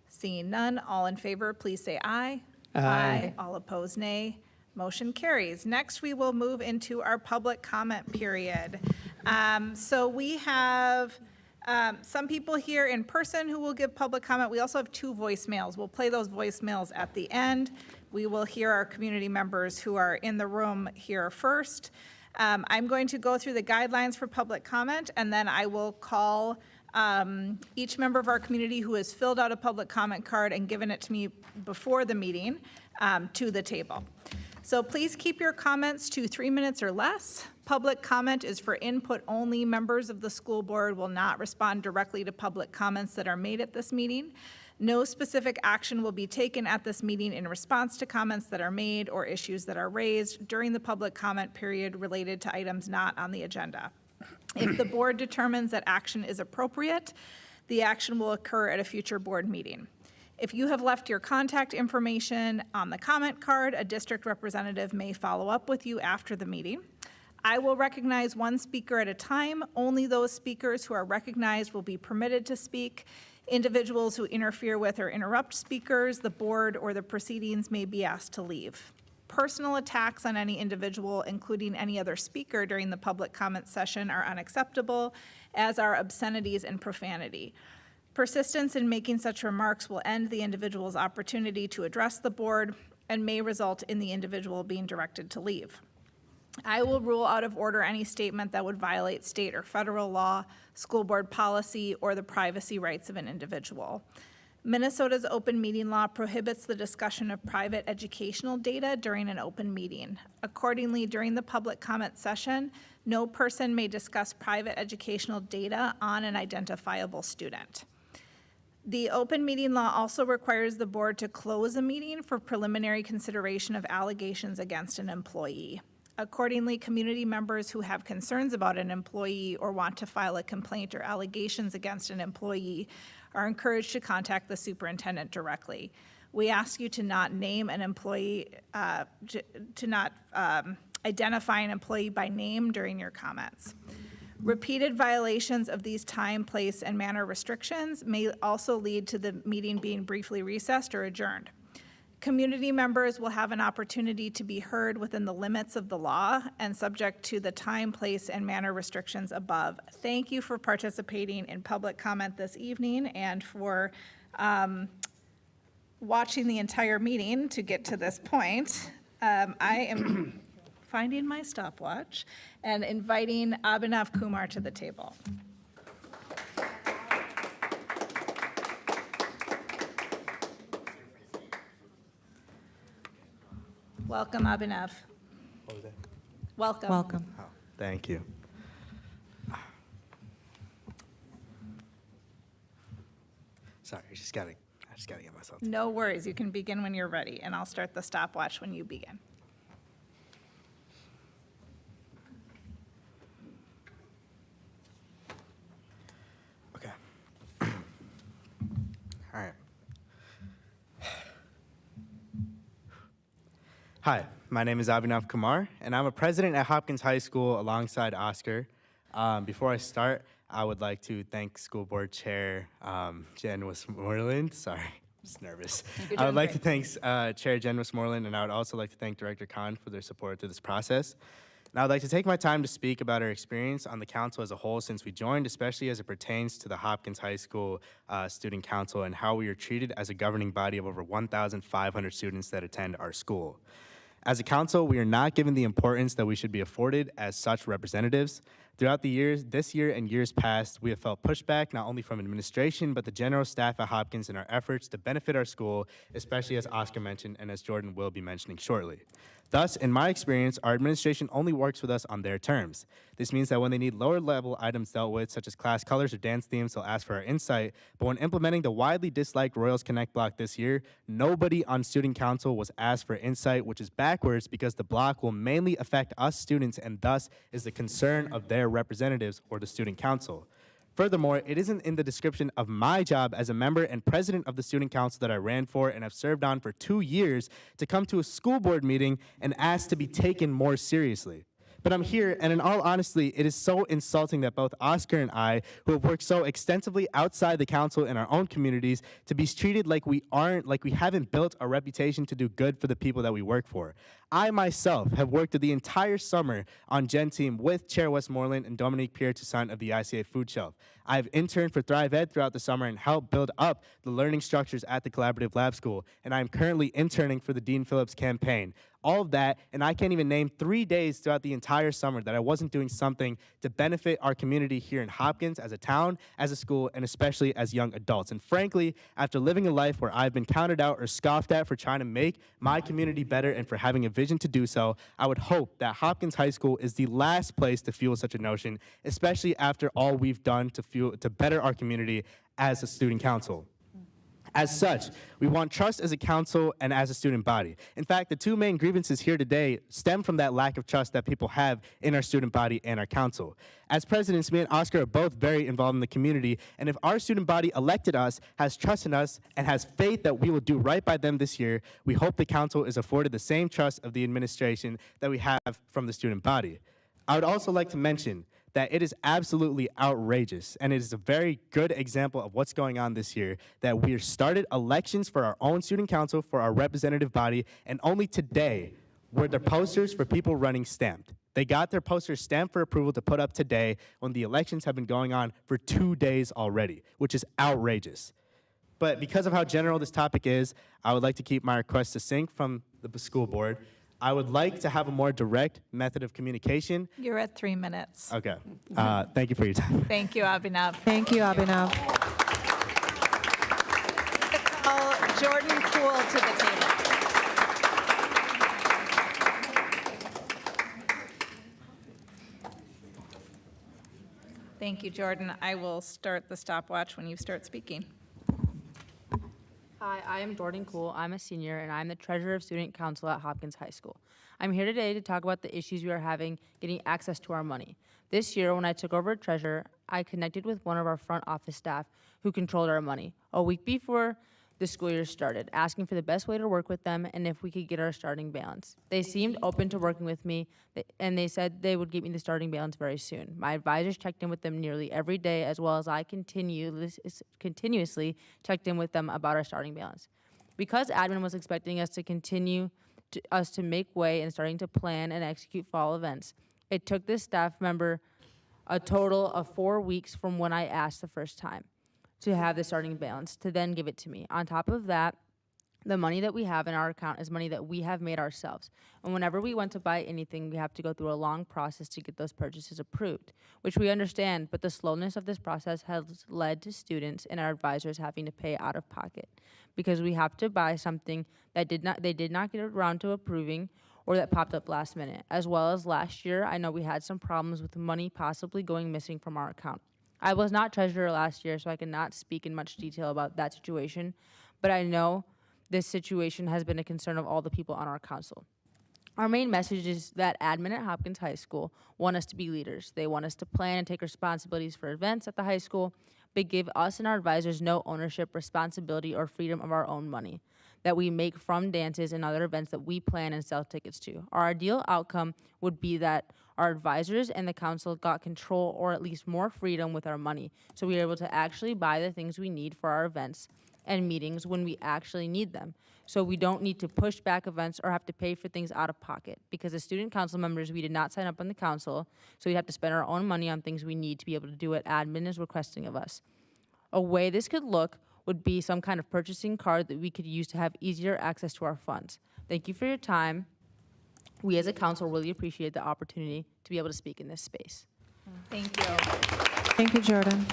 Speaker 2: Seeing none, all in favor, please say aye.
Speaker 4: Aye.
Speaker 2: All opposed, nay. Motion carries. Next, we will move into our public comment period. So we have some people here in person who will give public comment. We also have 2 voicemails. We'll play those voicemails at the end. We will hear our community members who are in the room here first. I'm going to go through the guidelines for public comment, and then I will call each member of our community who has filled out a public comment card and given it to me before the meeting to the table. So please keep your comments to 3 minutes or less. Public comment is for input only. Members of the school board will not respond directly to public comments that are made at this meeting. No specific action will be taken at this meeting in response to comments that are made or issues that are raised during the public comment period related to items not on the agenda. If the board determines that action is appropriate, the action will occur at a future board meeting. If you have left your contact information on the comment card, a district representative may follow up with you after the meeting. I will recognize 1 speaker at a time. Only those speakers who are recognized will be permitted to speak. Individuals who interfere with or interrupt speakers, the board, or the proceedings may be asked to leave. Personal attacks on any individual, including any other speaker during the public comment session, are unacceptable, as are obscenities and profanity. Persistence in making such remarks will end the individual's opportunity to address the board and may result in the individual being directed to leave. I will rule out of order any statement that would violate state or federal law, school board policy, or the privacy rights of an individual. Minnesota's open meeting law prohibits the discussion of private educational data during an open meeting. Accordingly, during the public comment session, no person may discuss private educational data on an identifiable student. The open meeting law also requires the board to close a meeting for preliminary consideration of allegations against an employee. Accordingly, community members who have concerns about an employee or want to file a complaint or allegations against an employee are encouraged to contact the superintendent directly. We ask you to not name an employee, to not identify an employee by name during your comments. Repeated violations of these time, place, and manner restrictions may also lead to the meeting being briefly recessed or adjourned. Community members will have an opportunity to be heard within the limits of the law and subject to the time, place, and manner restrictions above. Thank you for participating in public comment this evening and for watching the entire meeting to get to this point. I am finding my stopwatch and inviting Abhinav Kumar to the table. Welcome, Abhinav. Welcome.
Speaker 3: Welcome.
Speaker 1: Oh, thank you. Sorry, I just gotta get myself.
Speaker 2: No worries. You can begin when you're ready, and I'll start the stopwatch when you begin.
Speaker 1: Okay. All right. Hi, my name is Abhinav Kumar, and I'm a president at Hopkins High School alongside Oscar. Before I start, I would like to thank School Board Chair Jen Westmoreland. Sorry, I'm just nervous. I would like to thank Chair Jen Westmoreland, and I would also like to thank Director Khan for their support through this process. And I would like to take my time to speak about our experience on the council as a whole since we joined, especially as it pertains to the Hopkins High School Student Council and how we are treated as a governing body of over 1,500 students that attend our school. As a council, we are not given the importance that we should be afforded as such representatives. Throughout the years, this year and years past, we have felt pushback not only from administration, but the general staff at Hopkins in our efforts to benefit our school, especially as Oscar mentioned and as Jordan will be mentioning shortly. Thus, in my experience, our administration only works with us on their terms. This means that when they need lower level items dealt with, such as class colors or dance themes, they'll ask for our insight. But when implementing the widely disliked Royals Connect block this year, nobody on student council was asked for insight, which is backwards because the block will mainly affect us students and thus is the concern of their representatives or the student council. Furthermore, it isn't in the description of my job as a member and president of the student council that I ran for and have served on for 2 years to come to a school board meeting and ask to be taken more seriously. But I'm here, and in all honesty, it is so insulting that both Oscar and I, who have worked so extensively outside the council in our own communities, to be treated like we haven't built a reputation to do good for the people that we work for. I myself have worked the entire summer on Gen Team with Chair Westmoreland and Dominique Pierre-Toussaint of the ICA Food Shelf. I've interned for Thrive Ed throughout the summer and helped build up the learning structures at the Collaborative Lab School, and I'm currently interning for the Dean Phillips campaign. All of that, and I can't even name 3 days throughout the entire summer that I wasn't doing something to benefit our community here in Hopkins as a town, as a school, and especially as young adults. And frankly, after living a life where I've been counted out or scoffed at for trying to make my community better and for having a vision to do so, I would hope that Hopkins High School is the last place to fuel such a notion, especially after all we've done to better our community as a student council. As such, we want trust as a council and as a student body. In fact, the 2 main grievances here today stem from that lack of trust that people have in our student body and our council. As presidents, me and Oscar are both very involved in the community, and if our student body elected us, has trust in us, and has faith that we will do right by them this year, we hope the council is afforded the same trust of the administration that we have from the student body. I would also like to mention that it is absolutely outrageous, and it is a very good example of what's going on this year, that we started elections for our own student council, for our representative body, and only today were the posters for people running stamped. They got their posters stamped for approval to put up today when the elections have been going on for 2 days already, which is outrageous. But because of how general this topic is, I would like to keep my request succinct from the school board. I would like to have a more direct method of communication.
Speaker 2: You're at 3 minutes.
Speaker 1: Okay. Thank you for your time.
Speaker 2: Thank you, Abhinav.
Speaker 3: Thank you, Abhinav.
Speaker 2: Call Jordan Poole to the table. Thank you, Jordan. I will start the stopwatch when you start speaking.
Speaker 7: Hi, I am Jordan Kuhl. I'm a senior, and I'm the treasurer of student council at Hopkins High School. I'm here today to talk about the issues we are having getting access to our money. This year, when I took over as treasurer, I connected with one of our front office staff who controlled our money a week before the school year started, asking for the best way to work with them and if we could get our starting balance. They seemed open to working with me, and they said they would get me the starting balance very soon. My advisors checked in with them nearly every day, as well as I continuously checked in with them about our starting balance. Because admin was expecting us to continue to make way and starting to plan and execute fall events, it took this staff member a total of 4 weeks from when I asked the first time to have the starting balance, to then give it to me. On top of that, the money that we have in our account is money that we have made ourselves. And whenever we want to buy anything, we have to go through a long process to get those purchases approved, which we understand, but the slowness of this process has led to students and our advisors having to pay out of pocket because we have to buy something that they did not get around to approving or that popped up last minute. As well as last year, I know we had some problems with money possibly going missing from our account. I was not treasurer last year, so I cannot speak in much detail about that situation, but I know this situation has been a concern of all the people on our council. Our main message is that admin at Hopkins High School want us to be leaders. They want us to plan and take responsibilities for events at the high school, but give us and our advisors no ownership, responsibility, or freedom of our own money that we make from dances and other events that we plan and sell tickets to. Our ideal outcome would be that our advisors and the council got control or at least more freedom with our money, so we are able to actually buy the things we need for our events and meetings when we actually need them. So we don't need to push back events or have to pay for things out of pocket. Because as student council members, we did not sign up on the council, so we have to spend our own money on things we need to be able to do what admin is requesting of us. A way this could look would be some kind of purchasing card that we could use to have easier access to our funds. Thank you for your time. We as a council really appreciate the opportunity to be able to speak in this space.
Speaker 2: Thank you.
Speaker 3: Thank you, Jordan.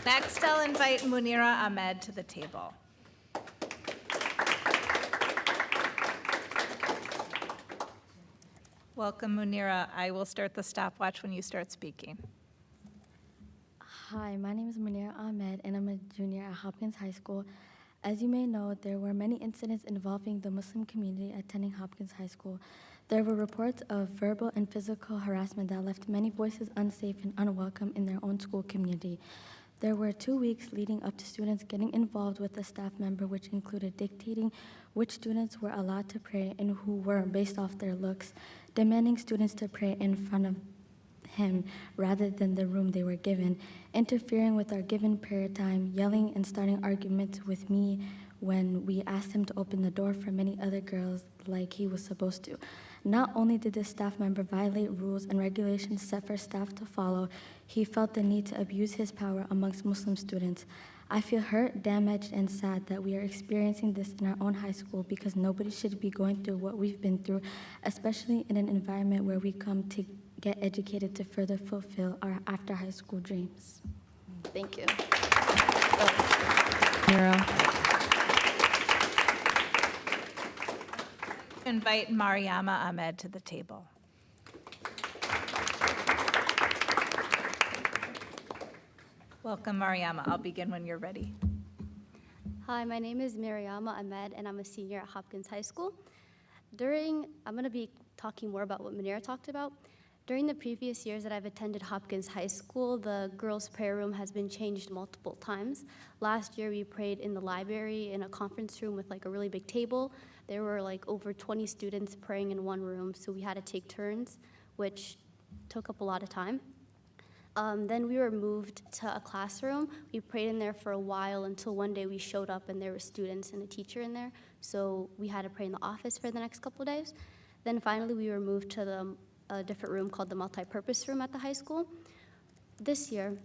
Speaker 2: Next, I'll invite Munira Ahmed to the table. Welcome, Munira. I will start the stopwatch when you start speaking.
Speaker 20: Hi, my name is Munira Ahmed, and I'm a junior at Hopkins High School. As you may know, there were many incidents involving the Muslim community attending Hopkins High School. There were reports of verbal and physical harassment that left many voices unsafe and unwelcome in their own school community. There were 2 weeks leading up to students getting involved with a staff member, which included dictating which students were allowed to pray and who were based off their looks, demanding students to pray in front of him rather than the room they were given, interfering with our given prayer time, yelling and starting arguments with me when we asked him to open the door for many other girls like he was supposed to. Not only did this staff member violate rules and regulations set for staff to follow, he felt the need to abuse his power amongst Muslim students. I feel hurt, damaged, and sad that we are experiencing this in our own high school because nobody should be going through what we've been through, especially in an environment where we come to get educated to further fulfill our after high school dreams. Thank you.
Speaker 2: Invite Mariama Ahmed to the table. Welcome, Mariama. I'll begin when you're ready.
Speaker 20: Hi, my name is Mariama Ahmed, and I'm a senior at Hopkins High School. I'm going to be talking more about what Munira talked about. During the previous years that I've attended Hopkins High School, the girls' prayer room has been changed multiple times. Last year, we prayed in the library in a conference room with like a really big table. There were like over 20 students praying in one room, so we had to take turns, which took up a lot of time. Then we were moved to a classroom. We prayed in there for a while until one day we showed up and there were students and a teacher in there, so we had to pray in the office for the next couple of days. Then finally, we were moved to a different room called the multi-purpose room at the high school. This year,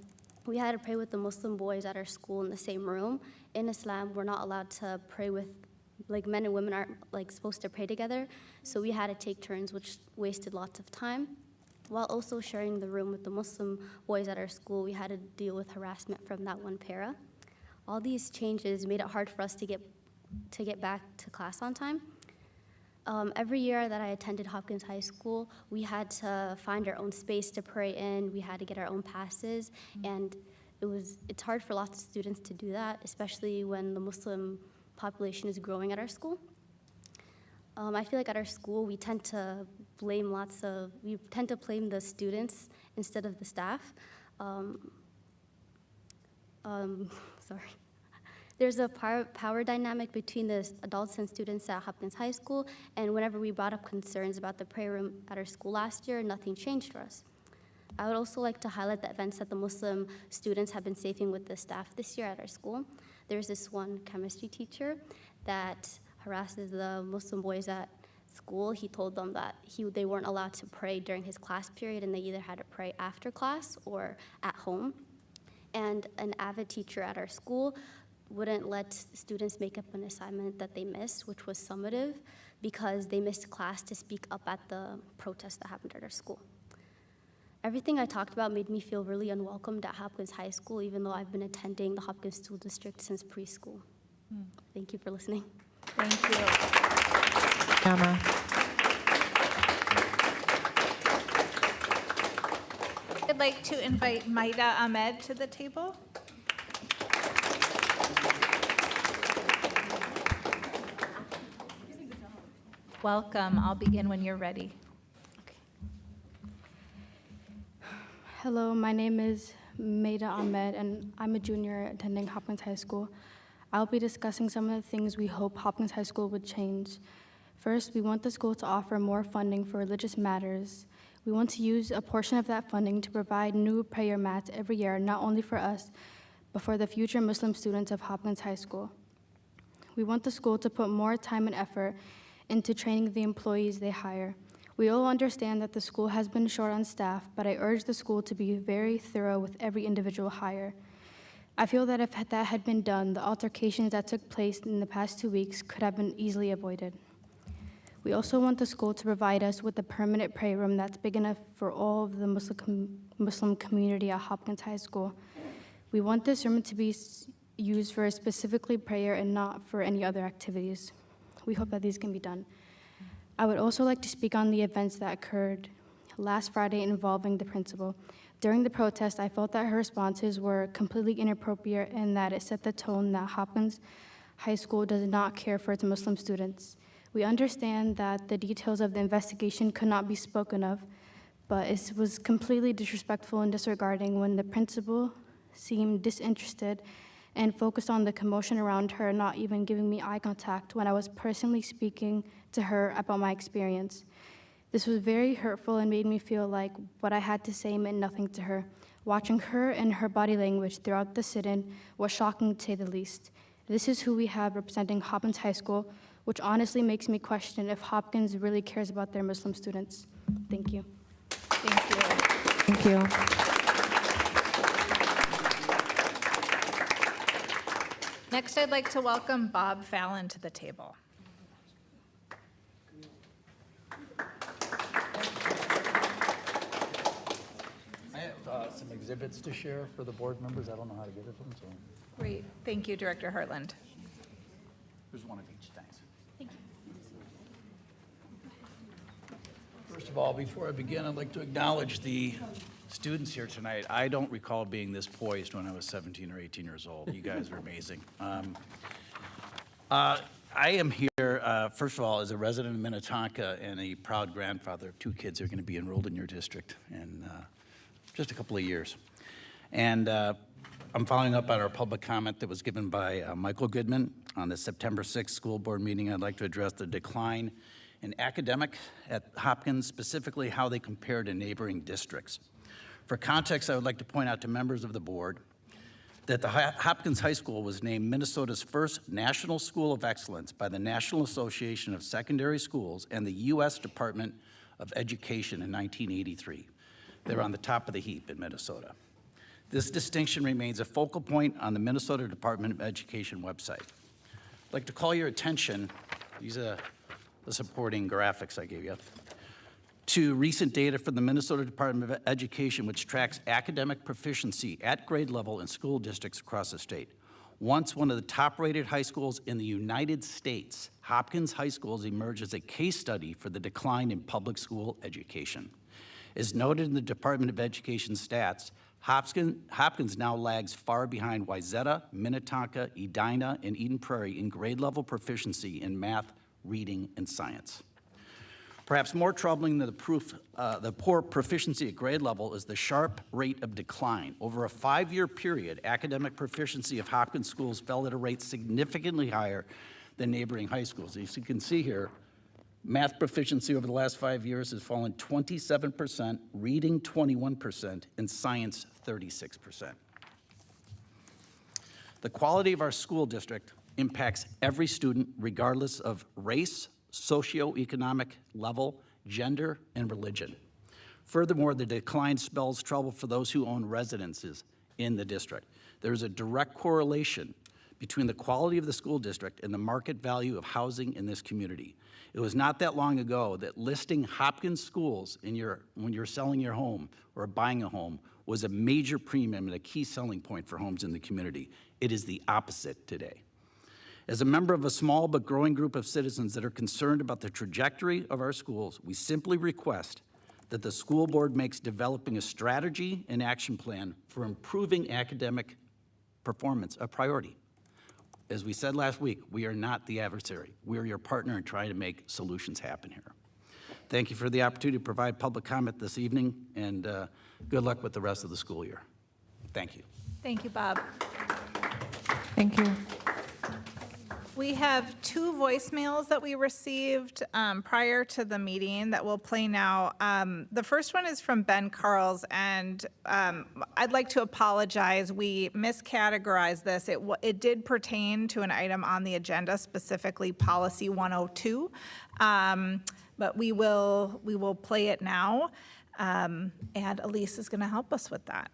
Speaker 20: we had to pray with the Muslim boys at our school in the same room. In Islam, we're not allowed to pray with, like men and women aren't like supposed to pray together, so we had to take turns, which wasted lots of time. While also sharing the room with the Muslim boys at our school, we had to deal with harassment from that one para. All these changes made it hard for us to get back to class on time. Every year that I attended Hopkins High School, we had to find our own space to pray in. We had to get our own passes, and it's hard for lots of students to do that, especially when the Muslim population is growing at our school. I feel like at our school, we tend to blame the students instead of the staff. Sorry. There's a power dynamic between the adults and students at Hopkins High School, and whenever we brought up concerns about the prayer room at our school last year, nothing changed for us. I would also like to highlight the events that the Muslim students have been saving with the staff this year at our school. There's this one chemistry teacher that harasses the Muslim boys at school. He told them that they weren't allowed to pray during his class period, and they either had to pray after class or at home. And an avid teacher at our school wouldn't let students make up an assignment that they missed, which was summative, because they missed class to speak up at the protest that happened at our school. Everything I talked about made me feel really unwelcomed at Hopkins High School, even though I've been attending the Hopkins School District since preschool. Thank you for listening.
Speaker 2: Thank you.
Speaker 3: Emma.
Speaker 2: I'd like to invite Maida Ahmed to the table. Welcome. I'll begin when you're ready.
Speaker 22: Hello, my name is Maida Ahmed, and I'm a junior attending Hopkins High School. I'll be discussing some of the things we hope Hopkins High School would change. First, we want the school to offer more funding for religious matters. We want to use a portion of that funding to provide new prayer mats every year, not only for us, but for the future Muslim students of Hopkins High School. We want the school to put more time and effort into training the employees they hire. We all understand that the school has been short on staff, but I urge the school to be very thorough with every individual hire. I feel that if that had been done, the altercations that took place in the past 2 weeks could have been easily avoided. We also want the school to provide us with a permanent prayer room that's big enough for all of the Muslim community at Hopkins High School. We want this room to be used for specifically prayer and not for any other activities. We hope that these can be done. I would also like to speak on the events that occurred last Friday involving the principal. During the protest, I felt that her responses were completely inappropriate and that it set the tone that Hopkins High School does not care for its Muslim students. We understand that the details of the investigation could not be spoken of, but it was completely disrespectful and disregarding when the principal seemed disinterested and focused on the commotion around her, not even giving me eye contact when I was personally speaking to her about my experience. This was very hurtful and made me feel like what I had to say meant nothing to her. Watching her and her body language throughout the sit-in was shocking to say the least. This is who we have representing Hopkins High School, which honestly makes me question if Hopkins really cares about their Muslim students. Thank you.
Speaker 2: Thank you.
Speaker 3: Thank you.
Speaker 2: Next, I'd like to welcome Bob Fallon to the table.
Speaker 8: I have some exhibits to share for the board members. I don't know how to get it to them, so
Speaker 2: Great. Thank you, Director Hartland.
Speaker 8: there's one of each. Thanks. Thank you. First of all, before I begin, I'd like to acknowledge the students here tonight. I don't recall being this poised when I was 17 or 18 years old. You guys are amazing. I am here, first of all, as a resident of Minnetonka and a proud grandfather of 2 kids who are going to be enrolled in your district in just a couple of years. And I'm following up on our public comment that was given by Michael Goodman on the September 6th school board meeting. I'd like to address the decline in academic at Hopkins, specifically how they compare to neighboring districts. For context, I would like to point out to members of the board that the Hopkins High School was named Minnesota's first National School of Excellence by the National Association of Secondary Schools and the U.S. Department of Education in 1983. They're on the top of the heap in Minnesota. This distinction remains a focal point on the Minnesota Department of Education website. I'd like to call your attention, these are the supporting graphics I gave you, to recent data from the Minnesota Department of Education, which tracks academic proficiency at grade level in school districts across the state. Once one of the top-rated high schools in the United States, Hopkins High School has emerged as a case study for the decline in public school education. As noted in the Department of Education stats, Hopkins now lags far behind Wayzata, Minnetonka, Edina, and Eden Prairie in grade level proficiency in math, reading, and science. Perhaps more troubling than the poor proficiency at grade level is the sharp rate of decline. Over a 5-year period, academic proficiency of Hopkins schools fell at a rate significantly higher than neighboring high schools. As you can see here, math proficiency over the last 5 years has fallen 27%, reading 21%, and science 36%. The quality of our school district impacts every student regardless of race, socioeconomic level, gender, and religion. Furthermore, the decline spells trouble for those who own residences in the district. There is a direct correlation between the quality of the school district and the market value of housing in this community. It was not that long ago that listing Hopkins schools when you're selling your home or buying a home was a major premium and a key selling point for homes in the community. It is the opposite today. As a member of a small but growing group of citizens that are concerned about the trajectory of our schools, we simply request that the school board makes developing a strategy and action plan for improving academic performance a priority. As we said last week, we are not the adversary. We are your partner in trying to make solutions happen here. Thank you for the opportunity to provide public comment this evening, and good luck with the rest of the school year. Thank you.
Speaker 2: Thank you, Bob.
Speaker 3: Thank you.
Speaker 2: We have 2 voicemails that we received prior to the meeting that will play now. The first one is from Ben Carls, and I'd like to apologize. We miscategorized this. It did pertain to an item on the agenda, specifically Policy 102, but we will play it now, and Elise is going to help us with that.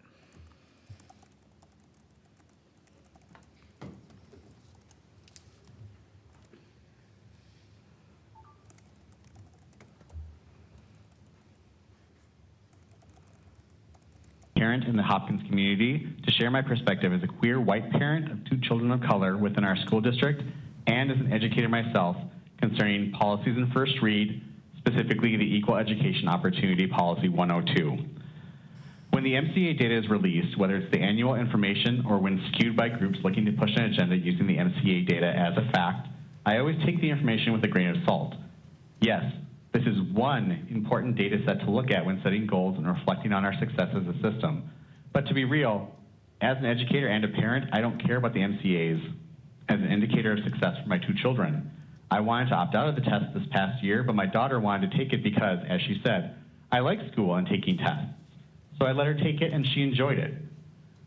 Speaker 13: parent in the Hopkins community to share my perspective as a queer white parent of 2 children of color within our school district and as an educator myself concerning policies in first read, specifically the Equal Education Opportunity Policy 102. When the MCA data is released, whether it's the annual information or when skewed by groups looking to push an agenda using the MCA data as a fact, I always take the information with a grain of salt. Yes, this is one important data set to look at when setting goals and reflecting on our success as a system. But to be real, as an educator and a parent, I don't care about the MCAs as an indicator of success for my 2 children. I wanted to opt out of the test this past year, but my daughter wanted to take it because, as she said, I like school and taking tests. So I let her take it and she enjoyed it.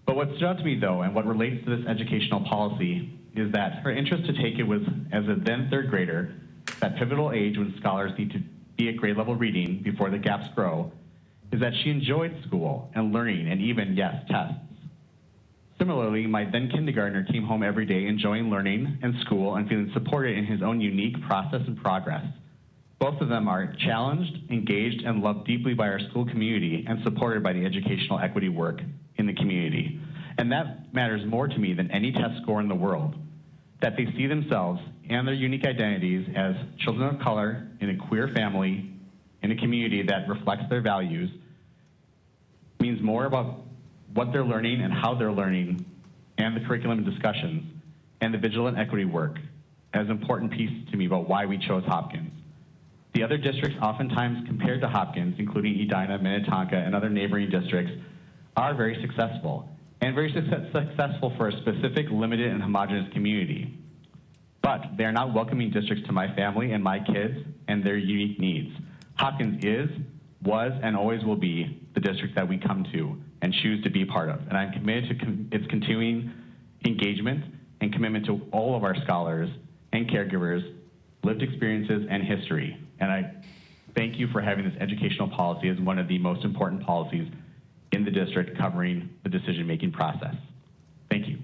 Speaker 13: But what stood out to me though, and what relates to this educational policy, is that her interest to take it was as a then 3rd grader, that pivotal age when scholars need to be at grade level reading before the gaps grow, is that she enjoyed school and learning and even, yes, tests. Similarly, my then kindergartner came home every day enjoying learning and school and feeling supported in his own unique process and progress. Both of them are challenged, engaged, and loved deeply by our school community and supported by the educational equity work in the community. And that matters more to me than any test score in the world, that they see themselves and their unique identities as children of color in a queer family, in a community that reflects their values, means more about what they're learning and how they're learning, and the curriculum discussions, and the vigilant equity work as an important piece to me about why we chose Hopkins. The other districts oftentimes compared to Hopkins, including Edina, Minnetonka, and other neighboring districts, are very successful, and very successful for a specific, limited, and homogenous community. But they are not welcoming districts to my family and my kids and their unique needs. Hopkins is, was, and always will be the district that we come to and choose to be part of. And I'm committed to its continuing engagement and commitment to all of our scholars and caregivers, lived experiences, and history. And I thank you for having this educational policy as one of the most important policies in the district covering the decision-making process. Thank you.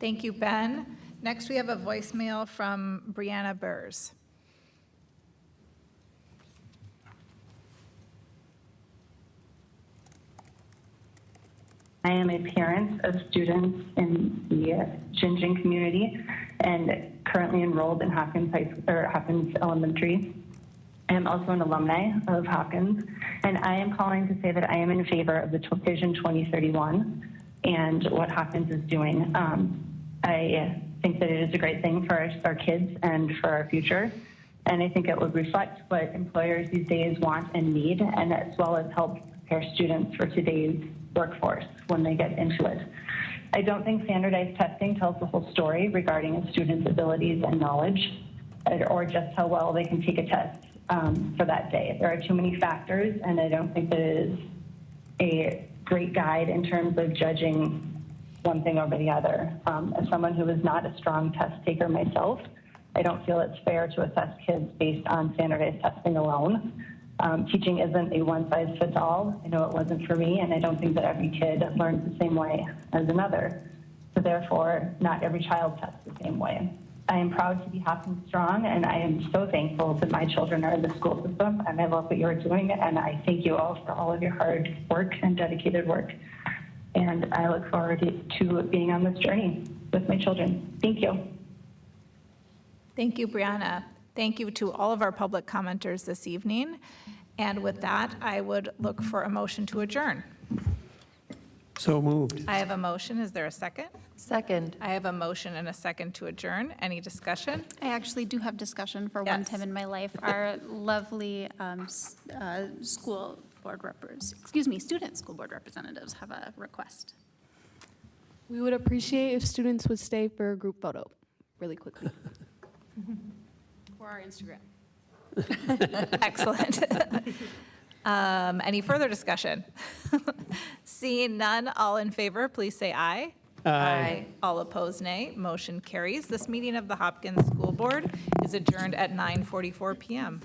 Speaker 2: Thank you, Ben. Next, we have a voicemail from Brianna Burrs.
Speaker 21: I am a parent of students in the Jinjin community and currently enrolled in Hopkins Elementary. I am also an alumni of Hopkins, and I am calling to say that I am in favor of the Vision 2031 and what Hopkins is doing. I think that it is a great thing for our kids and for our future, and I think it would reflect what employers these days want and need, and as well as help prepare students for today's workforce when they get into it. I don't think standardized testing tells the whole story regarding a student's abilities and knowledge, or just how well they can take a test for that day. There are too many factors, and I don't think that it is a great guide in terms of judging one thing over the other. As someone who is not a strong test taker myself, I don't feel it's fair to assess kids based on standardized testing alone. Teaching isn't a one-size-fits-all. I know it wasn't for me, and I don't think that every kid learns the same way as another. So therefore, not every child tests the same way. I am proud to be Hopkins Strong, and I am so thankful that my children are in the school system, and I love what you're doing, and I thank you all for all of your hard work and dedicated work. And I look forward to being on this journey with my children. Thank you.
Speaker 2: Thank you, Brianna. Thank you to all of our public commenters this evening. And with that, I would look for a motion to adjourn.
Speaker 4: So moved.
Speaker 2: I have a motion. Is there a second?
Speaker 23: Second.
Speaker 2: I have a motion and a second to adjourn. Any discussion?
Speaker 16: I actually do have discussion for one time in my life. Our lovely student school board representatives have a request.
Speaker 23: We would appreciate if students would stay for a group photo really quickly.
Speaker 16: For our Instagram.
Speaker 2: Excellent. Any further discussion? Seeing none, all in favor, please say aye.
Speaker 4: Aye.
Speaker 2: All opposed, nay. Motion carries. This meeting of the Hopkins School Board is adjourned at 9:44 p.m.